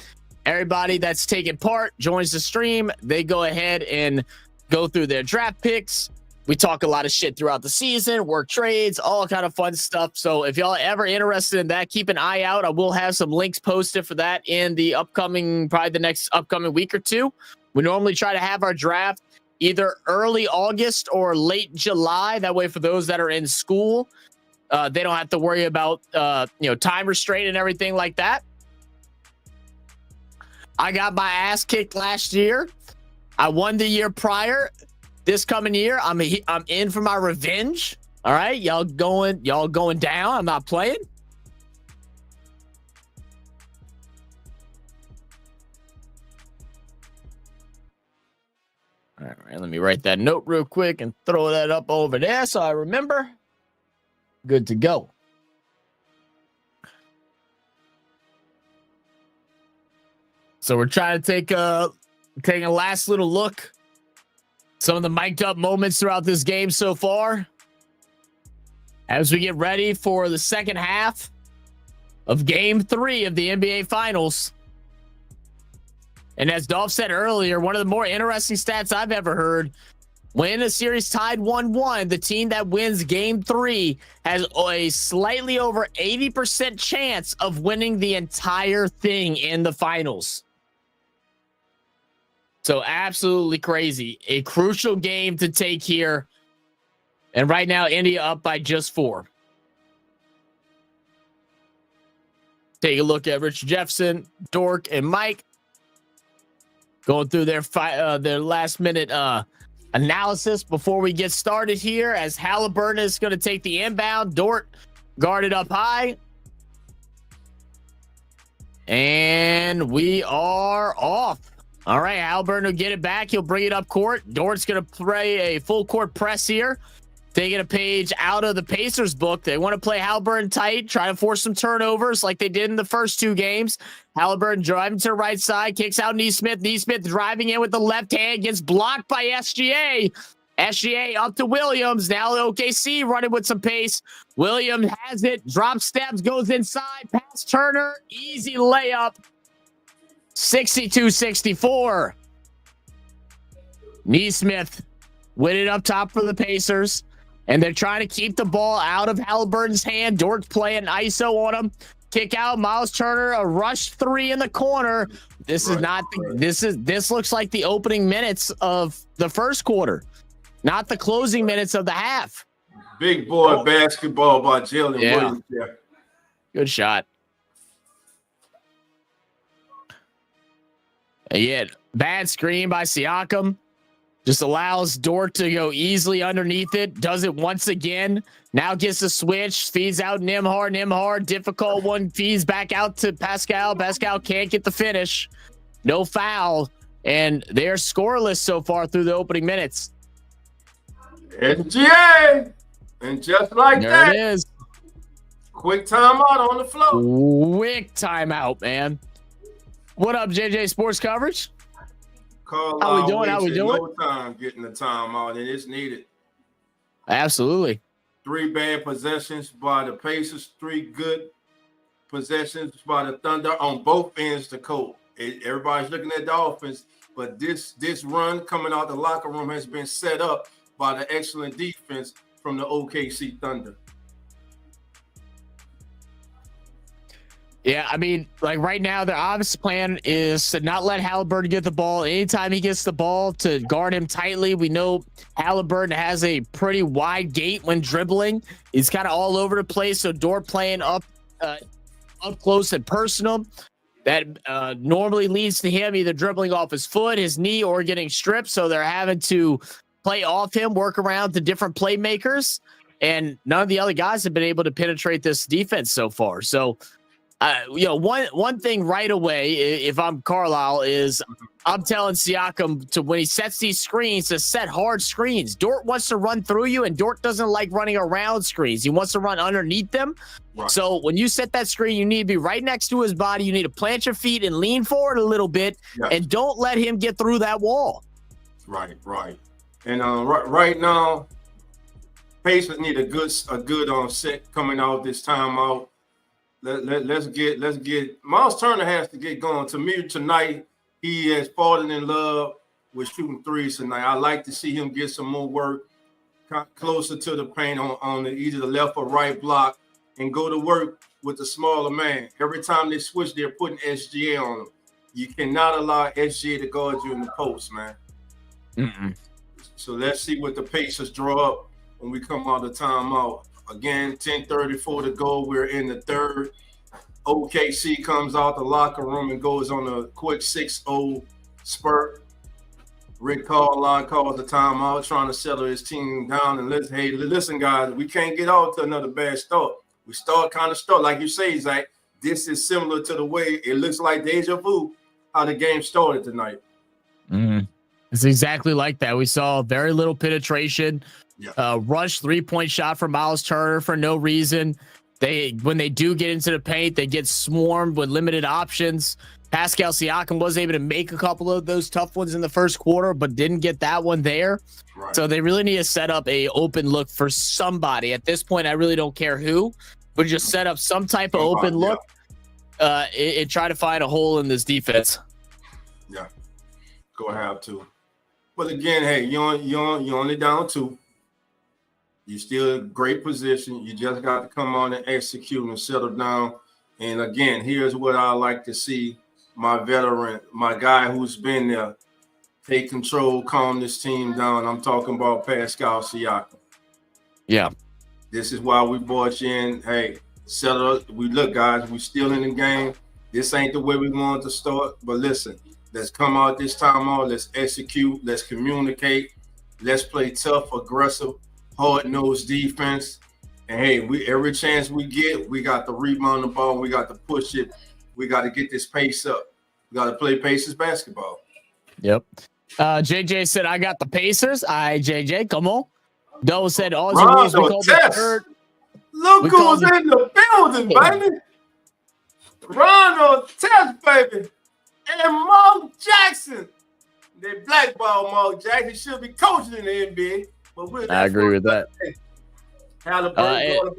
Everybody that's taking part joins the stream. They go ahead and go through their draft picks. We talk a lot of shit throughout the season, work trades, all kind of fun stuff. So if y'all are ever interested in that, keep an eye out. I will have some links posted for that in the probably the next upcoming week or two. We normally try to have our draft either early August or late July. That way, for those that are in school, they don't have to worry about time restraint and everything like that. I got my ass kicked last year. I won the year prior. This coming year, I'm in for my revenge. All right, y'all going down. I'm not playing. All right, let me write that note real quick and throw that up over there so I remember. Good to go. So we're trying to take a last little look. Some of the mic'd up moments throughout this game so far, as we get ready for the second half of Game 3 of the NBA Finals. And as Dolph said earlier, one of the more interesting stats I've ever heard, when a series tied 1-1, the team that wins Game 3 has a slightly over 80% chance of winning the entire thing in the finals. So absolutely crazy. A crucial game to take here. And right now, India up by just 4. Take a look at Richard Jefferson, Dork, and Mike going through their last minute analysis before we get started here, as Halliburton is going to take the inbound. Dort guarded up high. And we are off. All right, Halliburton will get it back. He'll bring it up court. Dort's going to play a full court press here. Taking a page out of the Pacers book. They want to play Halliburton tight, try to force some turnovers like they did in the first 2 games. Halliburton driving to the right side, kicks out Neesmith. Neesmith driving in with the left hand, gets blocked by SGA. SGA up to Williams. Now OKC running with some pace. Williams has it, drops steps, goes inside, pass Turner, easy layup. 62-64. Neesmith with it up top for the Pacers, and they're trying to keep the ball out of Halliburton's hand. Dort's playing ISO on him. Kick out, Miles Turner, a rush 3 in the corner. This looks like the opening minutes of the first quarter, not the closing minutes of the half. Big boy basketball by Jalen Williams. Yeah. Good shot. Yeah, bad screen by Siakam. Just allows Dort to go easily underneath it. Does it once again. Now gets the switch. Feeds out Nembhard. Difficult one. Feeds back out to Pascal. Pascal can't get the finish. No foul. And they're scoreless so far through the opening minutes. SGA. And just like there it is. Quick timeout on the floor. Quick timeout, man. What up, JJ Sports Coverage? How we doing? No time getting the timeout, and it's needed. Absolutely. 3 bad possessions by the Pacers, 3 good possessions by the Thunder on both ends of the court. Everybody's looking at the offense, but this run coming out the locker room has been set up by the excellent defense from the OKC Thunder. Yeah, I mean, like right now, the obvious plan is to not let Halliburton get the ball. Anytime he gets the ball, to guard him tightly. We know Halliburton has a pretty wide gate when dribbling. He's kind of all over the place. So Dort playing up close and personal. That normally leads to him either dribbling off his foot, his knee, or getting stripped. So they're having to play off him, work around the different playmakers. And none of the other guys have been able to penetrate this defense so far. So, one thing right away, if I'm Carlisle, is I'm telling Siakam to, when he sets these screens, to set hard screens. Dort wants to run through you, and Dort doesn't like running around screens. He wants to run underneath them. Right. So when you set that screen, you need to be right next to his body. You need to plant your feet and lean forward a little bit, and don't let him get through that wall. Right. And right now, Pacers need a good set coming out this timeout. Let's get Miles Turner has to get going. To me tonight, he has fallen in love with shooting threes tonight. I like to see him get some more work closer to the paint on either the left or right block, and go to work with the smaller man. Every time they switch, they're putting SGA on him. You cannot allow SGA to guard you in the post, man. Mm-mm. So let's see what the Pacers draw up when we come out of timeout. Again, 10:34 to go. We're in the third. OKC comes out the locker room and goes on a quick 6-0 spurt. Rick Carlisle calls the timeout, trying to settle his team down. And listen, guys, we can't get off to another bad start. We start like you say, Zach. This is similar to the way it looks like deja vu how the game started tonight. Mm-hmm. It's exactly like that. We saw very little penetration. Rush 3-point shot for Miles Turner for no reason. When they do get into the paint, they get swarmed with limited options. Pascal Siakam was able to make a couple of those tough ones in the first quarter, but didn't get that one there. Right. So they really need to set up a open look for somebody. At this point, I really don't care who, but just set up some type of open look and try to find a hole in this defense. Yeah, go have to. But again, hey, you're only down 2. You're still in great position. You just got to come on and execute and settle down. And again, here's what I like to see: my veteran, my guy who's been there, take control, calm this team down. I'm talking about Pascal Siakam. Yeah. This is why we brought you in. Hey, settle. Look, guys, we still in the game. This ain't the way we wanted to start. But listen, let's come out this time out. Let's execute. Let's communicate. Let's play tough, aggressive, hard-nosed defense. And hey, every chance we get, we got to rebound the ball. We got to push it. We got to get this pace up. We got to play Pacers basketball. Yep. JJ said, I got the Pacers. JJ, come on. Doe said, all rules we called the third. Look who's in the building, baby. Ronald Test, baby. And Mark Jackson. They blackball Mark Jackson. He should be coaching in the NBA. But I agree with that. Halliburton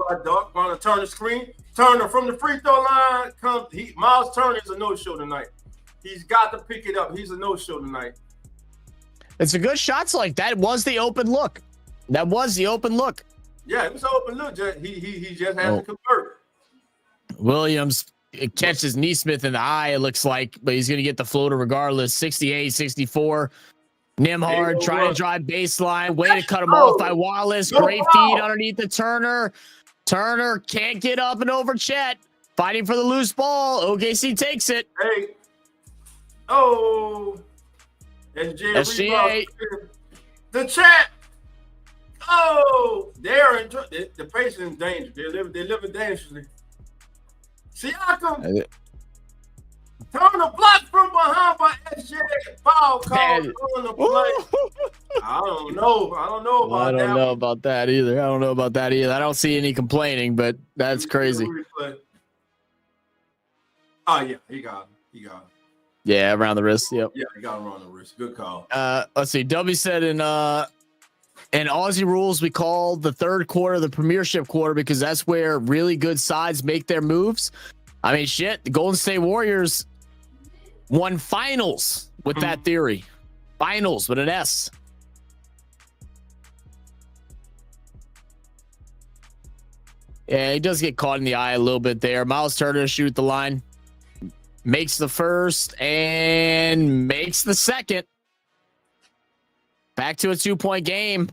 on a Turner screen. Turner from the free throw line. Miles Turner is a no-show tonight. He's got to pick it up. He's a no-show tonight. It's a good shots like that. Was the open look. That was the open look. Yeah, it was an open look. He just has to convert. Williams catches Neesmith in the eye, it looks like, but he's going to get the floater regardless. 68, 64. Nimhard trying to drive baseline. Way to cut him off by Wallace. Great feed underneath the Turner. Turner can't get up and over Chet. Fighting for the loose ball. OKC takes it. Hey. Oh. SGA. The Chet. Oh. They're in the Pacers in danger. They're living dangerously. Siakam. Turner blocked from behind by SGA. Foul call on the play. I don't know about that. I don't know about that either. I don't see any complaining, but that's crazy. Oh, yeah. He got him. Yeah, around the wrist. Yep. Yeah, he got him around the wrist. Good call. Let's see. W said in Aussie rules, we call the third quarter the premiership quarter because that's where really good sides make their moves. I mean, shit, the Golden State Warriors won finals with that theory. Finals with an S. Yeah, he does get caught in the eye a little bit there. Miles Turner shoot the line. Makes the first and makes the second. Back to a 2-point game.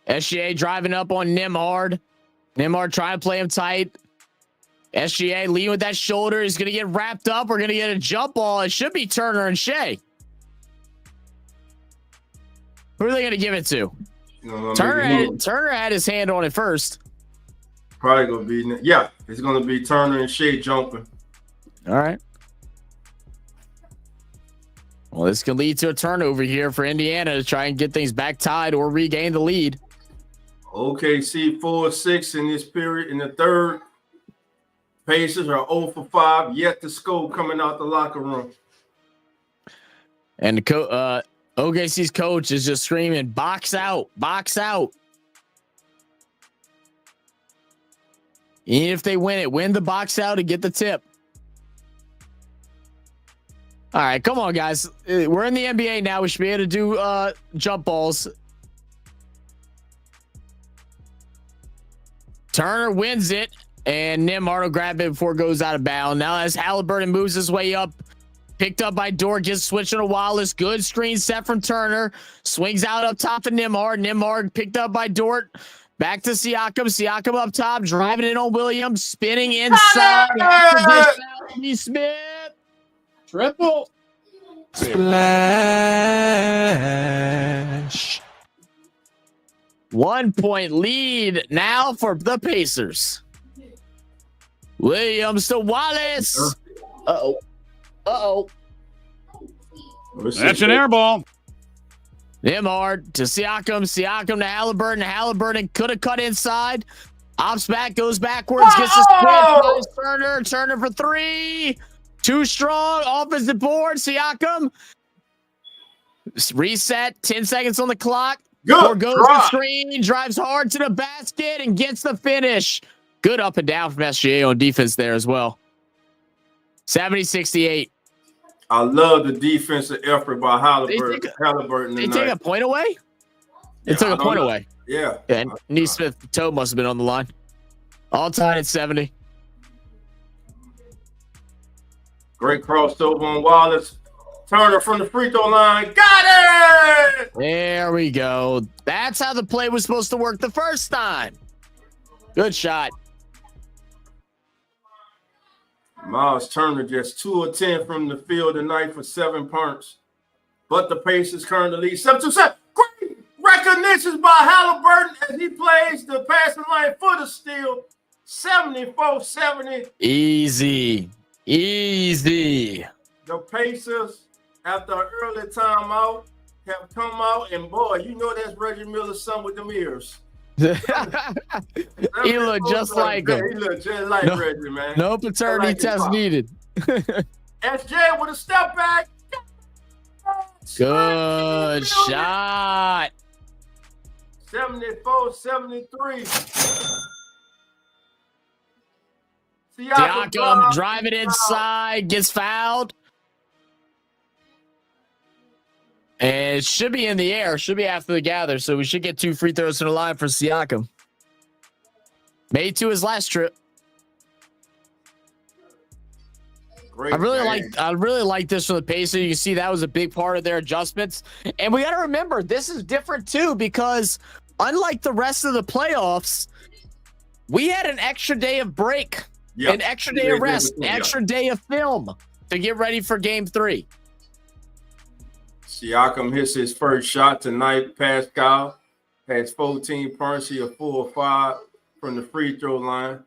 SGA driving up on Nembhard. Nembhard trying to play him tight. SGA leading with that shoulder. He's going to get wrapped up. We're going to get a jump ball. It should be Turner and Shea. Who are they going to give it to? Turner had his hand on it first. Probably going to be, yeah, it's going to be Turner and Shea jumping. All right. Well, this can lead to a turnover here for Indiana to try and get things back tied or regain the lead. OKC 4-6 in this period. In the third, Pacers are 0 for 5, yet to score coming out the locker room. And OKC's coach is just screaming, box out, box out. Even if they win it, win the box out and get the tip. All right, come on, guys. We're in the NBA now. We should be able to do jump balls. Turner wins it, and Nembhard will grab it before it goes out of bounds. Now as Halliburton moves his way up, picked up by Dort, gets switching to Wallace. Good screen set from Turner. Swings out up top to Nembhard. Nembhard picked up by Dort. Back to Siakam. Siakam up top, driving in on Williams. Spinning inside. Smith. Triple. Splash. 1 point lead now for the Pacers. Williams to Wallace. Uh-oh. Uh-oh. That's an air ball. Nembhard to Siakam. Siakam to Halliburton. Halliburton could have cut inside. Ops back, goes backwards. Gets a spin. Turner. Turner for three. Too strong. Offensive board. Siakam. Reset. 10 seconds on the clock. Good. Goes the screen. Drives hard to the basket and gets the finish. Good up and down from SGA on defense there as well. 70-68. I love the defensive effort by Halliburton. They take a point away? They took a point away. Yeah. And Neesmith toe must have been on the line. All tied at 70. Great crossover on Wallace. Turner from the free throw line. Got it! There we go. That's how the play was supposed to work the first time. Good shot. Miles Turner just 2 of 10 from the field tonight for 7 points. But the Pacers currently lead 7-7. Great recognitions by Halliburton as he plays the passing line for the steal. 74-70. Easy. Easy. The Pacers, after an early timeout, have come out, and boy, you know that's Reggie Miller's son with them ears. He looked just like him. He looked just like Reggie, man. No paternity test needed. SJ with a step back. Good shot. 74-73. Siakam driving inside, gets fouled. And it should be in the air. Should be after the gather. So we should get 2 free throws in the line for Siakam. Made to his last trip. I really like this from the Pacers. You can see that was a big part of their adjustments. And we got to remember, this is different too, because unlike the rest of the playoffs, we had an extra day of break, an extra day of rest, extra day of film to get ready for game 3. Siakam hits his first shot tonight. Pascal has 14 points. He a 4 of 5 from the free throw line.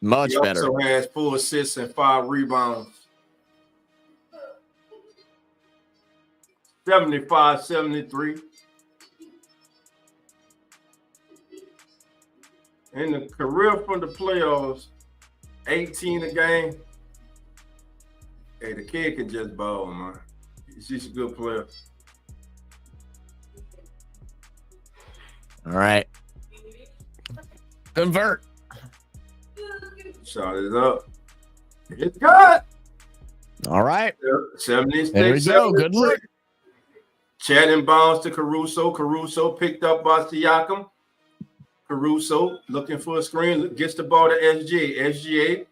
Much better. He also has 4 assists and 5 rebounds. 75-73. In the career from the playoffs, 18 a game. Hey, the kid can just ball, man. He's just a good player. All right. Convert. Shot it up. It's good. All right. 76. There we go. Good look. Chat inbounds to Caruso. Caruso picked up by Siakam. Caruso looking for a screen. Gets the ball to SGA. SGA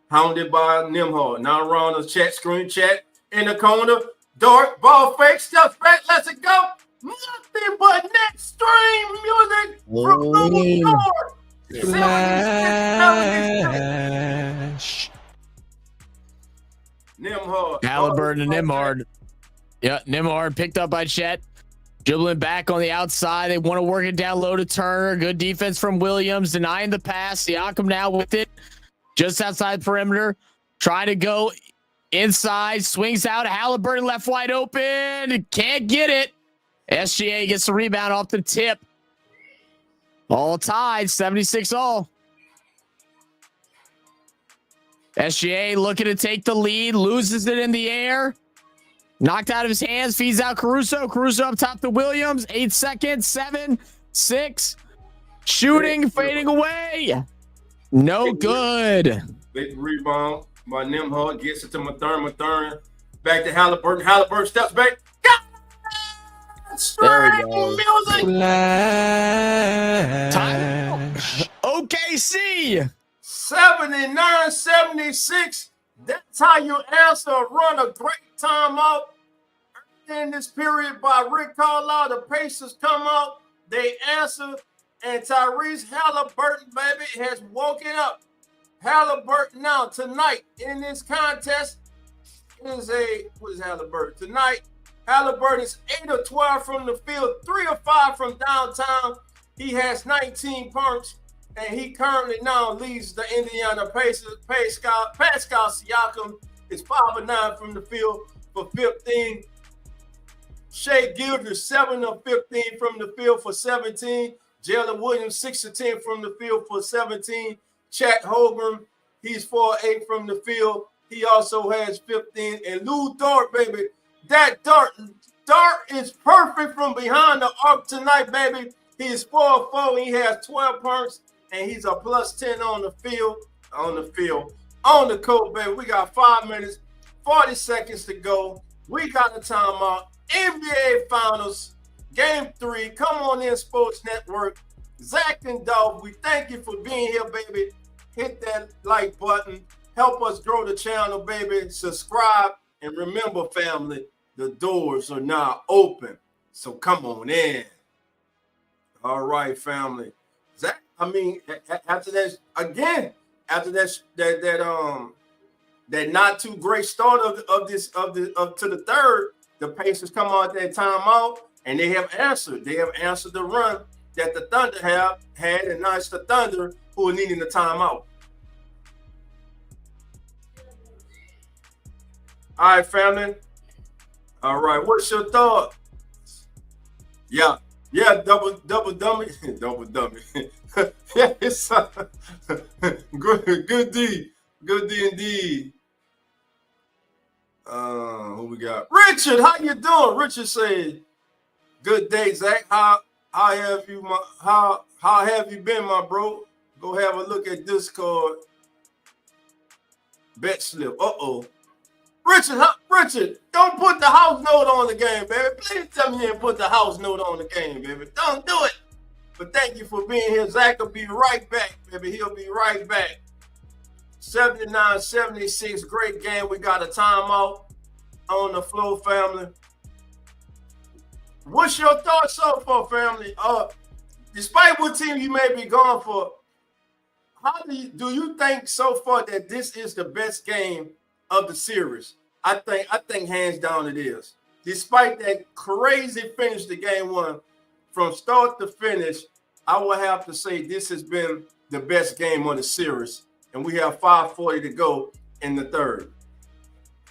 hounded by Nembhard. Now around the chat screen. Chat in the corner. Dart. Ball fake. Steps back. Let's it go. Nothing but next stream music from Lou Dort. Flash. Nembhard. Halliburton and Nembhard. Yeah, Nembhard picked up by Chet. Dribbling back on the outside. They want to work it down low to Turner. Good defense from Williams. Denying the pass. Siakam now with it. Just outside perimeter. Trying to go inside. Swings out. Halliburton left wide open. Can't get it. SGA gets the rebound off the tip. All tied. 76 all. SGA looking to take the lead. Loses it in the air. Knocked out of his hands. Feeds out Caruso. Caruso up top to Williams. 8 seconds. 7, 6. Shooting. Fading away. No good. Big rebound by Nembhard. Gets it to Mathurin. Mathurin back to Halliburton. Halliburton steps back. There we go. Music. Time. OKC. 79-76. That's how you answer a run a great timeout. In this period by Rick Carlisle, the Pacers come out, they answer, and Tyrese Halliburton, baby, has woken up. Halliburton now tonight in this contest is what is Halliburton? Tonight, Halliburton is 8 of 12 from the field, 3 of 5 from downtown. He has 19 points. And he currently now leads the Indiana Pacers. Pascal Siakam is 5 of 9 from the field for 15. Shea Gilders, 7 of 15 from the field for 17. Jalen Williams, 6 of 10 from the field for 17. Chet Holmgren, he's 4 of 8 from the field. He also has 15. And Lou Dort, baby, that Dart is perfect from behind the arc tonight, baby. He is 4 of 4. He has 12 points. And he's a plus 10 on the field. On the court, baby. We got 5 minutes, 40 seconds to go. We got a timeout. NBA Finals, Game 3. Come on in, Sports Network. Zach and Dolph, we thank you for being here, baby. Hit that like button. Help us grow the channel, baby. Subscribe. And remember, family, the doors are now open. So come on in. All right, family. Zach, I mean, after that, again, after that not too great start of to the third, the Pacers come out that timeout and they have answered. They have answered the run that the Thunder had, and now it's the Thunder who are needing the timeout. All right, family. All right, what's your thought? Yeah, double dummy. Double dummy. Yeah, it's good D indeed. Who we got? Richard, how you doing? Richard said, "Good day, Zach. How have you been, my bro? Go have a look at Discord. Bet slip. Richard, don't put the house note on the game, baby. Please tell me you didn't put the house note on the game, baby. Don't do it. But thank you for being here. Zach will be right back, baby. He'll be right back. 79-76, great game. We got a timeout on the floor, family. What's your thoughts so far, family? Despite what team you may be going for, how do you think so far that this is the best game of the series? I think hands down it is. Despite that crazy finish to game one, from start to finish, I will have to say this has been the best game of the series. And we have 5:40 to go in the third.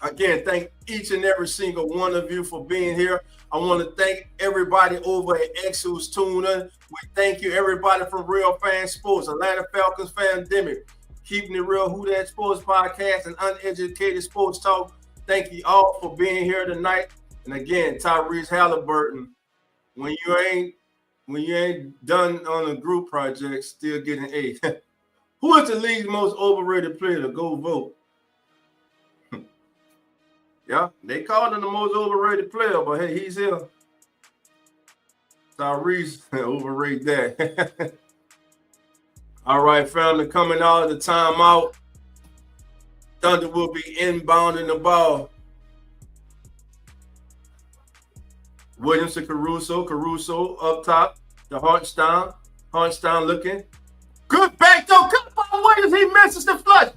Again, thank each and every single one of you for being here. I want to thank everybody over at X who's tuned in. We thank you, everybody from Real Fan Sports, Atlanta Falcons Fandemic, Keeping It Real, Who That Sports Podcast, and Uneducated Sports Talk. Thank you all for being here tonight. And again, Tyrese Halliburton, when you ain't done on a group project, still getting A. Who is the league's most overrated player to go vote? Yeah, they called him the most overrated player, but hey, he's here. Tyrese overrate that. All right, family, coming out of the timeout. Thunder will be inbounding the ball. Williams to Caruso. Caruso up top. The Hartenstein. Hartenstein looking. Good back door. Come on, Williams. He misses the flush.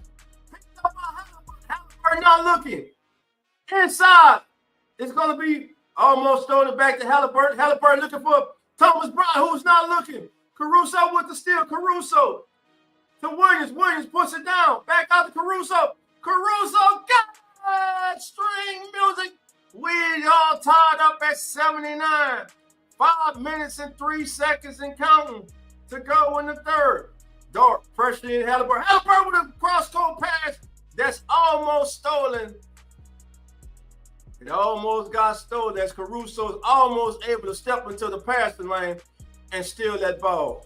Picked up by Halliburton not looking. Inside. It's going to be almost thrown back to Halliburton. Halliburton looking for Thomas Bryant, who's not looking. Caruso with the steal. Caruso to Williams. Williams puts it down. Back out to Caruso. Caruso got string music. We all tied up at 79. 5 minutes and 3 seconds and counting to go in the third. Dort pressuring Halliburton. Halliburton with a cross-court pass that's almost stolen. It almost got stolen as Caruso's almost able to step into the passing lane and steal that ball.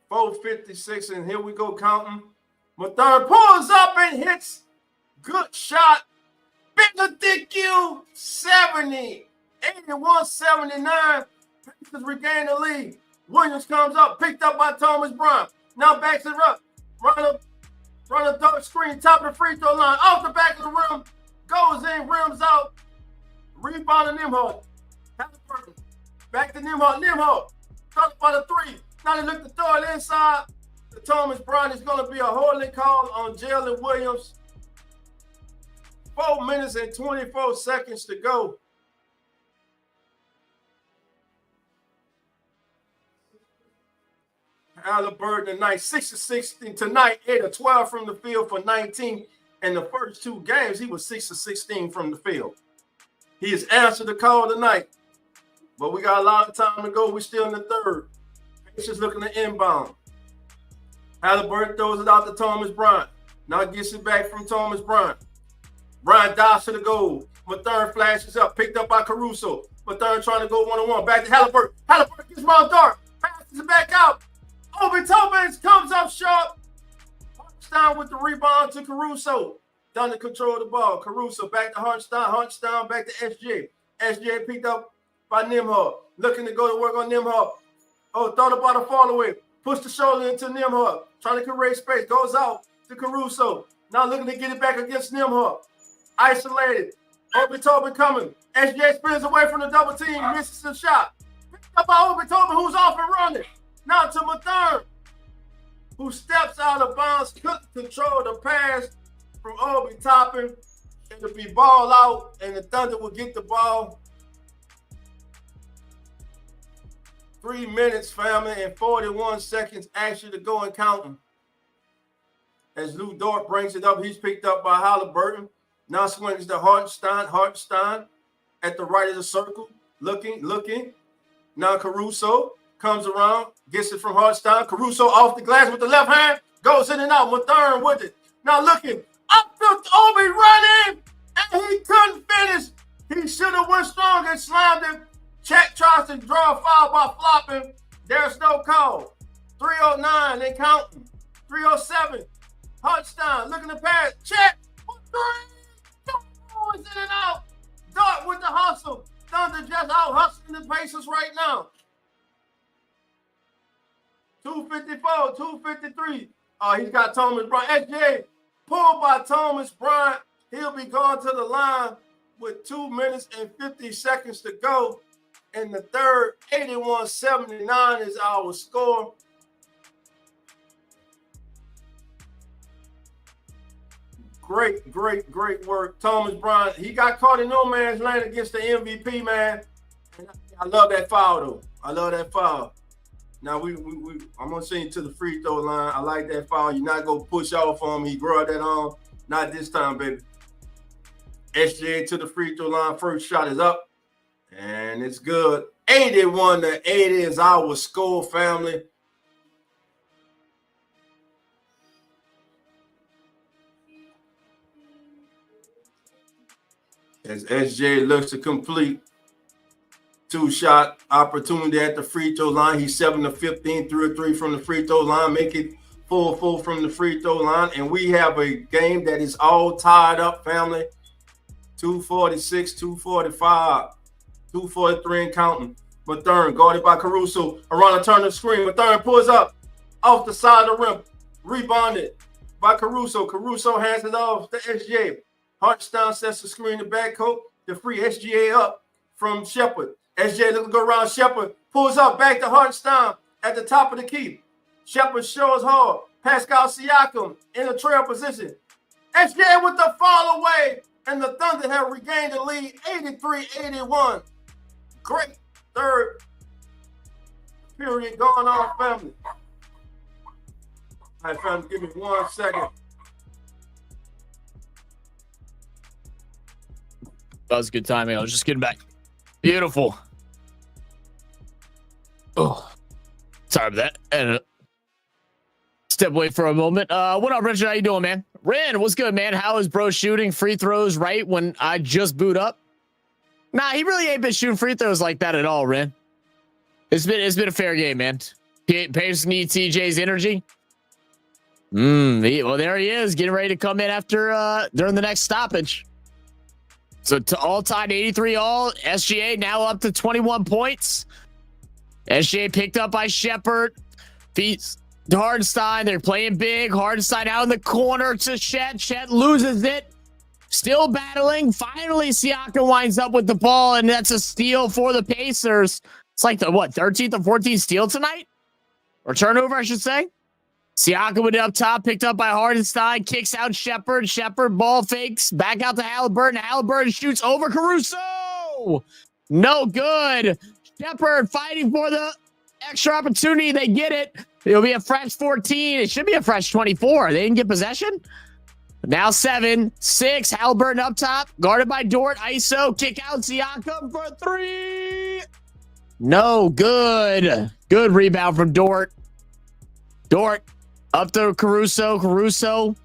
.456, and here we go counting. Mathard pulls up and hits. Good shot. Benedictue 70. 81-79. Pacers regain the lead. Williams comes up, picked up by Thomas Bryant. Now backs it up. Run a double screen, top of the free throw line. Off the back of the rim. Goes in, rims out. Rebound to Nimhart. Halliburton. Back to Nimhart. Nimhart. Stuck by the three. Now they look to throw it inside. The Thomas Bryant is going to be a holding call on Jalen Williams. 4 minutes and 24 seconds to go. Halliburton tonight, 6 of 16 tonight, 8 of 12 from the field for 19. In the first 2 games, he was 6 of 16 from the field. He has answered the call tonight. But we got a lot of time to go. We're still in the third. Pacers looking to inbound. Halliburton throws it out to Thomas Bryant. Now gets it back from Thomas Bryant. Bryant dives to the goal. Mathern flashes up, picked up by Caruso. Mathern trying to go one-on-one. Back to Halliburton. Halliburton gets around Dart. Passes it back out. Obi Toppin comes up short. Hartenstein with the rebound to Caruso. Done to control the ball. Caruso back to Hartenstein. Hartenstein back to SJ. SJ picked up by Nimhart. Looking to go to work on Nimhart. Oh, thought about a fall away. Push the shoulder into Nimhart. Trying to create space. Goes out to Caruso. Now looking to get it back against Nimhart. Isolated. Obi Toppin coming. SJ spins away from the double team. Misses the shot. Picked up by Obi Toppin, who's off and running. Now to Mathern, who steps out of bounds, couldn't control the pass from Obi Toppin. It'll be ball out, and the Thunder will get the ball. 3 minutes, family, and 41 seconds actually to go and counting. As Lou Dort brings it up, he's picked up by Halliburton. Now swings to Hartenstein. Hartenstein at the right of the circle, looking. Now Caruso comes around, gets it from Hartenstein. Caruso off the glass with the left hand, goes in and out. Mathern with it. Now looking up to Obi running, and he couldn't finish. He should have went strong and slammed him. Chet tries to draw a foul by flopping. There's no call. 3:09, they counting. 3:07. Hartenstein looking to pass. Chet for three. Oh, it's in and out. Dart with the hustle. Thunder just out hustling the Pacers right now. 2:54, 2:53. He's got Thomas Bryant. SJ pulled by Thomas Bryant. He'll be going to the line with 2 minutes and 50 seconds to go. In the third, 81-79 is our score. Great work. Thomas Bryant, he got caught in no man's land against the MVP, man. And I love that foul, though. I love that foul. Now, I'm going to send you to the free throw line. I like that foul. You're not going to push off on me. He brought that on. Not this time, baby. SJ to the free throw line. First shot is up. And it's good. 81-80 is our score, family. As SJ looks to complete two-shot opportunity at the free throw line. He's 7 of 15, 3 of 3 from the free throw line. Make it full from the free throw line. And we have a game that is all tied up, family. 246, 245, 243 and counting. Mathurin guarded by Caruso. Around the turn of the screen. Mathurin pulls up off the side of the rim. Rebounded by Caruso. Caruso hands it off to SGA. Hartenstein sets the screen to backcourt to free SGA up from Shepherd. SGA looking to go around Shepherd. Pulls up back to Hartenstein at the top of the key. Shepherd shows hard. Pascal Siakam in a trail position. SGA with the fall away. And the Thunder have regained the lead 83-81. Great third period going on, family. All right, family, give me 1 second. That was good timing. I was just getting back. Beautiful. Oh, sorry about that. And step away for a moment. What up, Richard? How you doing, man? Ren, what's good, man? How is bro shooting free throws right when I just boot up? Nah, he really ain't been shooting free throws like that at all, Ren. It's been a fair game, man. Pacers need TJ's energy. Well, there he is, getting ready to come in after during the next stoppage. So to all tied 83 all. SGA now up to 21 points. SGA picked up by Shepherd. Feet to Hartenstein. They're playing big. Hartenstein out in the corner to Chet. Chet loses it. Still battling. Finally, Siakam winds up with the ball, and that's a steal for the Pacers. It's like the, 13th or 14th steal tonight? Or turnover, I should say. Siakam with it up top, picked up by Hartenstein, kicks out Shepherd. Shepherd ball fakes, back out to Halliburton. Halliburton shoots over Caruso. No good. Shepherd fighting for the extra opportunity. They get it. It'll be a fresh 14. It should be a fresh 24. They didn't get possession. Now 7-6. Halliburton up top, guarded by Dort. ISO, kick out Siakam for 3. No good. Good rebound from Dort. Dort up to Caruso. Caruso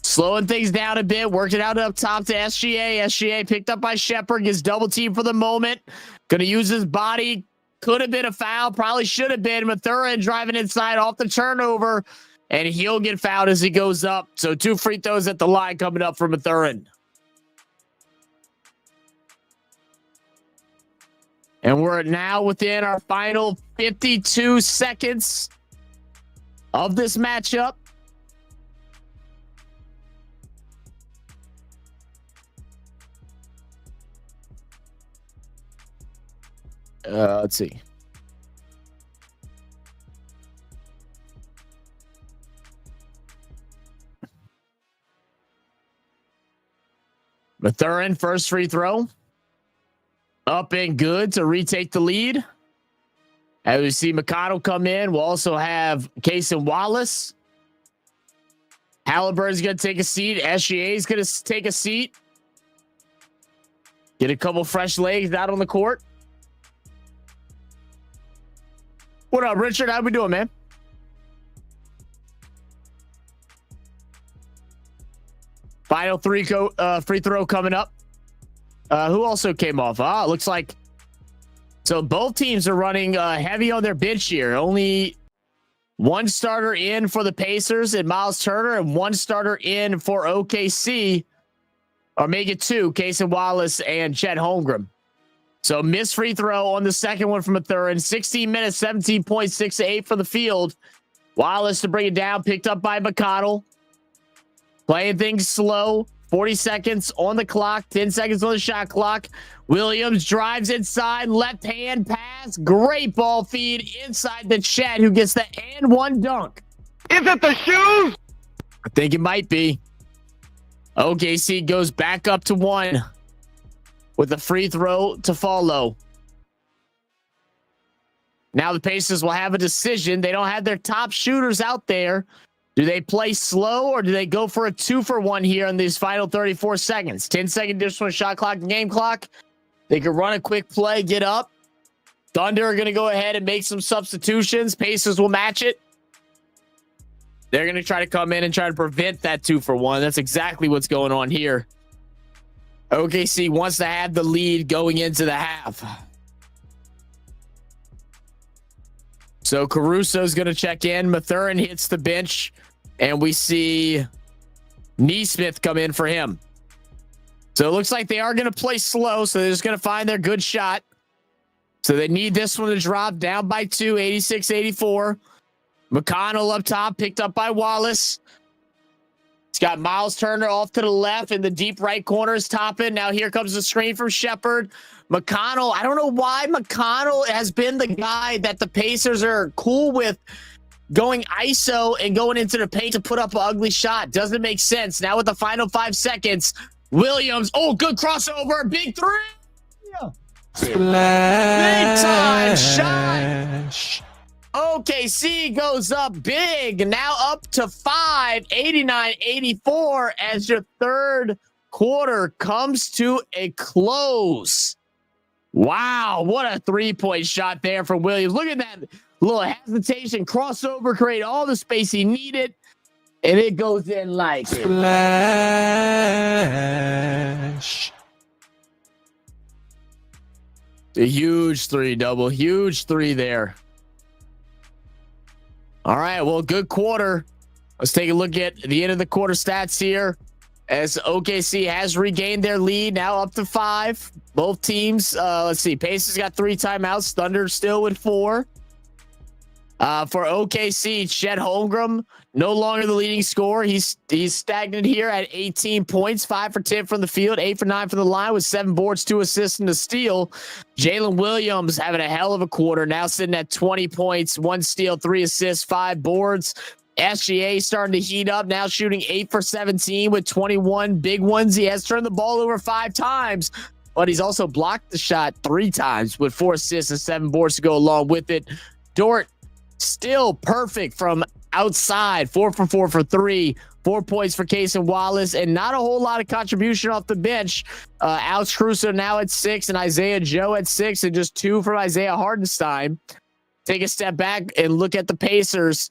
slowing things down a bit, working out up top to SGA. SGA picked up by Shepherd, gets double teamed for the moment. Gonna use his body. Could have been a foul, probably should have been. Mathurin driving inside off the turnover, and he'll get fouled as he goes up. So 2 free throws at the line coming up for Mathurin. And we're now within our final 52 seconds of this matchup. Let's see. Mathurin, first free throw. Up and good to retake the lead. As we see Mikado come in, we'll also have Cason Wallace. Halliburton's going to take a seat. SGA's going to take a seat. Get a couple fresh legs out on the court. What up, Richard? How we doing, man? Final free throw coming up. Who also came off? Looks like so both teams are running heavy on their bench here. Only one starter in for the Pacers and Miles Turner, and one starter in for OKC. Or make it 2, Cason Wallace and Chet Holmgren. So missed free throw on the second one from Mathurin. 16 minutes, 17.68 for the field. Wallace to bring it down, picked up by McConnell. Playing things slow. 40 seconds on the clock, 10 seconds on the shot clock. Williams drives inside, left hand pass. Great ball feed inside the Chet, who gets the and one dunk. Is it the shoes? I think it might be. OKC goes back up to 1 with a free throw to follow. Now the Pacers will have a decision. They don't have their top shooters out there. Do they play slow or do they go for a 2-for-1 here in these final 34 seconds? 10-second additional shot clock and game clock. They can run a quick play, get up. Thunder are going to go ahead and make some substitutions. Pacers will match it. They're going to try to come in and try to prevent that 2-for-1. That's exactly what's going on here. OKC wants to have the lead going into the half. So Caruso's going to check in. Mathurin hits the bench, and we see Neesmith come in for him. So it looks like they are going to play slow, so they're just going to find their good shot. So they need this one to drop down by 2, 86-84. McConnell up top, picked up by Wallace. It's got Miles Turner off to the left, and the deep right corner is topping. Now here comes the screen from Shepard. McConnell, I don't know why McConnell has been the guy that the Pacers are cool with going ISO and going into the paint to put up an ugly shot. Doesn't make sense. Now with the final 5 seconds, Williams, oh, good crossover, big three. Big time shot. OKC goes up big, now up to 5, 89-84 as your third quarter comes to a close. Wow, what a three-point shot there from Williams. Look at that little hesitation, crossover, create all the space he needed, and it goes in like Flash. A huge three-double, huge three there. All right, well, good quarter. Let's take a look at the end of the quarter stats here as OKC has regained their lead, now up to 5. Both teams, let's see, Pacers got 3 timeouts, Thunder still with 4. For OKC, Chet Holmgren, no longer the leading scorer. He's stagnant here at 18 points, 5 for 10 from the field, 8 for 9 from the line with 7 boards, 2 assists, and a steal. Jalen Williams having a hell of a quarter, now sitting at 20 points, 1 steal, 3 assists, 5 boards. SGA starting to heat up, now shooting 8 for 17 with 21 big ones. He has turned the ball over 5 times, but he's also blocked the shot 3 times with 4 assists and 7 boards to go along with it. Dort still perfect from outside, 4 for 4 for 3, 4 points for Cason Wallace, and not a whole lot of contribution off the bench. Alex Caruso now at 6, and Isaiah Joe at 6, and just 2 from Isaiah Hartenstein. Take a step back and look at the Pacers.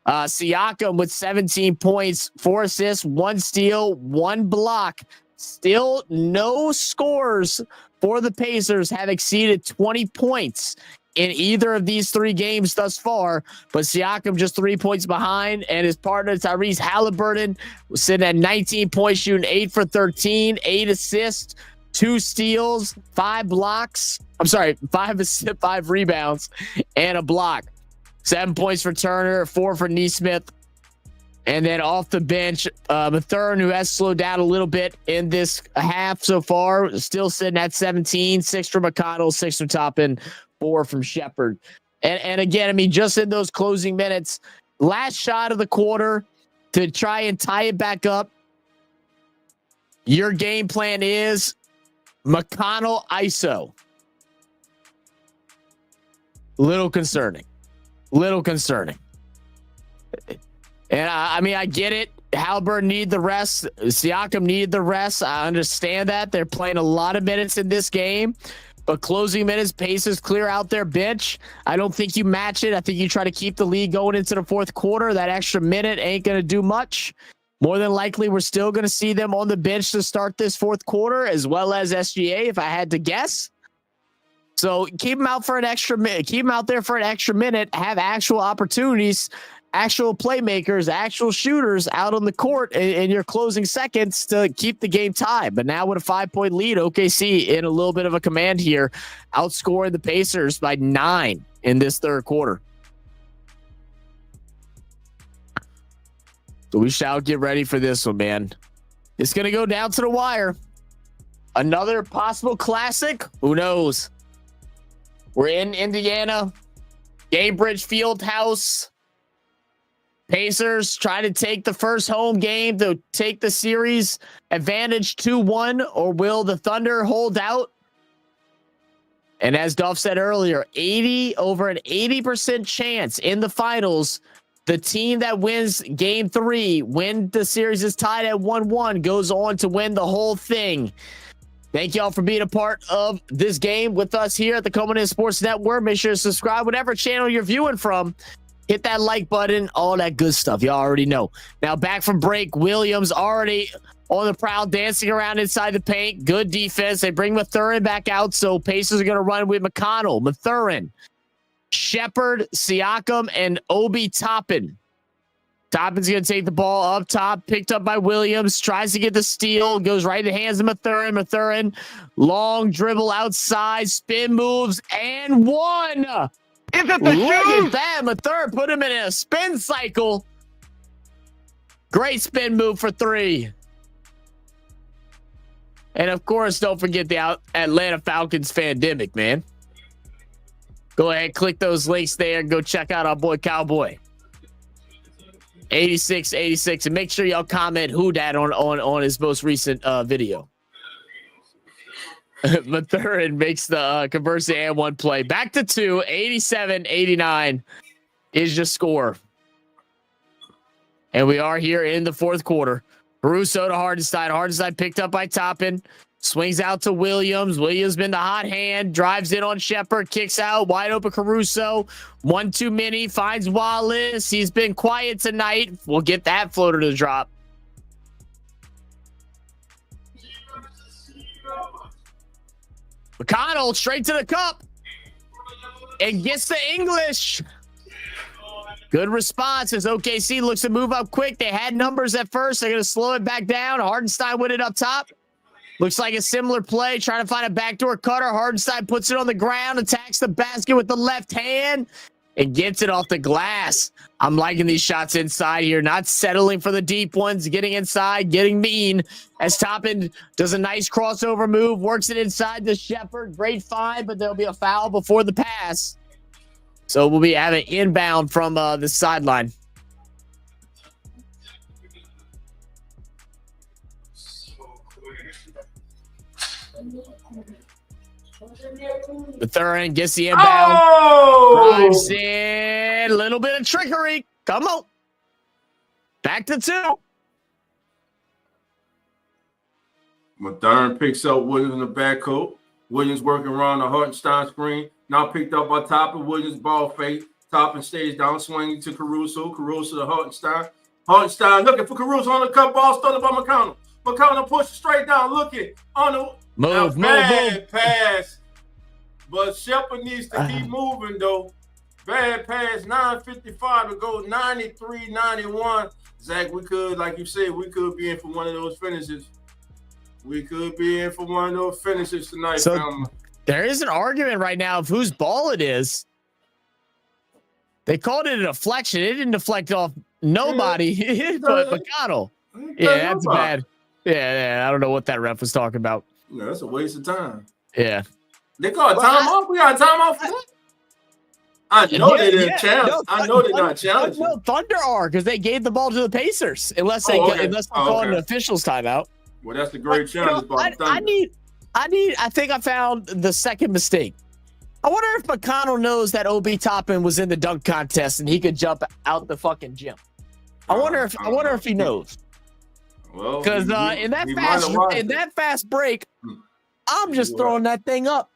Siakam with 17 points, 4 assists, 1 steal, 1 block. Still no scores for the Pacers have exceeded 20 points in either of these 3 games thus far, but Siakam just 3 points behind, and his partner Tyrese Halliburton was sitting at 19 points, shooting 8 for 13, 8 assists, 2 steals, 5 blocks. I'm sorry, 5 assists, 5 rebounds, and a block. 7 points for Turner, 4 for Neesmith. And then off the bench, Mathurin, who has slowed down a little bit in this half so far, still sitting at 17, 6 from McConnell, 6 from Toppin, 4 from Shepard. And again, I mean, just in those closing minutes, last shot of the quarter to try and tie it back up. Your game plan is McConnell ISO. Little concerning. And I mean, I get it. Halliburton needed the rest. Siakam needed the rest. I understand that. They're playing a lot of minutes in this game. But closing minutes, Pacers clear out their bench. I don't think you match it. I think you try to keep the lead going into the fourth quarter. That extra minute ain't going to do much. More than likely, we're still going to see them on the bench to start this fourth quarter, as well as SGA, if I had to guess. So keep them out for an extra minute. Keep them out there for an extra minute. Have actual opportunities, actual playmakers, actual shooters out on the court in your closing seconds to keep the game tied. But now with a 5-point lead, OKC in a little bit of a command here, outscoring the Pacers by 9 in this third quarter. So we shall get ready for this one, man. It's going to go down to the wire. Another possible classic? Who knows? We're in Indiana, Gainbridge Fieldhouse. Pacers try to take the first home game to take the series advantage 2-1, or will the Thunder hold out? And as Duff said earlier, over an 80% chance in the finals, the team that wins game 3, when the series is tied at 1-1, goes on to win the whole thing. Thank y'all for being a part of this game with us here at the Coleman Sports Network. Make sure to subscribe, whatever channel you're viewing from. Hit that like button, all that good stuff. Y'all already know. Now back from break, Williams already on the prowl, dancing around inside the paint. Good defense. They bring Mathurin back out, so Pacers are going to run with McConnell. Mathurin Shepard, Siakam, and Obi Toppin. Toppin's going to take the ball up top, picked up by Williams, tries to get the steal, goes right in the hands of Mathurin. Mathurin, long dribble outside, spin moves, and one. Is it the Look shoe? at that. Mathurin put him in a spin cycle. Great spin move for 3. And of course, don't forget the Atlanta Falcons Fandemic, man. Go ahead, click those links there, and go check out our boy Cowboy. 86, and make sure y'all comment who that on his most recent video. Mathurin makes the converts the and 1 play. Back to 2, 87-89 is your score. And we are here in the 4th quarter. Caruso to Hardenstein. Hardenstein picked up by Toppin. Swings out to Williams. Williams been the hot hand. Drives in on Shepard. Kicks out. Wide open Caruso. 1-2 mini. Finds Wallace. He's been quiet tonight. We'll get that floater to drop. McConnell straight to the cup. And gets the English. Good response as OKC looks to move up quick. They had numbers at first. They're going to slow it back down. Hardenstein with it up top. Looks like a similar play. Trying to find a backdoor cutter. Hardenstein puts it on the ground. Attacks the basket with the left hand. And gets it off the glass. I'm liking these shots inside here. Not settling for the deep ones. Getting inside. Getting mean. As Toppin does a nice crossover move. Works it inside to Shepard. Great find, but there'll be a foul before the pass. So we'll be having inbound from the sideline. Mathurin gets the inbound. Oh! Drives in. A little bit of trickery. Come on. Back to 2. Mathurin picks up Williams in the backcourt. Williams working around the Hartenstein screen. Now picked up by Toppin. Williams ball fake. Toppin stays down, swinging to Caruso. Caruso to Hartenstein. Hartenstein looking for Caruso on the cut ball, stolen by McConnell. McConnell pushes straight down, looking on the Move. pass. But Shepard needs to keep moving, though. Bad pass, 9:55 to go, 93-91. Zach, we could, like you said, we could be in for one of those finishes. We could be in for one of those finishes tonight, So family. there is an argument right now of whose ball it is. They called it a deflection. It didn't deflect off nobody, but McConnell. Yeah, that's bad. Yeah, I don't know what that ref was talking about. Yeah, that's a waste of time. Yeah. They called timeout. We got a timeout for that. I know they didn't challenge. I know they're not challenging. No, Thunder are because they gave the ball to the Pacers. Unless they call an officials timeout. Well, that's the great challenge. I think I found the second mistake. I wonder if McConnell knows that Obi Toppin was in the dunk contest and he could jump out the fucking gym. I wonder if he knows. Well, because in that fast break, I'm just throwing that thing up.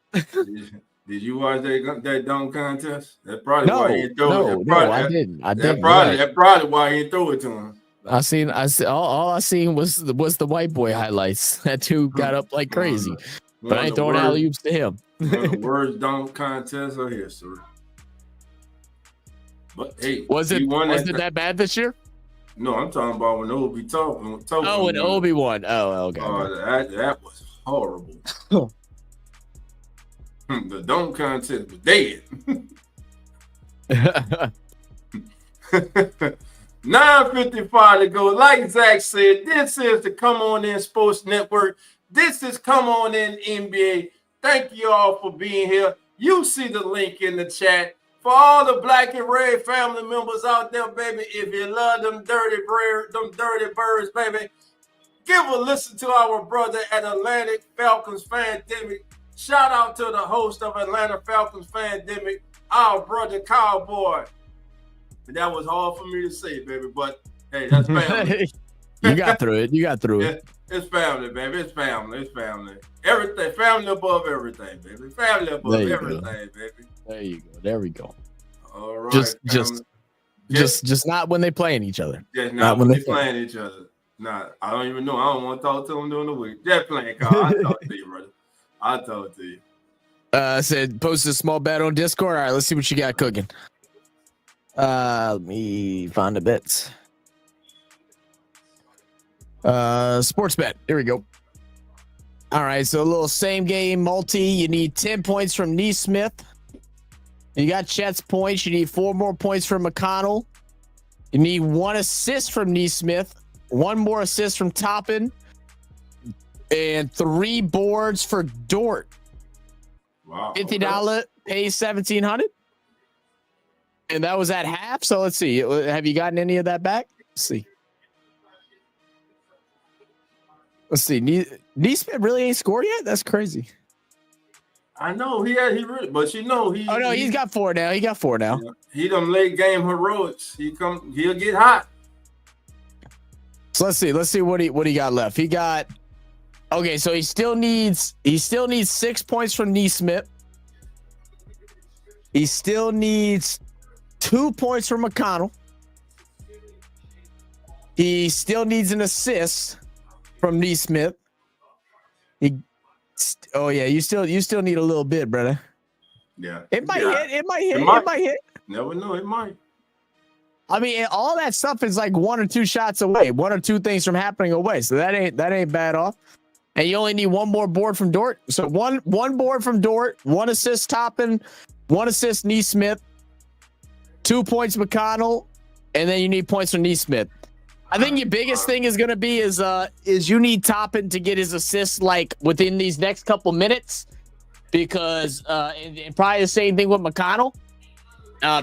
Did you watch that dunk contest? That's probably why he threw it. No, I didn't. That's probably why he threw it to him. All I seen was the white boy highlights. That dude got up like crazy. But I ain't throwing alley-oops to him. One of the worst dunk contests of history. But hey, was it that bad this year? No, I'm talking about when Obi Toppin. Oh, when Obi won. Oh, okay. That was horrible. The dunk contest was dead. 9:55 to go. Like Zach said, this is the Come On In Sports Network. This is Come On In NBA. Thank you all for being here. You see the link in the chat. For all the Black and Red family members out there, baby, if you love them dirty birds, baby, give a listen to our brother at Atlantic Falcons Fandemic. Shout out to the host of Atlanta Falcons Fandemic, our brother Cowboy. That was hard for me to say, baby, but hey, that's family. You got through it. It's family, baby. It's family. Everything. Family above everything, baby. Family above everything, baby. There you go. There we go. All right. Just not when they playing each other. Just not when they playing each other. Nah, I don't even know. I don't want to talk to them during the week. Just playing, Carl. I'll talk to you, brother. I'll talk to you. Said post a small bet on Discord. All right, let's see what you got cooking. Let me find the bets. Sports bet. Here we go. All right, so a little same game multi. You need 10 points from Neesmith. You got Chet's points. You need 4 more points from McConnell. You need 1 assist from Neesmith, 1 more assist from Toppin, and 3 boards for Dort. Wow. $50 pays $1,700. And that was at half. So let's see. Have you gotten any of that back? Let's see. Neesmith really ain't scored yet? That's crazy. I know he really, but you know he. Oh no, he's got 4 now. He got 4 now. He done late game heroics. He'll get hot. So let's see what he got left. He got okay. So he still needs 6 points from Neesmith. He still needs 2 points from McConnell. He still needs an assist from Neesmith. Oh yeah, you still need a little bit, brother. Yeah. It might hit. It might hit. Never know. It might. I mean, all that stuff is like 1 or 2 shots away, 1 or 2 things from happening away. So that ain't bad off. And you only need 1 more board from Dort. So one board from Dort, 1 assist Toppin, 1 assist Neesmith, 2 points McConnell, and then you need points from Neesmith. I think your biggest thing is gonna be is you need Toppin to get his assists like within these next couple minutes, because and probably the same thing with McConnell,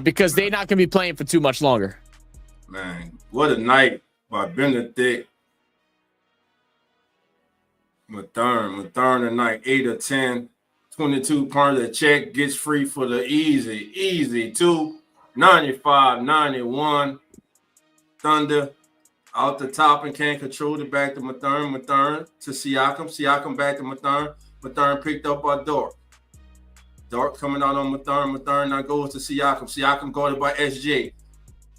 because they're not gonna be playing for too much longer. Man, what a night by Benedict. Mathern tonight, 8 or 10, 22 points. The check gets free for the easy 2, 95-91. Thunder. Out the top and can't control it back to Mathern to Siakam back to Mathern picked up by Dort coming out on Mathern now goes to Siakam guarded by SJ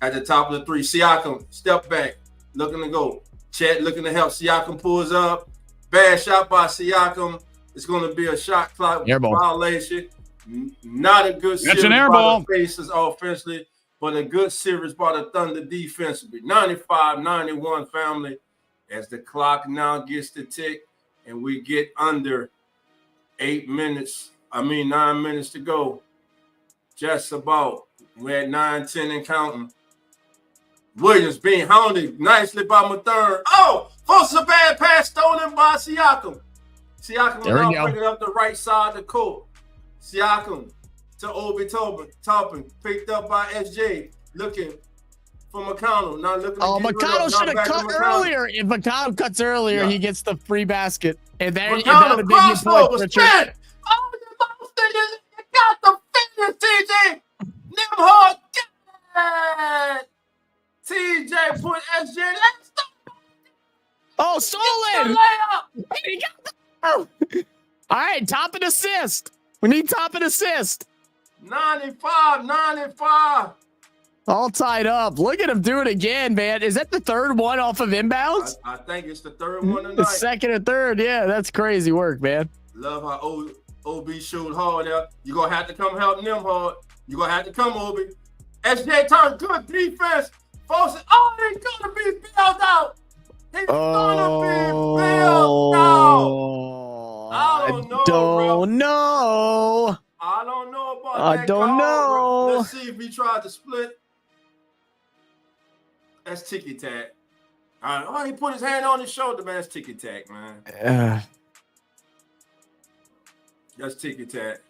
at the top of the 3. Siakam step back looking to go. Chet looking to help. Siakam pulls up. Bad shot by Siakam. It's going to be a shot clock violation. Not a good series by the Pacers offensively, but a good series by the Thunder defensively. 95-91, family, as the clock now gets to tick and we get under 9 minutes to go. Just about. We're at 9-10 and counting. Williams being hounded nicely by Mathern. Oh, forces a bad pass stolen by Siakam. Siakam now bringing up the right side of the court. Siakam to Obi Toppin, picked up by SJ, looking for McConnell. Now looking. Oh, McConnell should have cut earlier. If McConnell cuts earlier, he gets the free basket. And there, McConnell crossover spin. Oh, you got the finish, TJ. Nimhard, get it. TJ put SJ. Let's go. Oh, stolen. He got the all right, Toppin assist. We need Toppin assist. 95. All tied up. Look at him do it again, man. Is that the 3rd one off of inbounds? I think it's the 3rd one tonight. The 2nd or 3rd. Yeah, that's crazy work, man. Love how OB showed hard there. You're going to have to come help them hard. You're going to have to come, OB. SJ turn, good defense. Folks, he's going to be bailed out. He's going to be bailed out. I don't know. I don't know about that. I don't know. Let's see if he tried to split. That's ticky tack. Oh, he put his hand on his shoulder, man. That's ticky tack, man. That's ticky tack.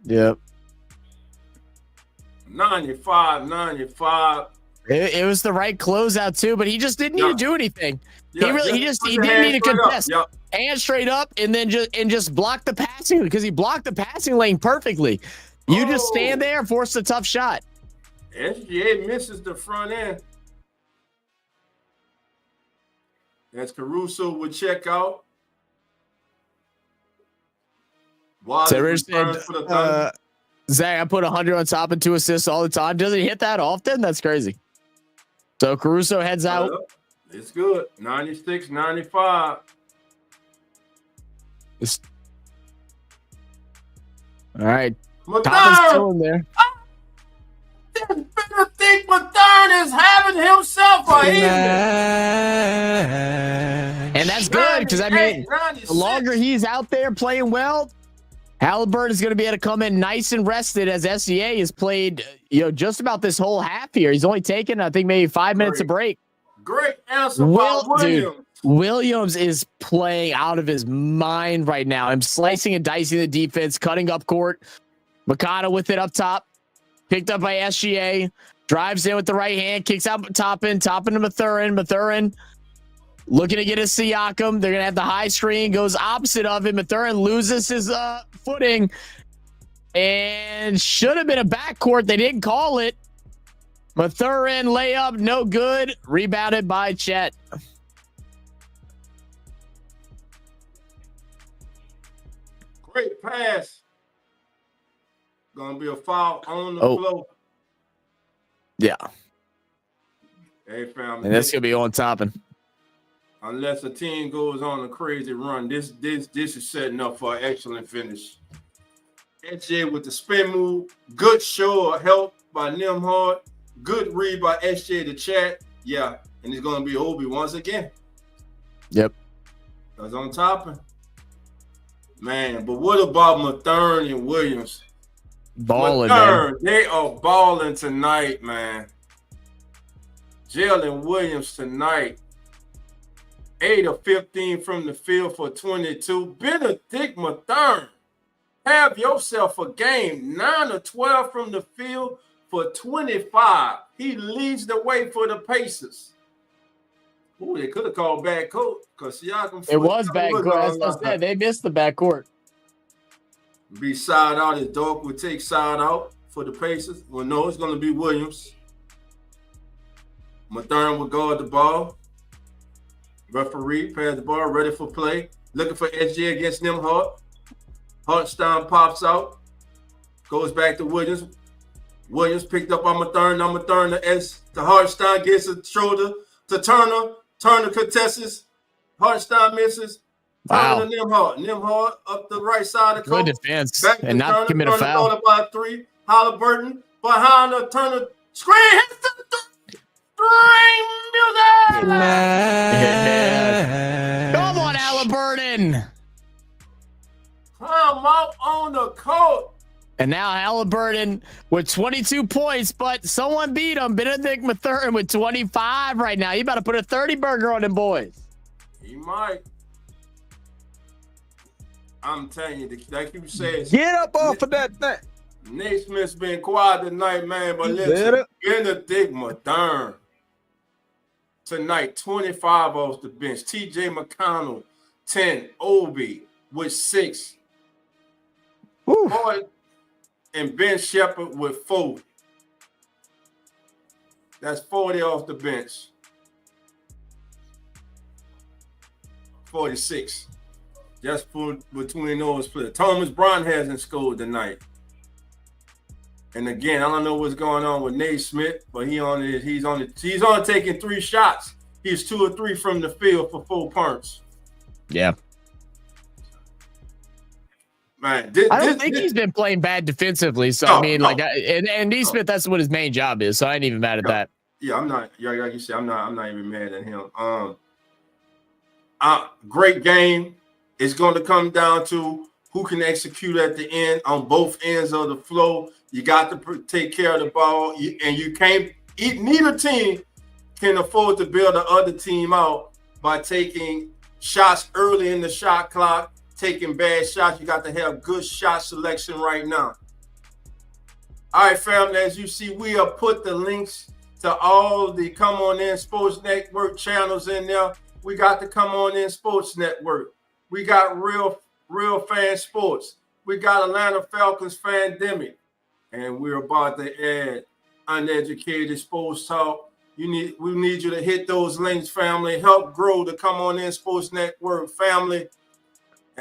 Yep. 95. It was the right closeout too, but he just didn't need to do anything. He didn't need to contest. Hand straight up and then just block the passing, because he blocked the passing lane perfectly. You just stand there and force a tough shot. SGA misses the front end. As Caruso would check out. Zach, I put 100 on top and 2 assists all the time. Doesn't he hit that often? That's crazy. So Caruso heads out. It's good. 96-95. All right. Mathurin. Toppin's still in there. Benedict Mathurin is having himself a evening. And that's good because, I mean, 96. the longer he's out there playing well, Halliburton is going to be able to come in nice and rested as SCA has played, just about this whole half here. He's only taken, I think, maybe 5 minutes of break. Great answer by Williams. Dude, Williams is playing out of his mind right now. I'm slicing and dicing the defense, cutting up court. Mikata with it up top. Picked up by SGA. Drives in with the right hand. Kicks out Toppin to Mathurin. Mathurin looking to get a Siakam. They're going to have the high screen. Goes opposite of him. Mathurin loses his footing. And should have been a backcourt. They didn't call it. Mathurin layup, no good. Rebounded by Chet. Great pass. Gonna be a foul on the floor. Yeah. Hey, fam. And that's gonna be on Toppin. Unless a team goes on a crazy run, this is setting up for an excellent finish. SJ with the spin move. Good show of help by Nimhard. Good read by SJ to Chat. Yeah, and it's gonna be Obi once again. Yep. That's on Toppin. Man, but what about Mathurin and Williams? Balling, Mathurin, man. they are balling tonight, man. Jalen Williams tonight. 8 of 15 from the field for 22. Benedict Mathurin, have yourself a game. 9 of 12 from the field for 25. He leads the way for the Pacers. Ooh, they could have called backcourt because Siakam. It was backcourt. As I said, they missed the backcourt. Be side out. His dog would take side out for the Pacers. Well, no, it's going to be Williams. Mathurin will guard the ball. Referee pass the ball, ready for play. Looking for SJ against Nimhard. Hartenstein pops out. Goes back to Williams. Williams picked up on Mathurin. Now Mathurin to Hartenstein. Gets a shoulder to Turner. Turner contests. Hartenstein misses. Wow. Turner to Nimhard. Nimhard up the right side of the court. Good defense. Back And not Turner. commit a Turner foul. thrown by 3. Halliburton behind the Turner. Screen hits the string music. Yeah. Come on, Halliburton. Come out on the court. And now Halliburton with 22 points, but someone beat him. Benedict Mathurin with 25 right now. You about to put a 30 burger on them boys. He might. I'm telling you, like you said, Get up off of that thing. Nate Smith's been quiet tonight, man. But listen, Benedict Mathurin tonight, 25 off the bench. TJ McConnell, 10. Obi with 6. Boy, and Ben Shepherd with 4. That's 40 off the bench. 46. Just put between those players. Thomas Brown hasn't scored tonight. And again, I don't know what's going on with Nate Smith, but he's only taking 3 shots. He's 2 or 3 from the field for 4 points. Yeah. Man, I don't think he's been playing bad defensively. So I mean, and D. Smith, that's what his main job is. So I ain't even mad at that. Yeah, I'm not. Yeah, like you said, I'm not even mad at him. Great game. It's going to come down to who can execute at the end on both ends of the flow. You got to take care of the ball, and you can't. Neither team can afford to bail the other team out by taking shots early in the shot clock. Taking bad shots, you got to have good shot selection right now. All right, family, as you see, we have put the links to all the Come On In Sports Network channels in there. We got the Come On In Sports Network. We got Real Fan Sports. We got Atlanta Falcons Fandemic. And we're about to add Uneducated Sports Talk. We need you to hit those links, family. Help grow the Come On In Sports Network family.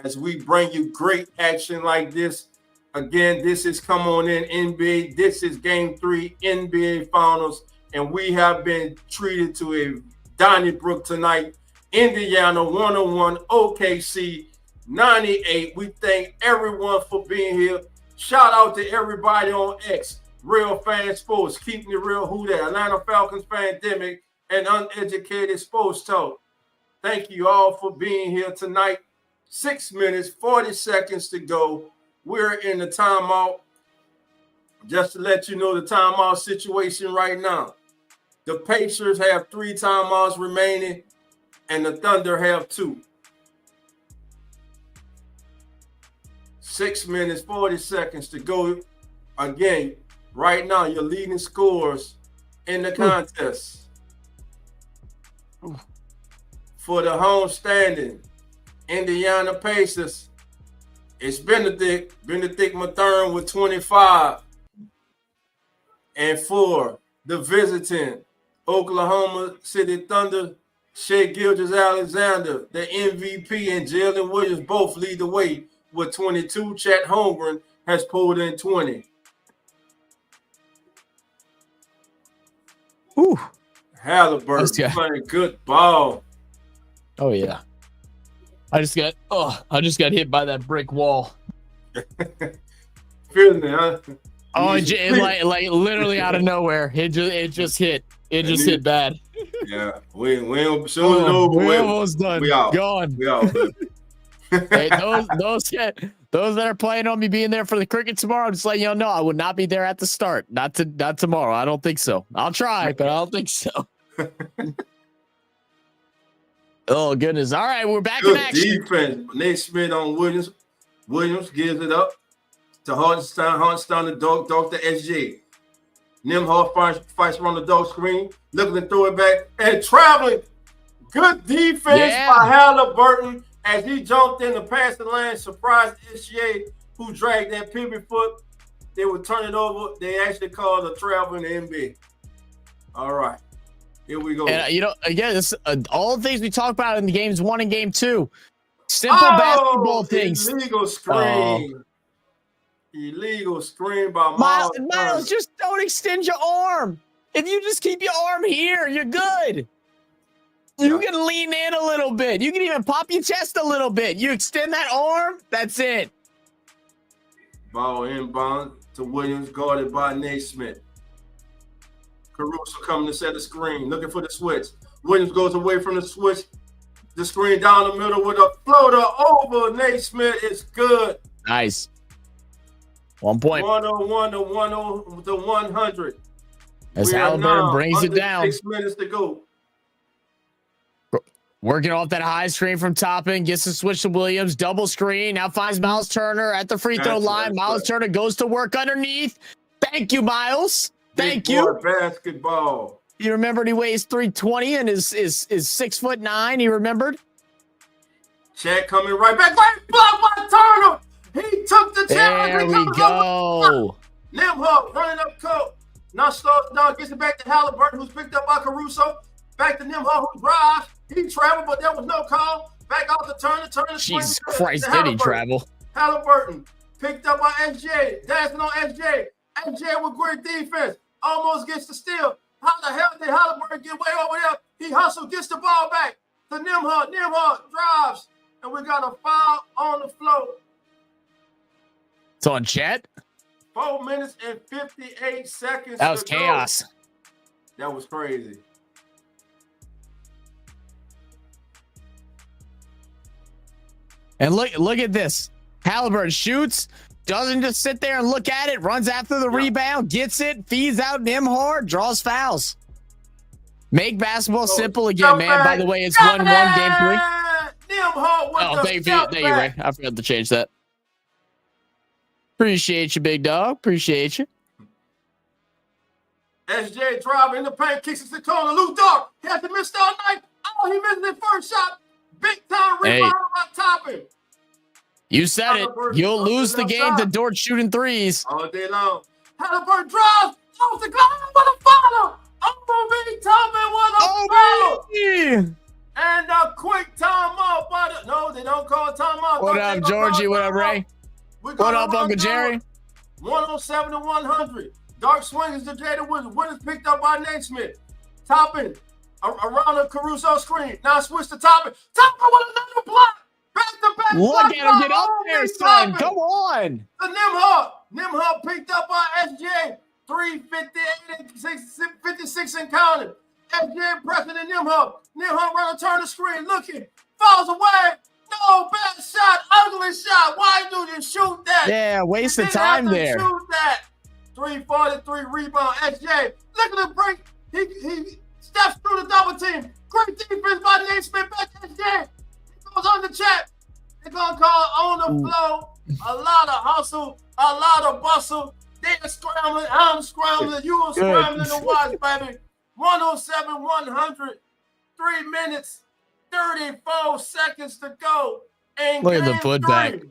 As we bring you great action like this. Again, this is Come On In NBA. This is Game 3 NBA Finals. And we have been treated to a Donnybrook tonight. Indiana 101, OKC 98. We thank everyone for being here. Shout out to everybody on X, Real Fan Sports, keeping it real. Who that? Atlanta Falcons Pandemic and Uneducated Sports Talk. Thank you all for being here tonight. 6 minutes, 40 seconds to go. We're in the timeout. Just to let you know the timeout situation right now. The Pacers have 3 timeouts remaining, and the Thunder have 2. 6 minutes, 40 seconds to go. Again, right now, your leading scorers in the contest. For the home standing, Indiana Pacers, it's Benedict Mathurin with 25. And for the visiting Oklahoma City Thunder, Shai Gilgeous-Alexander, the MVP, and Jalen Williams both lead the way with 22. Chet Holmgren has pulled in 20. Whew. Halliburton playing good ball. Oh yeah. I just got hit by that brick wall. Feeling it, huh? Oh, like literally out of nowhere. It just hit. It just hit bad. Yeah, we soon over. We almost done. We out. Gone. We out. Hey, those that are planning on me being there for the cricket tomorrow, just let you all know I would not be there at the start. Not tomorrow. I don't think so. I'll try, but I don't think so. Oh goodness! All right, we're back in action. Defense. Nate Smith on Williams. Williams gives it up to Hartenstein. Hartenstein to dog to SJ. Nimhart fights around the dog screen, looking to throw it back and traveling. Good defense by Halliburton as he jumped in the passing lane, surprised SJ, who dragged that pivot foot. They would turn it over. They actually called a travel in the NBA. All right. Here we go. And again, this all the things we talk about in the games 1 and game 2. Simple basketball things. Illegal screen. Illegal screen by Miles, just don't extend your arm. If you just keep your arm here, you're good. You can lean in a little bit. You can even pop your chest a little bit. You extend that arm, that's it. Ball inbound to Williams, guarded by Naismith. Caruso coming to set the screen, looking for the switch. Williams goes away from the switch. The screen down the middle with a floater over Naismith. It's good. Nice. 1 point. 101 to 100. As Halliburton brings it down. 6 minutes to go. Working off that high screen from Toppin, gets the switch to Williams, double screen, now finds Miles Turner at the free throw line. Miles Turner goes to work underneath. Thank you, Miles. Thank you. Basketball. He remembered he weighs 320 and is 6'9". He remembered. Chet coming right back. Great block by Turner. He took the challenge. There we go. Nimhart running up court. Now slows down, gets it back to Halliburton, who's picked up by Caruso. Back to Nimhart, who drives. He traveled, but there was no call. Back out to Turner. Jesus Christ, did he travel? Halliburton picked up by SJ. Dancing on SJ. SJ with great defense. Almost gets the steal. How the hell did Halliburton get way over there? He hustles, gets the ball back to Nimhart. Nimhart drives, and we got a foul on the floor. It's on Chet. 4 minutes and 58 seconds. That was chaos. That was crazy. And look at this. Halliburton shoots, doesn't just sit there and look at it, runs after the rebound, gets it, feeds out Nimhart, draws fouls. Make basketball simple again, man. By the way, it's 1-1 game 3. Nimhart with thank you, Ray. I forgot to change that. Appreciate you, big dog. Appreciate you. SJ driving in the paint, kicks it to the corner. Luke Dart, he has to miss all night. Oh, he missed his first shot. Big time rebound by Toppin. You said it. You'll lose the game to Dort shooting threes. All day long. Halliburton drives off the glass with a follow. Oh, Big Toppin with a follow. And a quick timeout by the... No, they don't call timeout. What up, Georgie? What up, Ray? What up, Uncle Jerry? 107 to 100. Dark swings to Jada Williams. Winners picked up by Naismith. Toppin around the Caruso screen. Now switch to Toppin. Toppin with another block. Back to back. Look at him get up there, son. Come on. The Nimhart. Nimhart picked up by SJ. 56 and counting. SJ pressing the Nimhart. Nimhart run a turn the screen, looking, falls away. No, bad shot, ugly shot. Why do you shoot that? Yeah, waste of time there. Shoot that. 343 rebound. SJ, look at the break. He steps through the double team. Great defense by Naismith. Back to SJ. He goes on the chat. They're gonna call on the flow. A lot of hustle, a lot of bustle. They're scrambling. I'm scrambling. You are scrambling to watch, baby. 107-100. 3 minutes, 34 seconds to go. And look at the putback.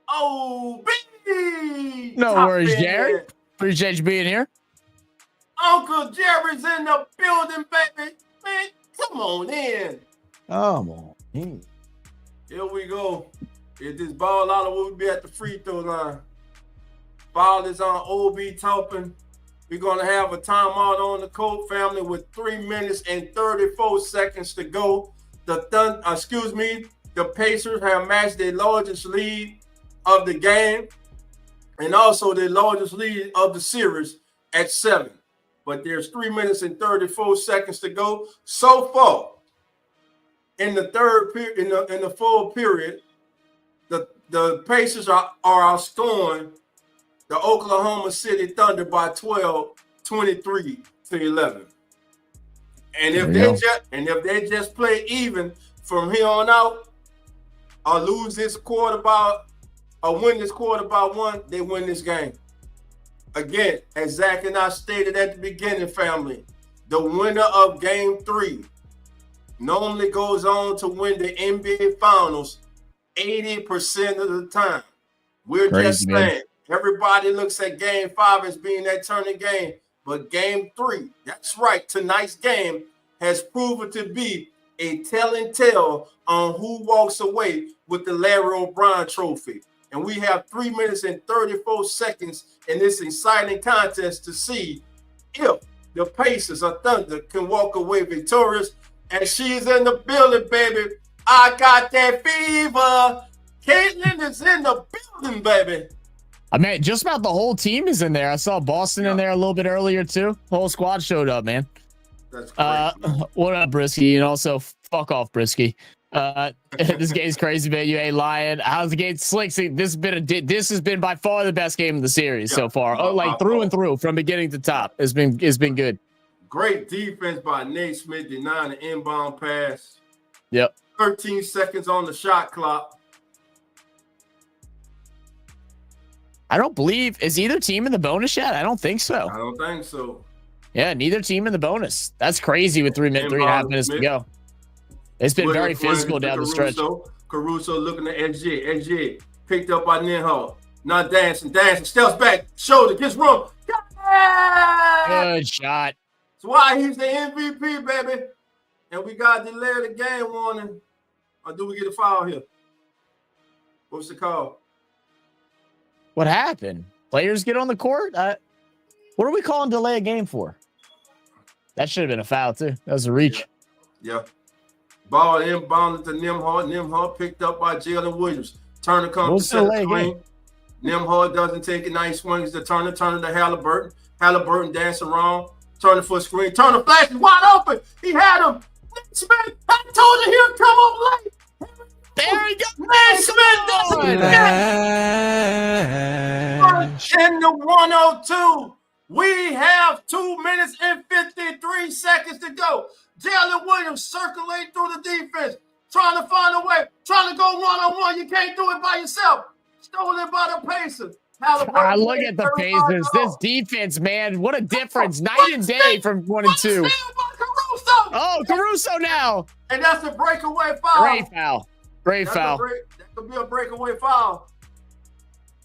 Oh, B. No worries, Jerry. Appreciate you being here. Uncle Jerry's in the building, baby. Man, come on in. Come on in. Here we go. If this ball out, we'll be at the free throw line. Ball is on OB Toppin. We're going to have a timeout on the court, family, with 3 minutes and 34 seconds to go. The Pacers have matched their largest lead of the game and also their largest lead of the series at 7. But there's 3 minutes and 34 seconds to go. So far, in the third period, in the full period, the Pacers are outscoring the Oklahoma City Thunder by 12, 23-11. And if they just play even from here on out, or lose this quarter or win this quarter by 1, they win this game. Again, as Zach and I stated at the beginning, family, the winner of Game 3 normally goes on to win the NBA Finals 80% of the time. We're just saying, everybody looks at Game 5 as being that turning game, but Game 3, that's right, tonight's game has proven to be a telling tale on who walks away with the Larry O'Brien Trophy. And we have 3 minutes and 34 seconds in this exciting contest to see if the Pacers or Thunder can walk away victorious. And she's in the building, baby. I got that fever. Caitlin is in the building, baby. I mean, just about the whole team is in there. I saw Boston in there a little bit earlier, too. The whole squad showed up, man. That's great, what up, Brisky? And also, fuck off, Brisky. This game's crazy, man. You ain't lying. How's the game? Slick. See, this has been by far the best game of the series so far. Through and through, from beginning to top. It's been good. Great defense by Nate Smith, denying the inbound pass. Yep. 13 seconds on the shot clock. I don't believe, is either team in the bonus yet? I don't think so. I don't think so. Yeah, neither team in the bonus. That's crazy with 3.5 minutes to go. It's been very physical down the stretch. Caruso looking at SJ. SJ picked up by Ninhart. Not dancing. Steps back. Shoulder. Gets room. Good shot. That's why he's the MVP, baby. And we got to delay the game warning. Or do we get a foul here? What's the call? What happened? Players get on the court? What are we calling delay a game for? That should have been a foul, too. That was a reach. Yeah. Ball inbounded to Nimhart. Nimhart picked up by Jalen Williams. Turner comes to the screen. Nimhart doesn't take it. Nice swings to Turner. Turner to Halliburton. Halliburton dancing around. Turner for a screen. Turner flashes wide open. He had him. Smith, I told you he'll come up late. There he goes. Smith does it. In the 102. We have 2 minutes and 53 seconds to go. Jalen Williams circulating through the defense, trying to find a way, trying to go one-on-one. You can't do it by yourself. Stolen by the Pacers. Look at the Pacers. This defense, man. What a difference. Night and day from 1 and 2. Oh, Caruso now. And that's a breakaway foul. Great foul. That could be a breakaway foul.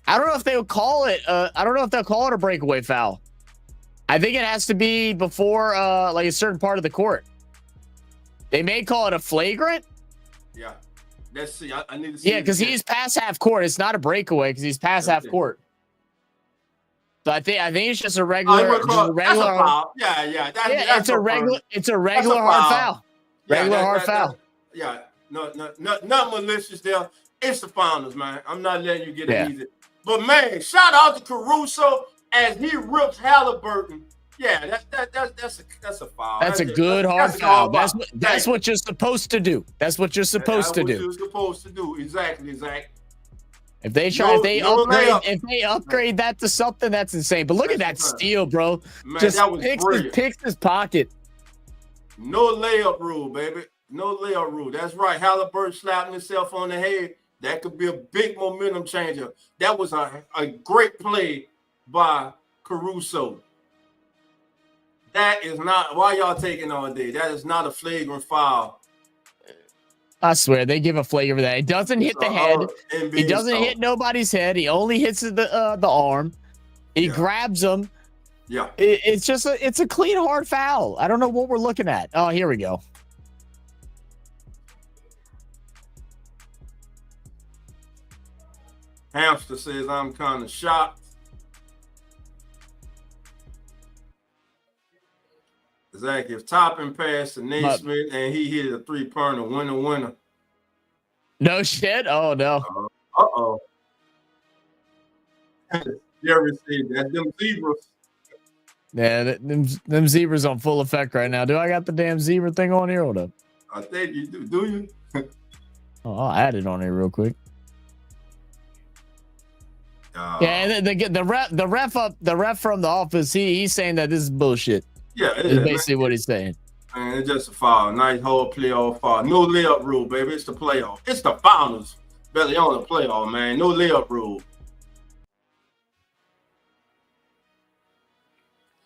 I don't know if they'll call it. I don't know if they'll call it a breakaway foul. I think it has to be before a certain part of the court. They may call it a flagrant. Yeah. Let's see. I need to see. Yeah, because he's past half court. It's not a breakaway because he's past half court. So I think it's just a regular. That's a foul. Yeah. It's a regular hard foul. Regular hard foul. Yeah. No, not malicious there. It's the finals, man. I'm not letting you get it easy. But man, shout out to Caruso as he rips Halliburton. Yeah, that's a foul. That's a good hard foul. That's what you're supposed to do. That's what you're supposed to do. You're supposed to do. Exactly. If they upgrade that to something, that's insane. But look at that steal, bro. Man, just that was picks his pocket. No layup rule, baby. No layup rule. That's right. Halliburton slapping himself on the head. That could be a big momentum changer. That was a great play by Caruso. That is not, why y'all taking all day? That is not a flagrant foul. I swear, they give a flavor for that. It doesn't hit the head. He doesn't hit nobody's head. He only hits the arm. He grabs him. Yeah. It's just it's a clean, hard foul. I don't know what we're looking at. Oh, here we go. Hamster says, I'm kind of shocked. Zach, if Toppin passed to Naismith and he hit a three-pointer, winner. No shit? Oh, no. Uh-oh. Jerry said, that's them zebras. Yeah, them zebras on full effect right now. Do I got the damn zebra thing on here? Hold up. I think you do. Do you? Oh, I'll add it on here real quick. Yeah, the ref from the office, he's saying that this is bullshit. Yeah, it is is basically what he's saying. Man, it's just a foul. Nice whole playoff foul. No layup rule, baby. It's the playoff. It's the finals. Barely on the playoff, man. No layup rule.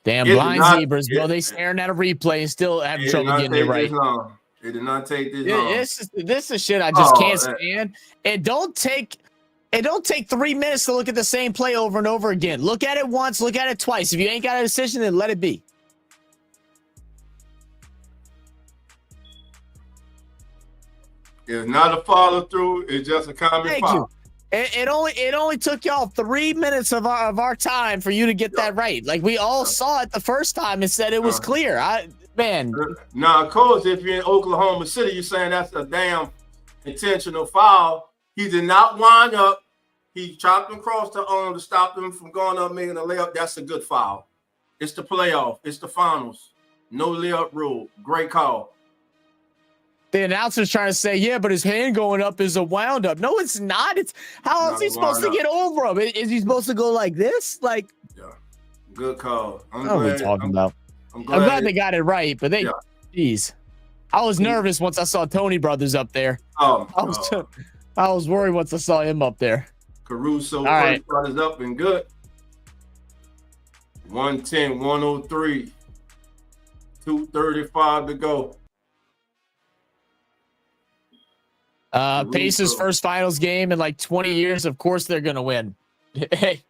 Damn blind zebras, bro. They staring at a replay and still having trouble getting it right. It did not take this long. This is shit I just can't stand. It don't take 3 minutes to look at the same play over and over again. Look at it once, look at it twice. If you ain't got a decision, then let it be. It's not a follow through. It's just a common foul. It only took y'all 3 minutes of our time for you to get that right. Like we all saw it the first time and said it was clear. Now, of course, if you're in Oklahoma City, you're saying that's a damn intentional foul. He did not wind up. He chopped him across the arm to stop him from going up making a layup. That's a good foul. It's the playoff. It's the finals. No layup rule. Great call. The announcer's trying to say, yeah, but his hand going up is a wound up. No, it's not. It's how else is he supposed to get over him? Is he supposed to go like this? Like, yeah, good call. What are we talking about? I'm glad they got it right, but geez, I was nervous once I saw Tony Brothers up there. I was worried once I saw him up there. Caruso first shot is up and good. 110, 103, 2:35 to go. Pacers' first finals game in like 20 years. Of course they're going to win. Hey,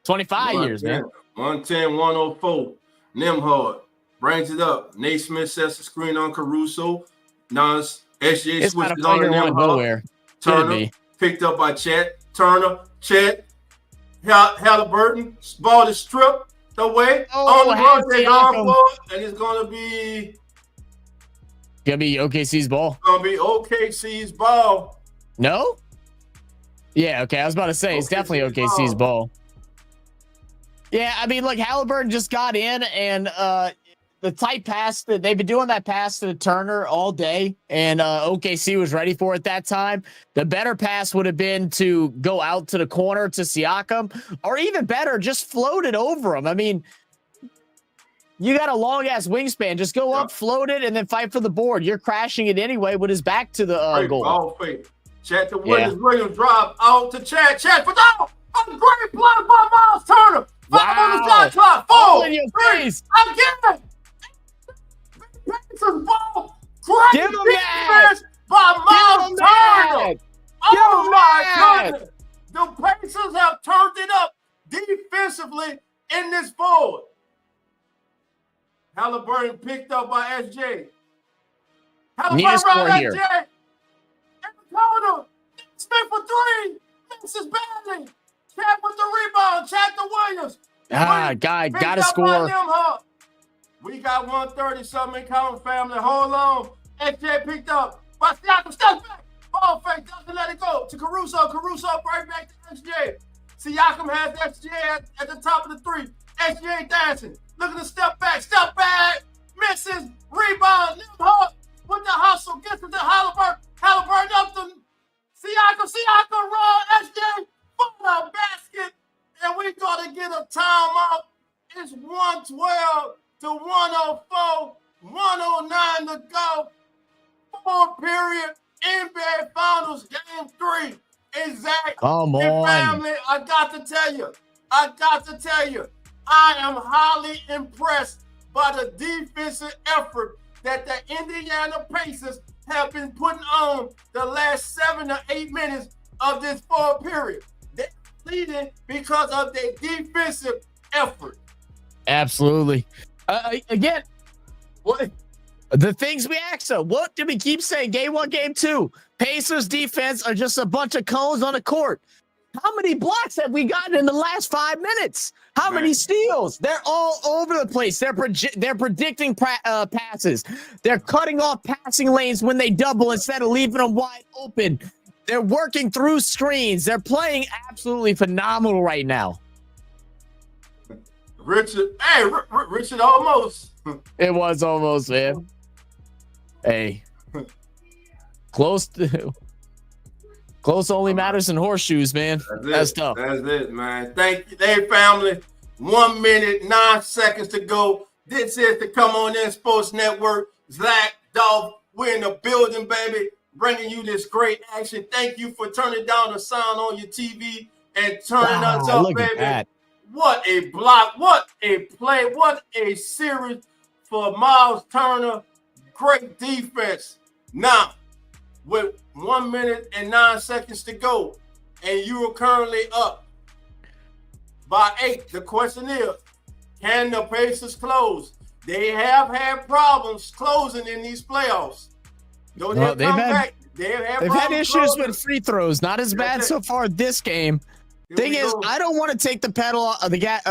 25 years, man. 110, 104. Nimhard brings it up. Naismith sets the screen on Caruso. Nas SJ switches on to Nimhard. Turner picked up by Chet. Turner, Chet. Halliburton. Ball is stripped away. On the run, they gone for, and it's going to be... Gonna be OKC's ball. Gonna be OKC's ball. No? Yeah, okay. I was about to say it's definitely OKC's ball. Yeah, I mean, look, Halliburton just got in, and the tight pass that they've been doing that pass to Turner all day, and OKC was ready for it that time. The better pass would have been to go out to the corner to Siakam, or even better, just float it over him. I mean, you got a long-ass wingspan. Just go up, float it, and then fight for the board. You're crashing it anyway with his back to the goal. Ball fake. Chad to Williams drive out to Chad. Chad for down. A great block by Miles Turner. 5 on the shot clock. 4, 3. Again. Pacers ball. Great defense by Miles Turner. Oh, my goodness. The Pacers have turned it up defensively in this board. Halliburton picked up by SJ. Halliburton around SJ. In the corner. Smith for 3. Misses badly. Chad with the rebound. Chad to Williams. Guy, gotta score. We got 130-something count, family. Hold on. SJ picked up. By Siakam, steps back. Ball fake. Doesn't let it go. To Caruso. Caruso right back to SJ. Siakam has SGA at the top of the three. SGA dancing. Look at the step back, misses, rebound, Nimhart with the hustle, gets it to Halliburton. Halliburton up to Siakam run, SGA for the basket, and we gotta get a timeout. It's 112 to 104, 109 to go. Fourth period, NBA Finals, Game 3. Exactly. Come on. Family, I got to tell you, I am highly impressed by the defensive effort that the Indiana Pacers have been putting on the last 7 to 8 minutes of this fourth period. They're leading because of their defensive effort. Absolutely. Again, what the things we asked of, what did we keep saying? Game 1, game 2. Pacers defense are just a bunch of cones on the court. How many blocks have we gotten in the last 5 minutes? How many steals? They're all over the place. They're predicting passes. They're cutting off passing lanes when they double instead of leaving them wide open. They're working through screens. They're playing absolutely phenomenal right now. Richard almost. It was almost, man. Hey, close only matters in horseshoes, man. That's tough. That's it, man. Thank you. Hey, family. 1 minute, 9 seconds to go. This is the Come On In Sports Network. Zach, Dolph, we're in the building, baby, bringing you this great action. Thank you for turning down the sound on your TV and turning us up, baby. What a block. What a play. What a series for Miles Turner. Great defense. Now, with 1 minute and 9 seconds to go, and you are currently up by 8. The question is, can the Pacers close? They have had problems closing in these playoffs. They've had issues with free throws. Not as bad so far this game. Thing is, I don't want to take the pedal of the gas.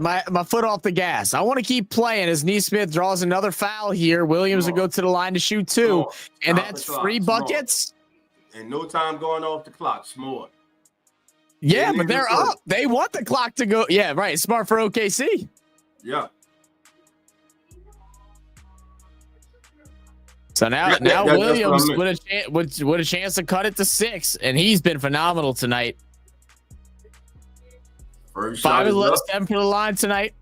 My foot off the gas. I want to keep playing as Neesmith draws another foul here. Williams will go to the line to shoot 2, and that's 3 buckets. And no time going off the clock. Smart. Yeah, but they're up. They want the clock to go. Yeah, right. Smart for OKC. Yeah. So now Williams with a chance to cut it to 6, and he's been phenomenal tonight. 5 of 7 for the line tonight.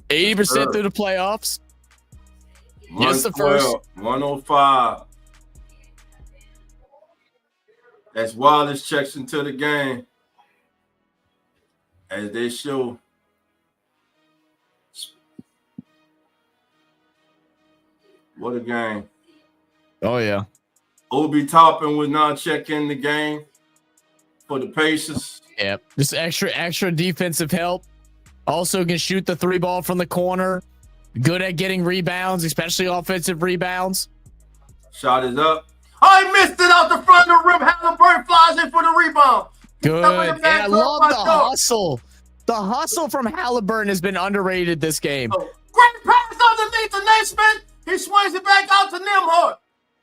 80% through the playoffs. Yes, the first. 105. As Wallace checks into the game, as they show. What a game. Oh, yeah. Obi Toppin will now check in the game for the Pacers. Yeah, just extra defensive help. Also can shoot the 3 ball from the corner. Good at getting rebounds, especially offensive rebounds. Shot is up. Oh, he missed it out the front of the rim. Halliburton flies in for the rebound. Good. And I love the hustle. The hustle from Halliburton has been underrated this game. Oh, great pass underneath to Naismith. He swings it back out to Nimhart.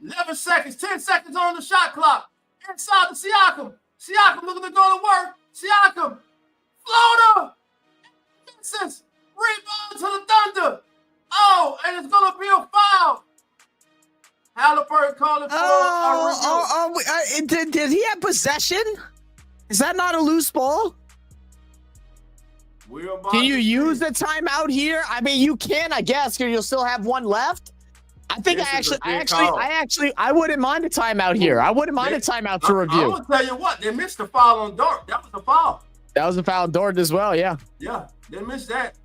11 seconds, 10 seconds on the shot clock. Inside to Siakam. Siakam looking to go to work. Siakam. Floater. Misses. Rebound to the Thunder. Oh, and it's going to be a foul. Halliburton calling for a review. Did he have possession? Is that not a loose ball? Can you use the timeout here? I mean, you can, I guess, because you'll still have 1 left. I think I wouldn't mind a timeout here. I wouldn't mind a timeout to review. I'm gonna tell you what, they missed the foul on Dort. That was a foul. That was a foul on Dort as well, yeah. Yeah, they missed that.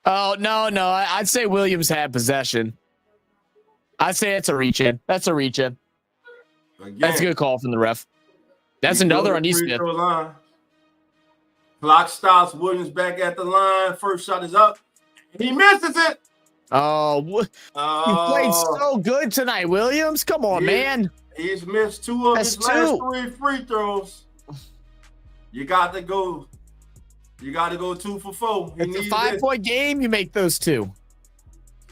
Oh, no. I'd say Williams had possession. I'd say it's a reach-in. That's a reach-in. That's a good call from the ref. That's another on Neesmith. Clock stops. Williams back at the line. First shot is up. He misses it. Oh, you played so good tonight, Williams. Come on, man. He's missed 2 of his last 3 free throws. You got to go 2 for 4. It's a 5-point game. You make those 2.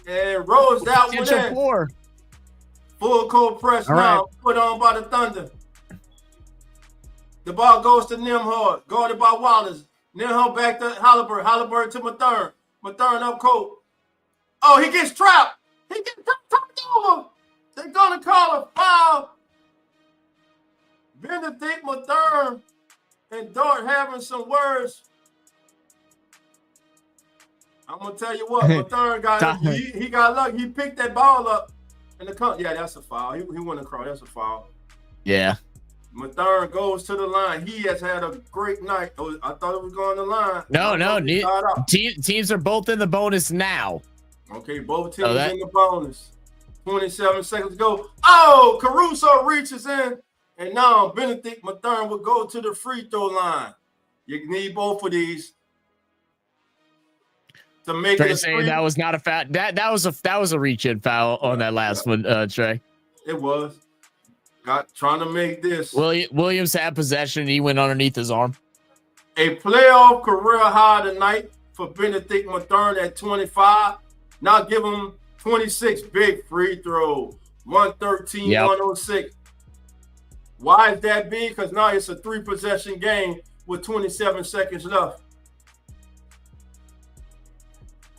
And Rose that one in. 4. Full court press now put on by the Thunder. The ball goes to Nimhard, guarded by Wallace. Nimhard back to Halliburton. Halliburton to Mathern. Mathern up court. Oh, he gets trapped. He gets turned over. They're going to call a foul. Benedict Mathern and Dart having some words. I'm going to tell you what. Mathern he got lucky. He picked that ball up. Yeah, that's a foul. He went across. That's a foul. Yeah. Mathern goes to the line. He has had a great night. I thought it was going to the line. No. Teams are both in the bonus now. Okay, both teams in the bonus. 27 seconds to go. Oh, Caruso reaches in. And now Benedict Mathern will go to the free throw line. You need both of these to make Trey it. Saying that was not a foul. That was a reach-in foul on that last one, Trey. It was. Trying to make this. Williams had possession. He went underneath his arm. A playoff career high tonight for Benedict Mathern at 25. Now give him 26 big free throws. 113, 106. Why is that big? Because now it's a 3-possession game with 27 seconds left.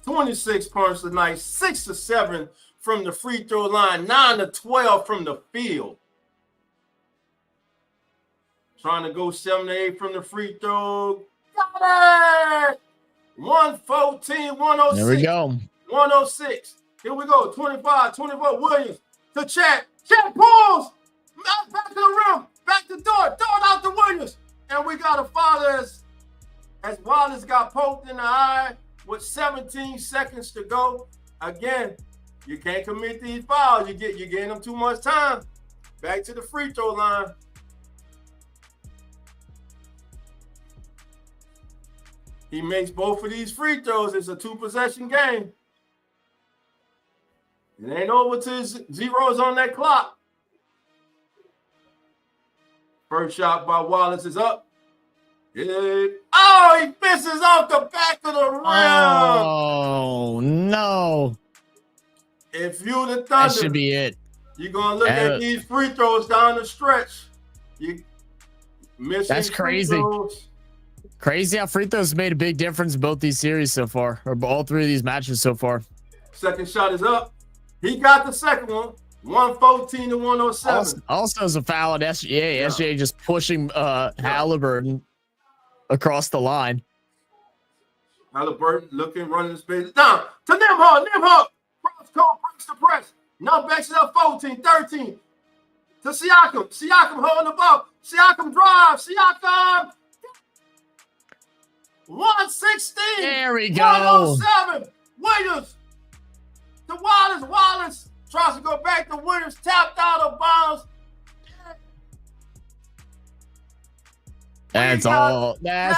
26 points tonight, 6 to 7 from the free throw line, 9 to 12 from the field. Trying to go 7 to 8 from the free throw. Got it! 114, 106. There we go. 106. Here we go. 25, 24. Williams to Chat. Chat pulls. Back to the rim. Back to Dart. Dart out to Williams. And we got a foul as Wallace got poked in the eye with 17 seconds to go. Again, you can't commit these fouls. You're getting them too much time. Back to the free throw line. He makes both of these free throws. It's a 2-possession game. It ain't over till zeros on that clock. First shot by Wallace is up. He misses off the back of the rim. Oh, no. If you the Thunder, that should be it. You're going to look at these free throws down the stretch. You missing That's crazy. Crazy how free throws made a big difference in both these series so far, or all 3 of these matches so far. Second shot is up. He got the second one. 114 to 107. Also as a foul at SGA. SGA just pushing Halliburton across the line. Halliburton looking, running the space. Down to Nimhard. Nimhard. Cross court, breaks the press. Now backs it up 14, 13. To Siakam. Siakam holding the ball. Siakam drive. Siakam. 116. There we go. 107. Williams. To Wallace. Wallace tries to go back to Williams. Tapped out of bounds. That's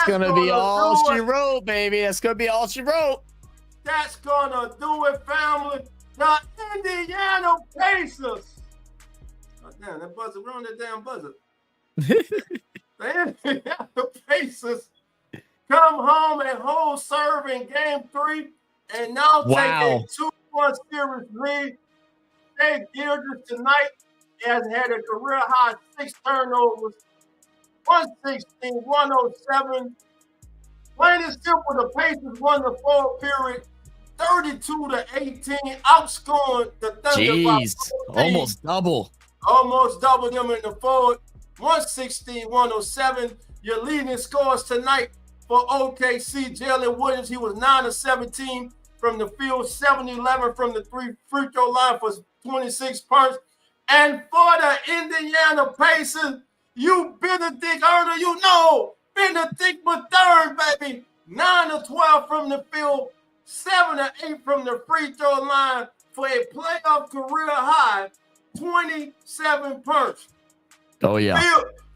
going to be all she wrote, baby. That's going to be all she wrote. That's going to do it, family. The Indiana Pacers. Oh, damn, that buzzer. We're on that damn buzzer. The Indiana Pacers come home and hold serve in game 3 and now take a 2-1 series lead. Jay Gilders tonight has had a career high 6 turnovers, 116, 107. Plain and simple, the Pacers won the 4th period, 32-18, outscoring the Thunder by 14. Almost double them in the 4th, 116, 107. Your leading scores tonight for OKC, Jalen Williams, he was 9 of 17 from the field, 7-11 from the free throw line for 26 points. And for the Indiana Pacers, you Benedict Earner, you know, Benedict Mathern, baby, 9 of 12 from the field, 7 of 8 from the free throw line for a playoff career high, 27 points. Oh, yeah.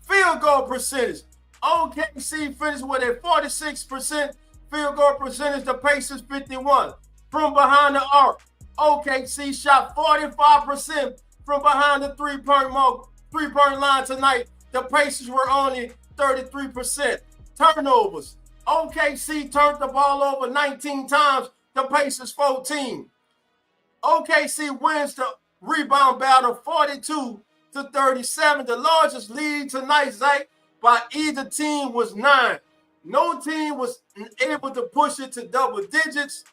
Field goal percentage. OKC finished with a 46% field goal percentage. The Pacers 51. From behind the arc, OKC shot 45% from behind the three-point line tonight. The Pacers were only 33%. Turnovers. OKC turned the ball over 19 times. The Pacers 14. OKC wins the rebound battle 42-37. The largest lead tonight, Zach. by either team was 9. No team was able to push it to double digits.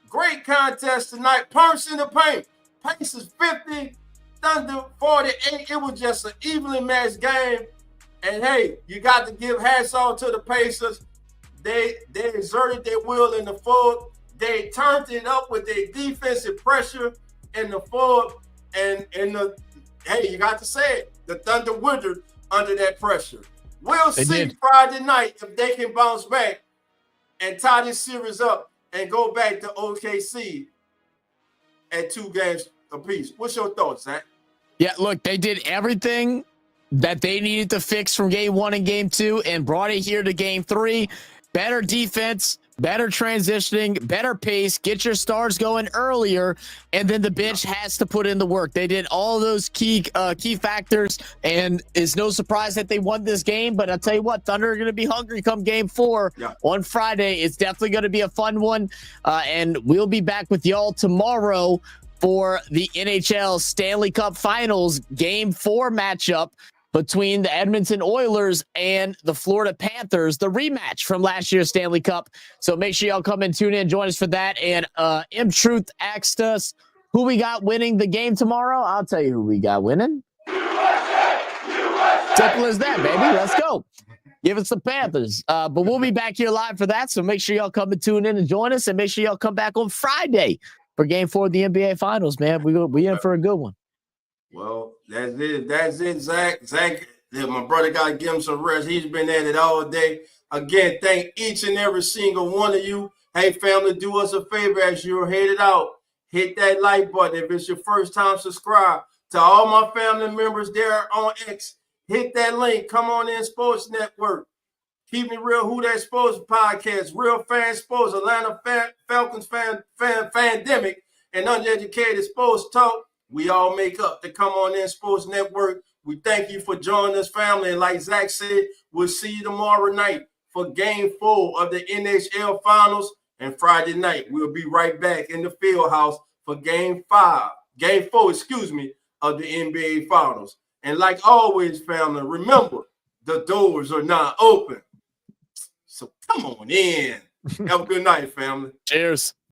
Great contest tonight. Pumps in the paint. Pacers 50, Thunder 48. It was just an evenly matched game. And hey, you got to give hats off to the Pacers. They exerted their will in the fourth. They turned it up with their defensive pressure in the fourth. And hey, you got to say it. The Thunder withered under that pressure. We'll see Friday night if they can bounce back and tie this series up and go back to OKC at 2 games apiece. What's your thoughts, Zach? Yeah, look, they did everything that they needed to fix from game 1 and game 2 and brought it here to game 3. Better defense, better transitioning, better pace, get your stars going earlier, and then the bench has to put in the work. They did all those key factors, and it's no surprise that they won this game, but I'll tell you what, Thunder are going to be hungry come game 4 on Friday. It's definitely going to be a fun one, and we'll be back with y'all tomorrow for the NHL Stanley Cup Finals game 4 matchup between the Edmonton Oilers and the Florida Panthers, the rematch from last year's Stanley Cup. So make sure y'all come and tune in, join us for that. And M Truth asked us who we got winning the game tomorrow. I'll tell you who we got winning. USA! Simple as that, baby. Let's go. Give us the Panthers. But we'll be back here live for that. So make sure y'all come and tune in and join us. And make sure y'all come back on Friday for game 4 of the NBA Finals, man. We in for a good one. Well, that's it. That's it, Zach. Zach, my brother got to give him some rest. He's been at it all day. Again, thank each and every single one of you. Hey, family, do us a favor as you're headed out. Hit that like button. If it's your first time, subscribe. To all my family members there on X, hit that link. Come on in, Sports Network. Keep Me Real, Who That Sports Podcast, Real Fan Sports, Atlanta Falcons Fandemic, and Uneducated Sports Talk. We all make up to come on in, Sports Network. We thank you for joining us, family. And like Zach said, we'll see you tomorrow night for game 4 of the NHL Finals. And Friday night, we'll be right back in the field house for game 4, of the NBA Finals. And like always, family, remember, the doors are not open. So come on in. Have a good night, family. Cheers.